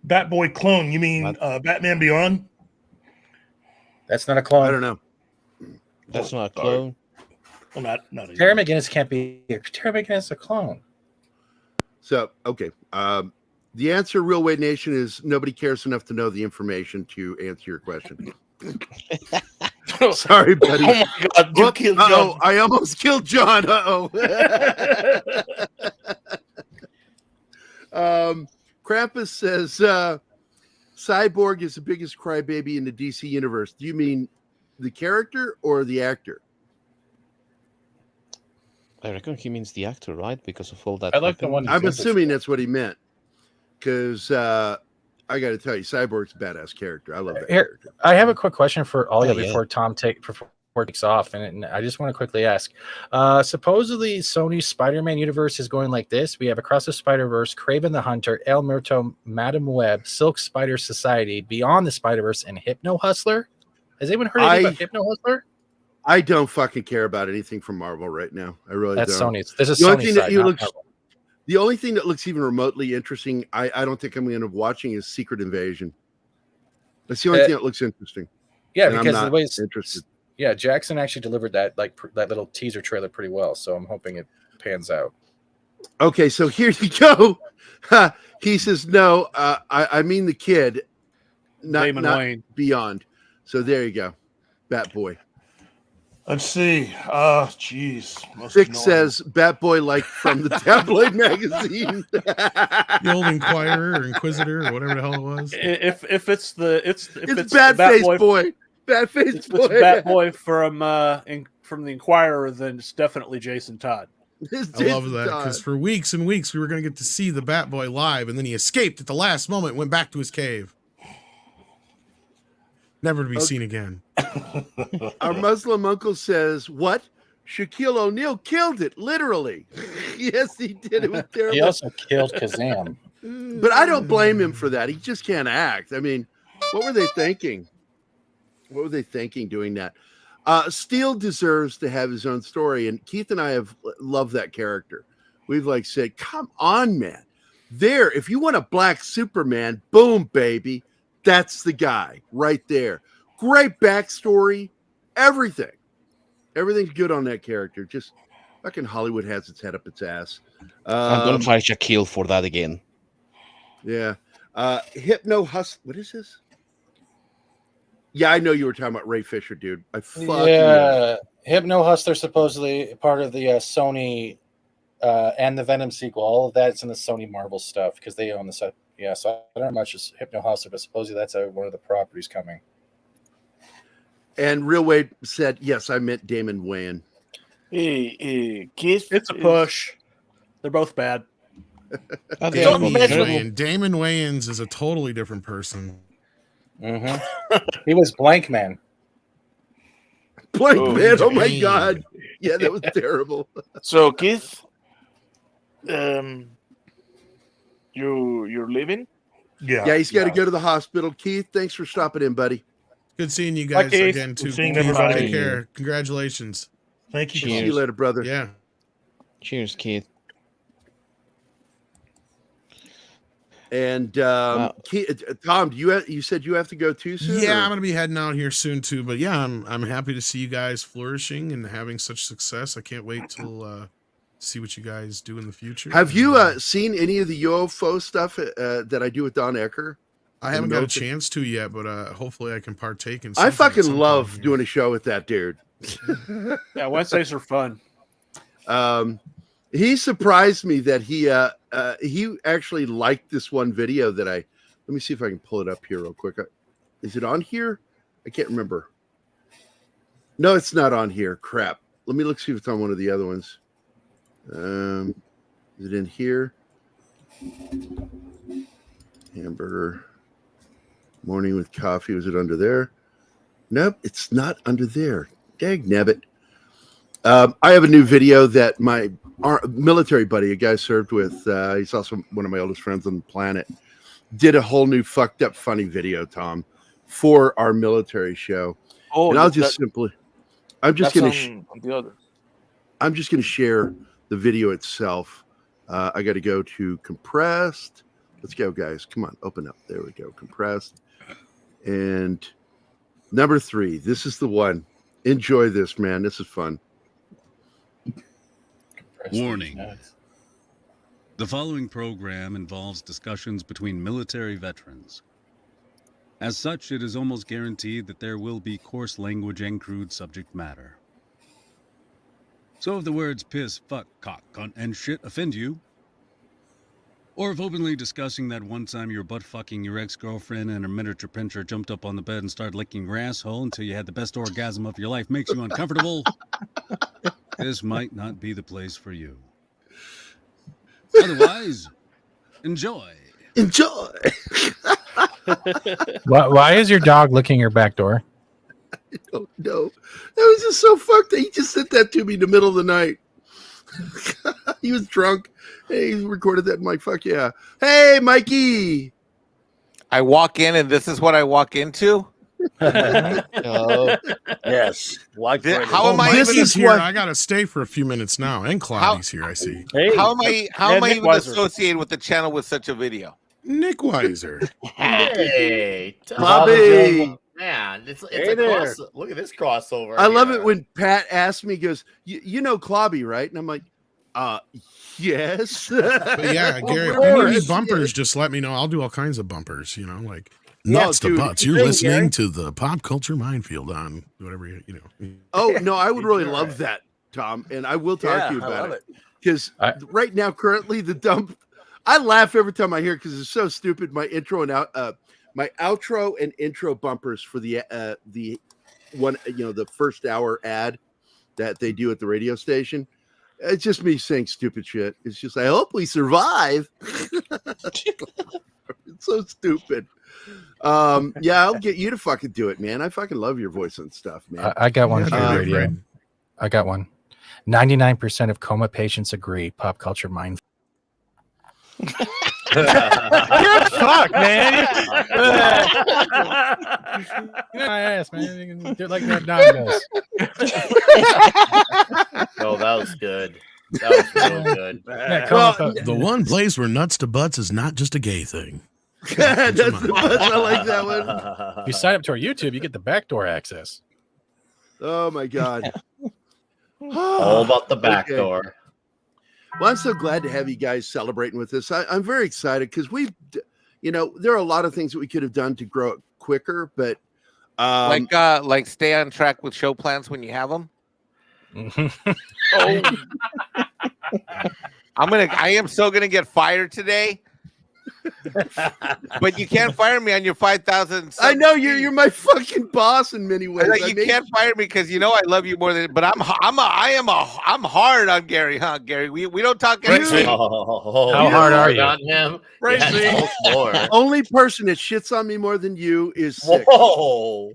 Speaker 7: Batboy clone. You mean Batman Beyond?
Speaker 3: That's not a clone.
Speaker 2: I don't know.
Speaker 5: That's not a clone.
Speaker 7: Well, not
Speaker 3: Terry McGinnis can't be. Terry McGinnis is a clone.
Speaker 2: So okay, the answer, Real Wade Nation, is nobody cares enough to know the information to answer your question. Sorry, buddy.
Speaker 7: Oh my God! You killed John.
Speaker 2: I almost killed John. Krampus says Cyborg is the biggest crybaby in the DC universe. Do you mean the character or the actor?
Speaker 5: I reckon he means the actor, right? Because of all that.
Speaker 3: I like the one.
Speaker 2: I'm assuming that's what he meant. Because I got to tell you, Cyborg's a badass character. I love that character.
Speaker 3: I have a quick question for all of you before Tom takes off, and I just want to quickly ask. Supposedly, Sony's Spider-Man universe is going like this: we have Across the Spider-Verse, Kraven the Hunter, El Muerto, Madam Web, Silk Spider Society, Beyond the Spider-Verse, and Hypno Hustler. Has anyone heard anything about Hypno Hustler?
Speaker 2: I don't fucking care about anything from Marvel right now. I really don't.
Speaker 3: That's Sony's. This is Sony's side, not Marvel.
Speaker 2: The only thing that looks even remotely interesting, I don't think I'm going to end up watching, is Secret Invasion. That's the only thing that looks interesting.
Speaker 3: Yeah,
Speaker 2: and
Speaker 3: because
Speaker 2: I'm
Speaker 3: the way
Speaker 2: it's interested.
Speaker 3: Yeah, Jackson actually delivered that that little teaser trailer pretty well, so I'm hoping it pans out.
Speaker 2: Okay, so here you go. He says no. I mean the kid, not
Speaker 9: Wayne.
Speaker 2: Beyond. So there you go, Batboy.
Speaker 7: Let's see. Jeez.
Speaker 2: Six says Batboy, like from the tabloid magazine.
Speaker 16: The old Inquirer or Inquisitor or whatever the hell it was.
Speaker 9: If it's
Speaker 2: Batface Boy. Batface Boy.
Speaker 9: It's Batboy from the Inquirer, then it's definitely Jason Todd.
Speaker 16: I love that because for weeks and weeks we were going to get to see the Batboy live, and then he escaped at the last moment, went back to his cave. Never to be seen again.
Speaker 2: Our Muslim uncle says, what? Shaquille O'Neal killed it, literally. Yes, he did. It was terrible.
Speaker 3: He also killed Kazam.
Speaker 2: But I don't blame him for that. He just can't act. I mean, what were they thinking? What were they thinking doing that? Steel deserves to have his own story, and Keith and I have loved that character. We've said, come on, man. There, if you want a black Superman, boom, baby. That's the guy right there. Great backstory. Everything. Everything's good on that character. Just fucking Hollywood has its head up its ass.
Speaker 5: I'm going to try Shaquille for that again.
Speaker 2: Yeah. Hypno Hustle. What is this? Yeah, I know you were talking about Ray Fisher, dude. I fucking know.
Speaker 3: Hypno Hustler supposedly part of the Sony and the Venom sequel. All of that's in the Sony Marvel stuff because they own the set. Yeah, so I don't know much as Hypno Hustler, but supposedly that's one of the properties coming.
Speaker 2: And Real Wade said, yes, I meant Damon Wayans.
Speaker 9: Keith, it's a push. They're both bad.
Speaker 16: Damon Wayans is a totally different person.
Speaker 3: He was Blank Man.
Speaker 2: Blank Man. Oh my God. Yeah, that was terrible.
Speaker 18: So Keith, you're leaving?
Speaker 2: Yeah, he's got to go to the hospital. Keith, thanks for stopping in, buddy.
Speaker 16: Good seeing you guys again too.
Speaker 7: Seeing everybody.
Speaker 16: Take care. Congratulations.
Speaker 7: Thank you.
Speaker 2: See you later, brother.
Speaker 16: Yeah.
Speaker 5: Cheers, Keith.
Speaker 2: And Keith, Tom, you said you have to go too soon?
Speaker 16: Yeah, I'm gonna be heading out here soon too. But yeah, I'm happy to see you guys flourishing and having such success. I can't wait till see what you guys do in the future.
Speaker 2: Have you seen any of the UFO stuff that I do with Don Ecker?
Speaker 16: I haven't got a chance to yet, but hopefully I can partake in.
Speaker 2: I fucking love doing a show with that dude.
Speaker 9: Yeah, Wednesdays are fun.
Speaker 2: He surprised me that he actually liked this one video that let me see if I can pull it up here real quick. Is it on here? I can't remember. No, it's not on here. Crap. Let me see if it's on one of the other ones. Is it in here? Hamburger. Morning with coffee. Was it under there? Nope, it's not under there. Dag nabbit. I have a new video that my military buddy, a guy I served with, he's also one of my oldest friends on the planet, did a whole new fucked up funny video, Tom, for our military show.
Speaker 18: Oh,
Speaker 2: and I'm just going to share the video itself. I got to go to compressed. Let's go, guys. Come on, open up. There we go. Compressed. And number 3. This is the one. Enjoy this, man. This is fun.
Speaker 11: Warning. The following program involves discussions between military veterans. As such, it is almost guaranteed that there will be coarse language and crude subject matter. So if the words piss, fuck, cock, cunt, and shit offend you, or if openly discussing that one time you're butt-fucking your ex-girlfriend and her miniature pincher jumped up on the bed and started licking your asshole until you had the best orgasm of your life makes you uncomfortable, this might not be the place for you. Otherwise, enjoy.
Speaker 2: Enjoy.
Speaker 3: Why is your dog licking your back door?
Speaker 2: I don't know. That was just so fucked. He just sent that to me in the middle of the night. He was drunk. Hey, he recorded that. I'm like, fuck yeah. Hey, Mikey.
Speaker 12: I walk in and this is what I walk into.
Speaker 13: Yes. Like
Speaker 12: how am I even
Speaker 16: here? I gotta stay for a few minutes now. And Claudi's here, I see.
Speaker 12: Hey, how am I even associated with the channel with such a video?
Speaker 16: Nick Weiser.
Speaker 13: Hey,
Speaker 2: Bobby.
Speaker 13: Man, it's a cross. Look at this crossover.
Speaker 2: I love it when Pat asked me, he goes, you know Clobby, right? And I'm like, yes.
Speaker 16: But yeah, Gary, if you need bumpers, just let me know. I'll do all kinds of bumpers, like nuts to butts. You're listening to the Pop Culture Minefield on whatever,
Speaker 2: Oh, no, I would really love that, Tom. And I will talk to you about it. Because right now, currently, the dump, I laugh every time I hear it because it's so stupid. My intro and my outro and intro bumpers for the one, the first hour ad that they do at the radio station. It's just me saying stupid shit. It's just, I hope we survive. It's so stupid. Yeah, I'll get you to fucking do it, man. I fucking love your voice and stuff, man.
Speaker 3: I got one for the radio. I got one. 99% of coma patients agree. Pop culture mind.
Speaker 13: Good
Speaker 3: fuck, man. My ass, man. You can do it like that dog does.
Speaker 13: Oh, that was good. That was real good.
Speaker 16: The one place where nuts to butts is not just a gay thing.
Speaker 2: That's the butts. I like that one.
Speaker 3: If you sign up to our YouTube, you get the backdoor access.
Speaker 2: Oh my god.
Speaker 13: All about the back door.
Speaker 2: Well, I'm so glad to have you guys celebrating with us. I'm very excited because there are a lot of things that we could have done to grow it quicker, but
Speaker 12: like stay on track with show plans when you have them. I am so gonna get fired today But you can't fire me on your 5,000.
Speaker 2: I know you're my fucking boss in many ways.
Speaker 12: Like, you can't fire me because you know I love you more than. But I'm hard on Gary, huh, Gary? We don't talk.
Speaker 3: How hard are you
Speaker 13: on him?
Speaker 2: Yeah, only person that shits on me more than you is Six.
Speaker 13: Whoa.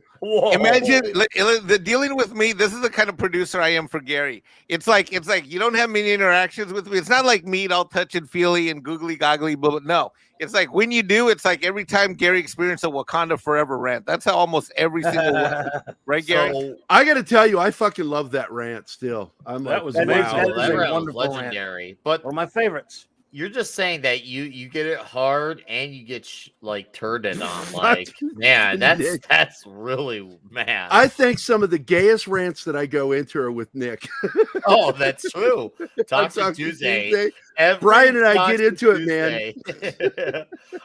Speaker 12: Imagine the dealing with me. This is the kind of producer I am for Gary. It's like you don't have many interactions with me. It's not like meat, all touch and feely and googly goggly. But no, it's like when you do, it's like every time Gary experienced a Wakanda Forever rant. That's how almost every single one, right, Gary?
Speaker 2: So, I got to tell you, I fucking love that rant. Still,
Speaker 4: That was amazing.
Speaker 13: Wow,
Speaker 4: That was a
Speaker 13: was
Speaker 4: wonderful
Speaker 13: legendary.
Speaker 4: rant.
Speaker 13: But
Speaker 4: one of my favorites.
Speaker 13: You're just saying that you get it hard and you get like turded on. Like, man, that's really mad.
Speaker 2: I think some of the gayest rants that I go into are with Nick.
Speaker 13: Oh, that's true. Toxic Tuesday.
Speaker 2: Brian and I get into it, man.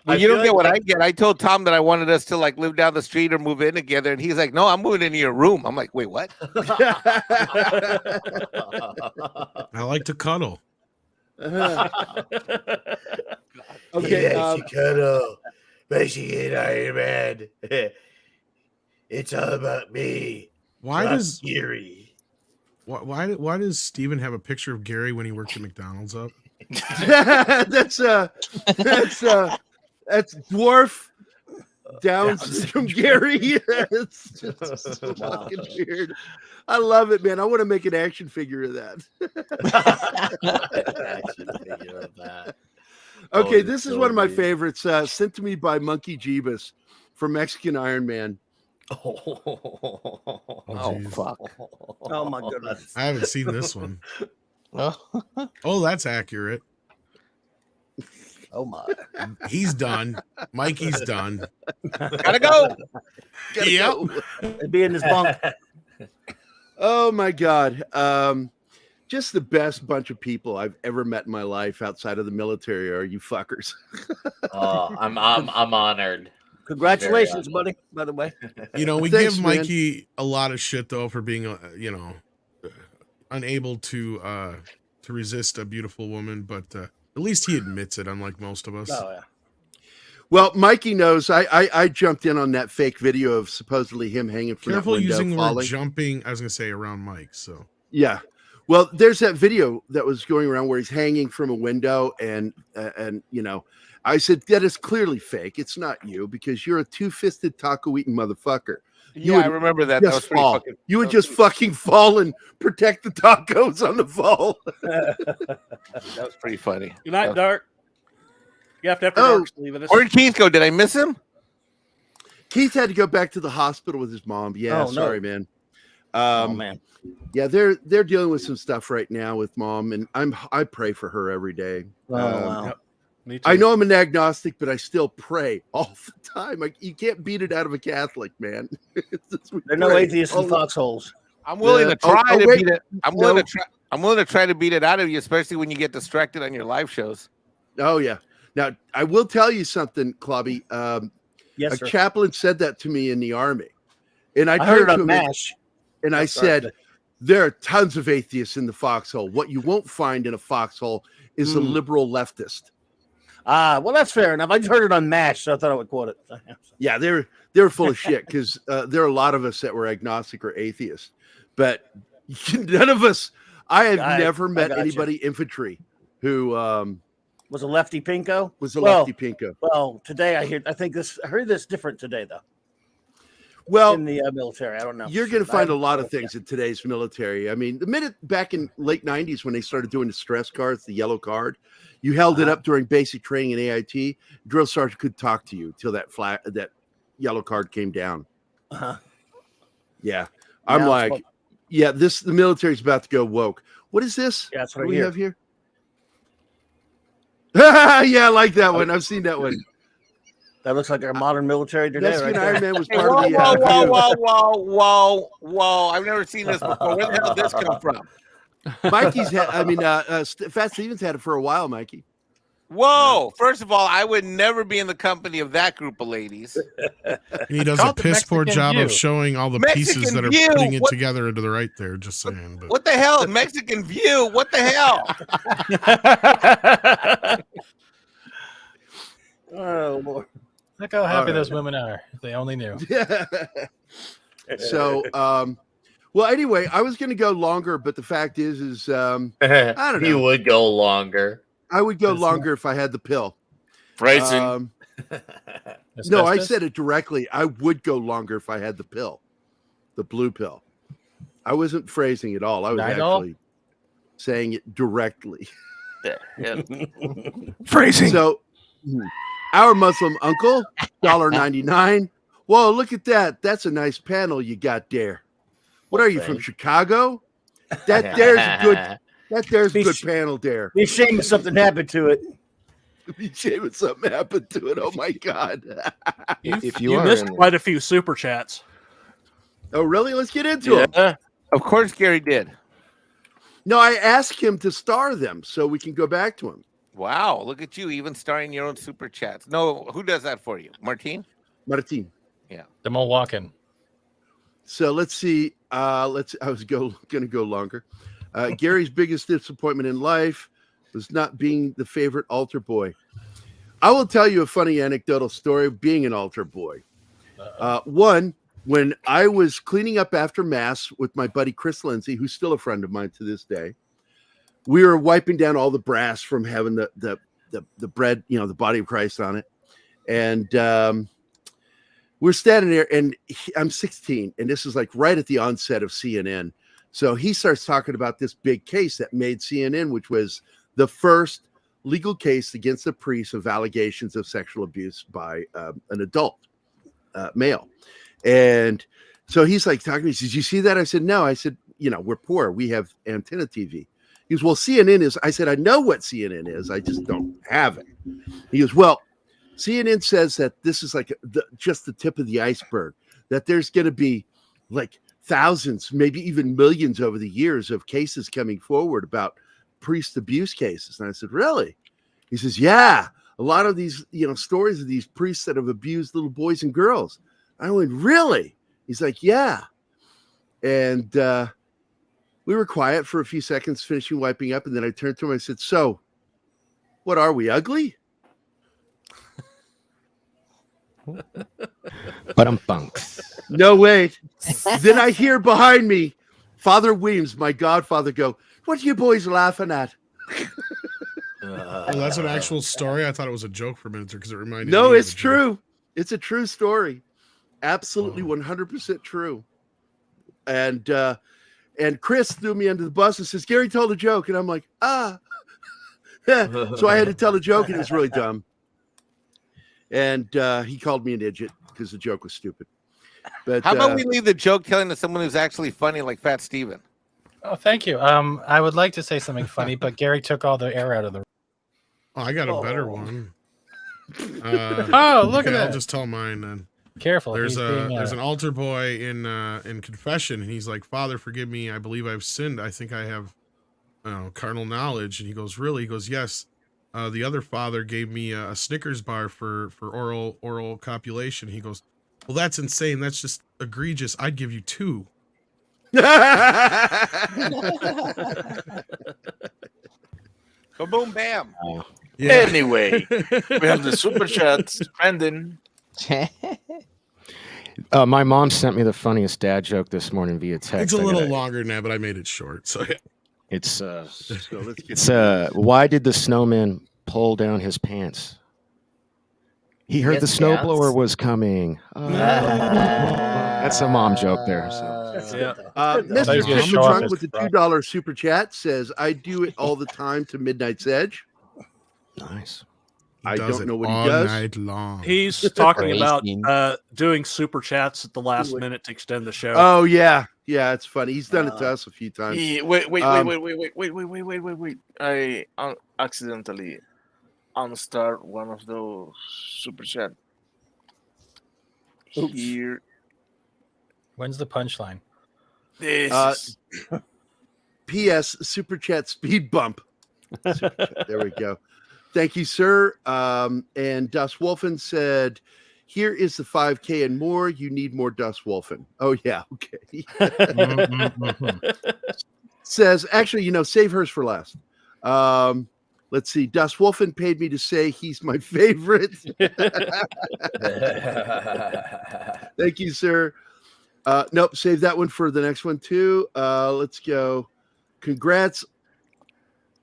Speaker 12: Well, you don't get what I get. I told Tom that I wanted us to like live down the street or move in together, and he's like, "No, I'm moving into your room." I'm like, "Wait, what?"
Speaker 16: I like to cuddle.
Speaker 2: Okay,
Speaker 4: cuddle, Michigan Iron Man. It's all about me.
Speaker 16: Why does
Speaker 4: Gary?
Speaker 16: Why does Steven have a picture of Gary when he worked at McDonald's up?
Speaker 2: that's dwarf Down syndrome Gary. It's just so fucking weird. I love it, man. I want to make an action figure of that. Okay, this is one of my favorites, sent to me by Monkey Jeebus from Mexican Iron Man.
Speaker 12: Oh fuck!
Speaker 4: Oh my goodness!
Speaker 16: I haven't seen this one. Oh, that's accurate.
Speaker 4: Oh my!
Speaker 16: He's done. Mikey's done.
Speaker 12: Gotta go.
Speaker 16: Yep.
Speaker 4: Be in his bunk.
Speaker 2: Oh my god! Just the best bunch of people I've ever met in my life outside of the military are you fuckers.
Speaker 13: Oh, I'm honored.
Speaker 4: Congratulations, buddy. By the way,
Speaker 16: You know, we
Speaker 2: Thanks,
Speaker 16: give
Speaker 2: man.
Speaker 16: Mikey a lot of shit though for being, unable to resist a beautiful woman, but at least he admits it, unlike most of us.
Speaker 4: oh yeah.
Speaker 2: Well, Mikey knows I jumped in on that fake video of supposedly him hanging from
Speaker 16: Careful
Speaker 2: that window
Speaker 16: using the word
Speaker 2: falling.
Speaker 16: jumping. I was gonna say around Mike. So
Speaker 2: Yeah. Well, there's that video that was going around where he's hanging from a window, and I said that is clearly fake. It's not you because you're a two-fisted taco eating motherfucker. You
Speaker 12: I remember that. That was
Speaker 2: just
Speaker 12: pretty
Speaker 2: fall.
Speaker 12: fucking.
Speaker 2: You would just fucking fall and protect the tacos on the fall.
Speaker 12: That was pretty funny.
Speaker 9: Good night, Dart. You have to have Dart's leaving us.
Speaker 12: Where did Keith go? Did I miss him?
Speaker 2: Keith had to go back to the hospital with his mom. Yeah,
Speaker 4: Oh, no.
Speaker 2: sorry, man.
Speaker 4: Oh man.
Speaker 2: Yeah, they're dealing with some stuff right now with mom, and I pray for her every day.
Speaker 4: Oh wow.
Speaker 9: Me too.
Speaker 2: I know I'm an agnostic, but I still pray all the time. Like you can't beat it out of a Catholic, man.
Speaker 4: There are no atheists in foxholes.
Speaker 12: I'm willing to try to
Speaker 2: wait.
Speaker 12: beat it. I'm willing to try to beat it out of you, especially when you get distracted on your live shows.
Speaker 2: Oh yeah. Now I will tell you something, Clubby.
Speaker 4: Yes,
Speaker 2: a
Speaker 4: sir.
Speaker 2: chaplain said that to me in the army, and I
Speaker 4: heard
Speaker 2: turned
Speaker 4: it
Speaker 2: to
Speaker 4: on
Speaker 2: him
Speaker 4: MASH.
Speaker 2: and I said, "There are tons of atheists in the foxhole. What you won't find in a foxhole is a liberal leftist."
Speaker 4: Well, that's fair enough. I just heard it on MASH, so I thought I would quote it.
Speaker 2: Yeah, they're full of shit because there are a lot of us that were agnostic or atheist, but none of us. I have never met
Speaker 4: got you.
Speaker 2: anybody infantry who
Speaker 4: Was a lefty pinko?
Speaker 2: was a lefty pinko.
Speaker 4: Well, today I heard this different today though.
Speaker 2: Well,
Speaker 4: in the military, I don't know.
Speaker 2: You're going to find a lot of things in today's military. I mean, the minute back in late 90s when they started doing the stress cards, the yellow card, you held it up during basic training in AIT. Drill sergeant could talk to you till that yellow card came down. Yeah, I'm
Speaker 4: Now
Speaker 2: like,
Speaker 4: it's
Speaker 2: yeah, the military's about to go woke. What is this?
Speaker 4: Yeah, that's
Speaker 2: what
Speaker 4: what
Speaker 2: do
Speaker 4: I
Speaker 2: we
Speaker 4: hear.
Speaker 2: have here? Yeah, I like that one. I've seen that one.
Speaker 4: That looks like our modern military today.
Speaker 2: Mexican
Speaker 4: right
Speaker 2: Iron
Speaker 4: there.
Speaker 2: Man was part of the.
Speaker 12: Whoa! I've never seen this before. Where the hell did this come from?
Speaker 2: Mikey's Fat Stevens had it for a while, Mikey.
Speaker 12: Whoa! First of all, I would never be in the company of that group of ladies.
Speaker 16: And he does a piss poor job of showing all the pieces that are putting it together into the right there. Just saying. But.
Speaker 12: What the hell? Mexican View? What the hell?
Speaker 4: Oh, Lord.
Speaker 3: Look how happy
Speaker 2: All
Speaker 3: those
Speaker 2: right.
Speaker 3: women are. If they only knew.
Speaker 2: So, well, anyway, I was going to go longer, but the fact is, I don't know.
Speaker 13: You would go longer.
Speaker 2: I would go longer if I had the pill.
Speaker 18: Phrasing.
Speaker 2: No, I said it directly. I would go longer if I had the pill, the blue pill. I wasn't phrasing at all. I was actually saying it directly.
Speaker 18: Yeah.
Speaker 10: Phrasing.
Speaker 2: So, our Muslim uncle, $1.99. Whoa, look at that. That's a nice panel you got there. What are you from Chicago? That there's a good. That there's a good panel there.
Speaker 4: Be ashamed if something happened to it.
Speaker 2: Be ashamed if something happened to it. Oh my God.
Speaker 9: You missed quite a few super chats.
Speaker 2: Oh, really? Let's get into them.
Speaker 12: Of course, Gary did.
Speaker 2: No, I asked him to star them so we can go back to him.
Speaker 12: Wow, look at you, even starring your own super chats. No, who does that for you? Martin?
Speaker 2: Martin.
Speaker 12: Yeah.
Speaker 3: The Milwaukee.
Speaker 2: So let's see. I was going to go longer. Gary's biggest disappointment in life was not being the favorite altar boy. I will tell you a funny anecdotal story of being an altar boy. One, when I was cleaning up after Mass with my buddy Chris Lindsay, who's still a friend of mine to this day, we were wiping down all the brass from having the bread, the body of Christ on it. And we're standing there, and I'm 16, and this is like right at the onset of CNN. So he starts talking about this big case that made CNN, which was the first legal case against a priest of allegations of sexual abuse by an adult male. And so he's like talking to me. He says, "You see that?" I said, "No." I said, "We're poor. We have antenna TV." He goes, "Well, CNN is." I said, "I know what CNN is. I just don't have it." He goes, "Well, CNN says that this is like just the tip of the iceberg, that there's going to be like thousands, maybe even millions over the years of cases coming forward about priest abuse cases." And I said, "Really?" He says, "Yeah, a lot of these, stories of these priests that have abused little boys and girls." I went, "Really?" He's like, "Yeah." And we were quiet for a few seconds, finishing wiping up. And then I turned to him. I said, "So what, are we ugly?"
Speaker 1: But I'm punks.
Speaker 2: No, wait. Then I hear behind me Father Weems, my godfather, go, "What are you boys laughing at?"
Speaker 16: Oh, that's an actual story. I thought it was a joke for a minute because it reminded me.
Speaker 2: No,
Speaker 16: of
Speaker 2: it's true. It's a true story. Absolutely 100% true. And Chris threw me under the bus and says, "Gary told a joke." And I'm like, So I had to tell a joke, and it was really dumb. And he called me an idiot because the joke was stupid. But
Speaker 12: how about we leave the joke telling to someone who's actually funny, like Fat Steven?
Speaker 3: Oh, thank you. I would like to say something funny, but Gary took all the air out of the.
Speaker 16: Oh, I got a better one.
Speaker 3: Look at that.
Speaker 16: I'll just tell mine then.
Speaker 3: Careful.
Speaker 16: There's an altar boy in confession, and he's like, "Father, forgive me. I believe I've sinned. I think I have carnal knowledge." And he goes, "Really?" He goes, "Yes. The other father gave me a Snickers bar for oral copulation." He goes, "Well, that's insane. That's just egregious. I'd give you 2."
Speaker 12: Boom, bam.
Speaker 16: Yeah.
Speaker 18: Anyway, we have the super chats trending.
Speaker 1: My mom sent me the funniest dad joke this morning via text.
Speaker 16: It's a little longer than that, but I made it short. So yeah.
Speaker 1: It's why did the snowman pull down his pants? He heard the snowblower was coming. That's a mom joke there. So.
Speaker 2: Mr. Fisher with the $2 super chat says, "I do it all the time to Midnight's Edge."
Speaker 1: Nice.
Speaker 2: I don't know what
Speaker 16: all
Speaker 2: he does.
Speaker 16: night long.
Speaker 9: He's talking about doing super chats at the last minute to extend the show.
Speaker 2: Oh yeah, it's funny. He's done it to us a few times.
Speaker 18: Wait. I accidentally unstart one of those super chat. Here.
Speaker 3: When's the punchline?
Speaker 18: This.
Speaker 2: P.S. Super chat speed bump. Super chat. There we go. Thank you, sir. And Das Wolfen said, "Here is the 5K and more. You need more Das Wolfen." Oh, yeah. Okay. Says, actually, save hers for last. Let's see. Dust Wolfen paid me to say he's my favorite. Thank you, sir. Nope, save that one for the next one too. Let's go. Congrats.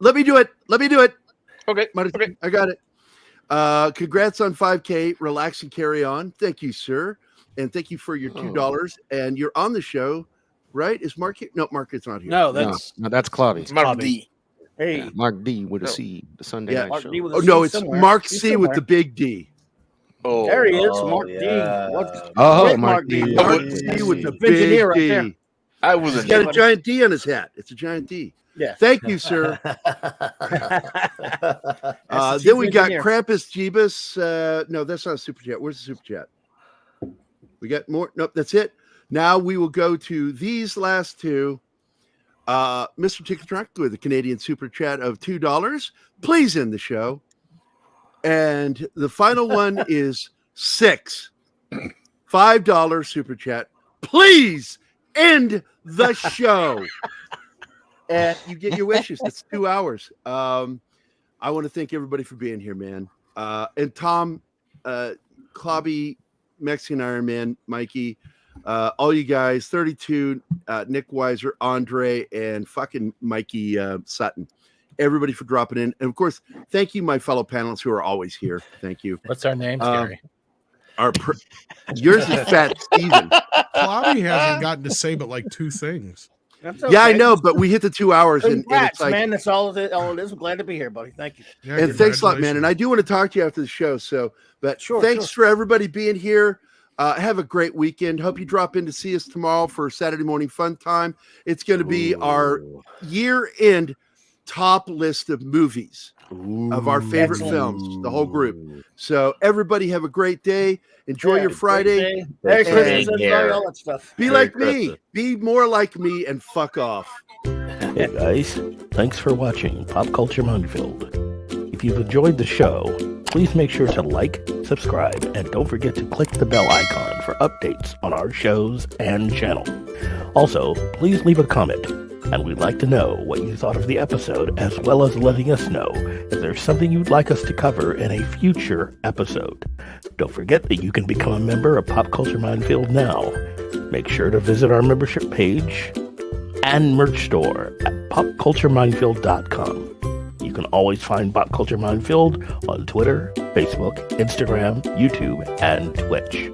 Speaker 2: Let me do it.
Speaker 18: Okay.
Speaker 2: I got it. Congrats on 5K. Relax and carry on. Thank you, sir. And thank you for your $2. And you're on the show, right? Is Mark here? No, Mark is not here.
Speaker 9: No, that's
Speaker 1: Clobby.
Speaker 18: Mark D.
Speaker 4: Hey,
Speaker 1: Yeah, Mark D with a C. The Sunday night
Speaker 4: Mark
Speaker 1: show.
Speaker 4: D with a
Speaker 2: Oh
Speaker 4: C
Speaker 2: no, it's
Speaker 4: somewhere.
Speaker 2: Mark
Speaker 4: He's
Speaker 2: C with the big D.
Speaker 18: Oh,
Speaker 4: There he is,
Speaker 13: Oh,
Speaker 4: Mark
Speaker 13: yeah.
Speaker 4: D. What?
Speaker 1: Oh,
Speaker 4: Great
Speaker 1: Mark D.
Speaker 2: Mark C with the
Speaker 4: Engineer
Speaker 2: big
Speaker 4: right
Speaker 2: D.
Speaker 4: there.
Speaker 18: I
Speaker 2: He's
Speaker 18: wasn't.
Speaker 2: got a giant D on his hat. It's a giant D.
Speaker 4: Yeah.
Speaker 2: Thank you, sir.
Speaker 4: That's the
Speaker 2: Then we
Speaker 4: chief
Speaker 2: got
Speaker 4: engineer.
Speaker 2: Krampus Jeebus. No, that's not a super chat. Where's the super chat? We got more. Nope, that's it. Now we will go to these last two. Mr. Tickletrack with a Canadian super chat of $2. Please end the show. And the final one is $6. $5 super chat. Please end the show. And you get your wishes. It's 2 hours. I want to thank everybody for being here, man. And Tom, Clobby, Mexican Iron Man, Mikey, all you guys, 32, Nick Weiser, Andre, and fucking Mikey Sutton. Everybody for dropping in. And of course, thank you, my fellow panelists who are always here. Thank you.
Speaker 3: What's our names, Gary?
Speaker 2: Yours is Fat Steven.
Speaker 16: Clobby hasn't gotten to say but like 2 things.
Speaker 4: That's
Speaker 2: Yeah, I
Speaker 4: okay.
Speaker 2: know, but we hit the 2 hours. And
Speaker 4: Congrats,
Speaker 2: it's like,
Speaker 4: man. That's all it is. I'm glad to be here, buddy. Thank you.
Speaker 16: Yeah,
Speaker 2: and thanks a lot, man.
Speaker 16: congratulations.
Speaker 2: And I do want to talk to you after the show. So, but
Speaker 4: Sure,
Speaker 2: thanks for everybody being here. Have a great weekend. Hope you drop in to see us tomorrow for Saturday morning fun time. It's going to be our year-end top list of movies of our favorite films, the whole group. So everybody have a great day. Enjoy your Friday.
Speaker 4: Merry
Speaker 2: And
Speaker 4: Christmas, everybody, all that stuff.
Speaker 2: be like me. Be more like me and fuck off.
Speaker 14: Hey guys, thanks for watching Pop Culture Minefield. If you've enjoyed the show, please make sure to like, subscribe, and don't forget to click the bell icon for updates on our shows and channel. Also, please leave a comment, and we'd like to know what you thought of the episode, as well as letting us know if there's something you'd like us to cover in a future episode. Don't forget that you can become a member of Pop Culture Minefield now. Make sure to visit our membership page and merch store at popcultureminefield.com. You can always find Pop Culture Minefield on Twitter, Facebook, Instagram, YouTube, and Twitch.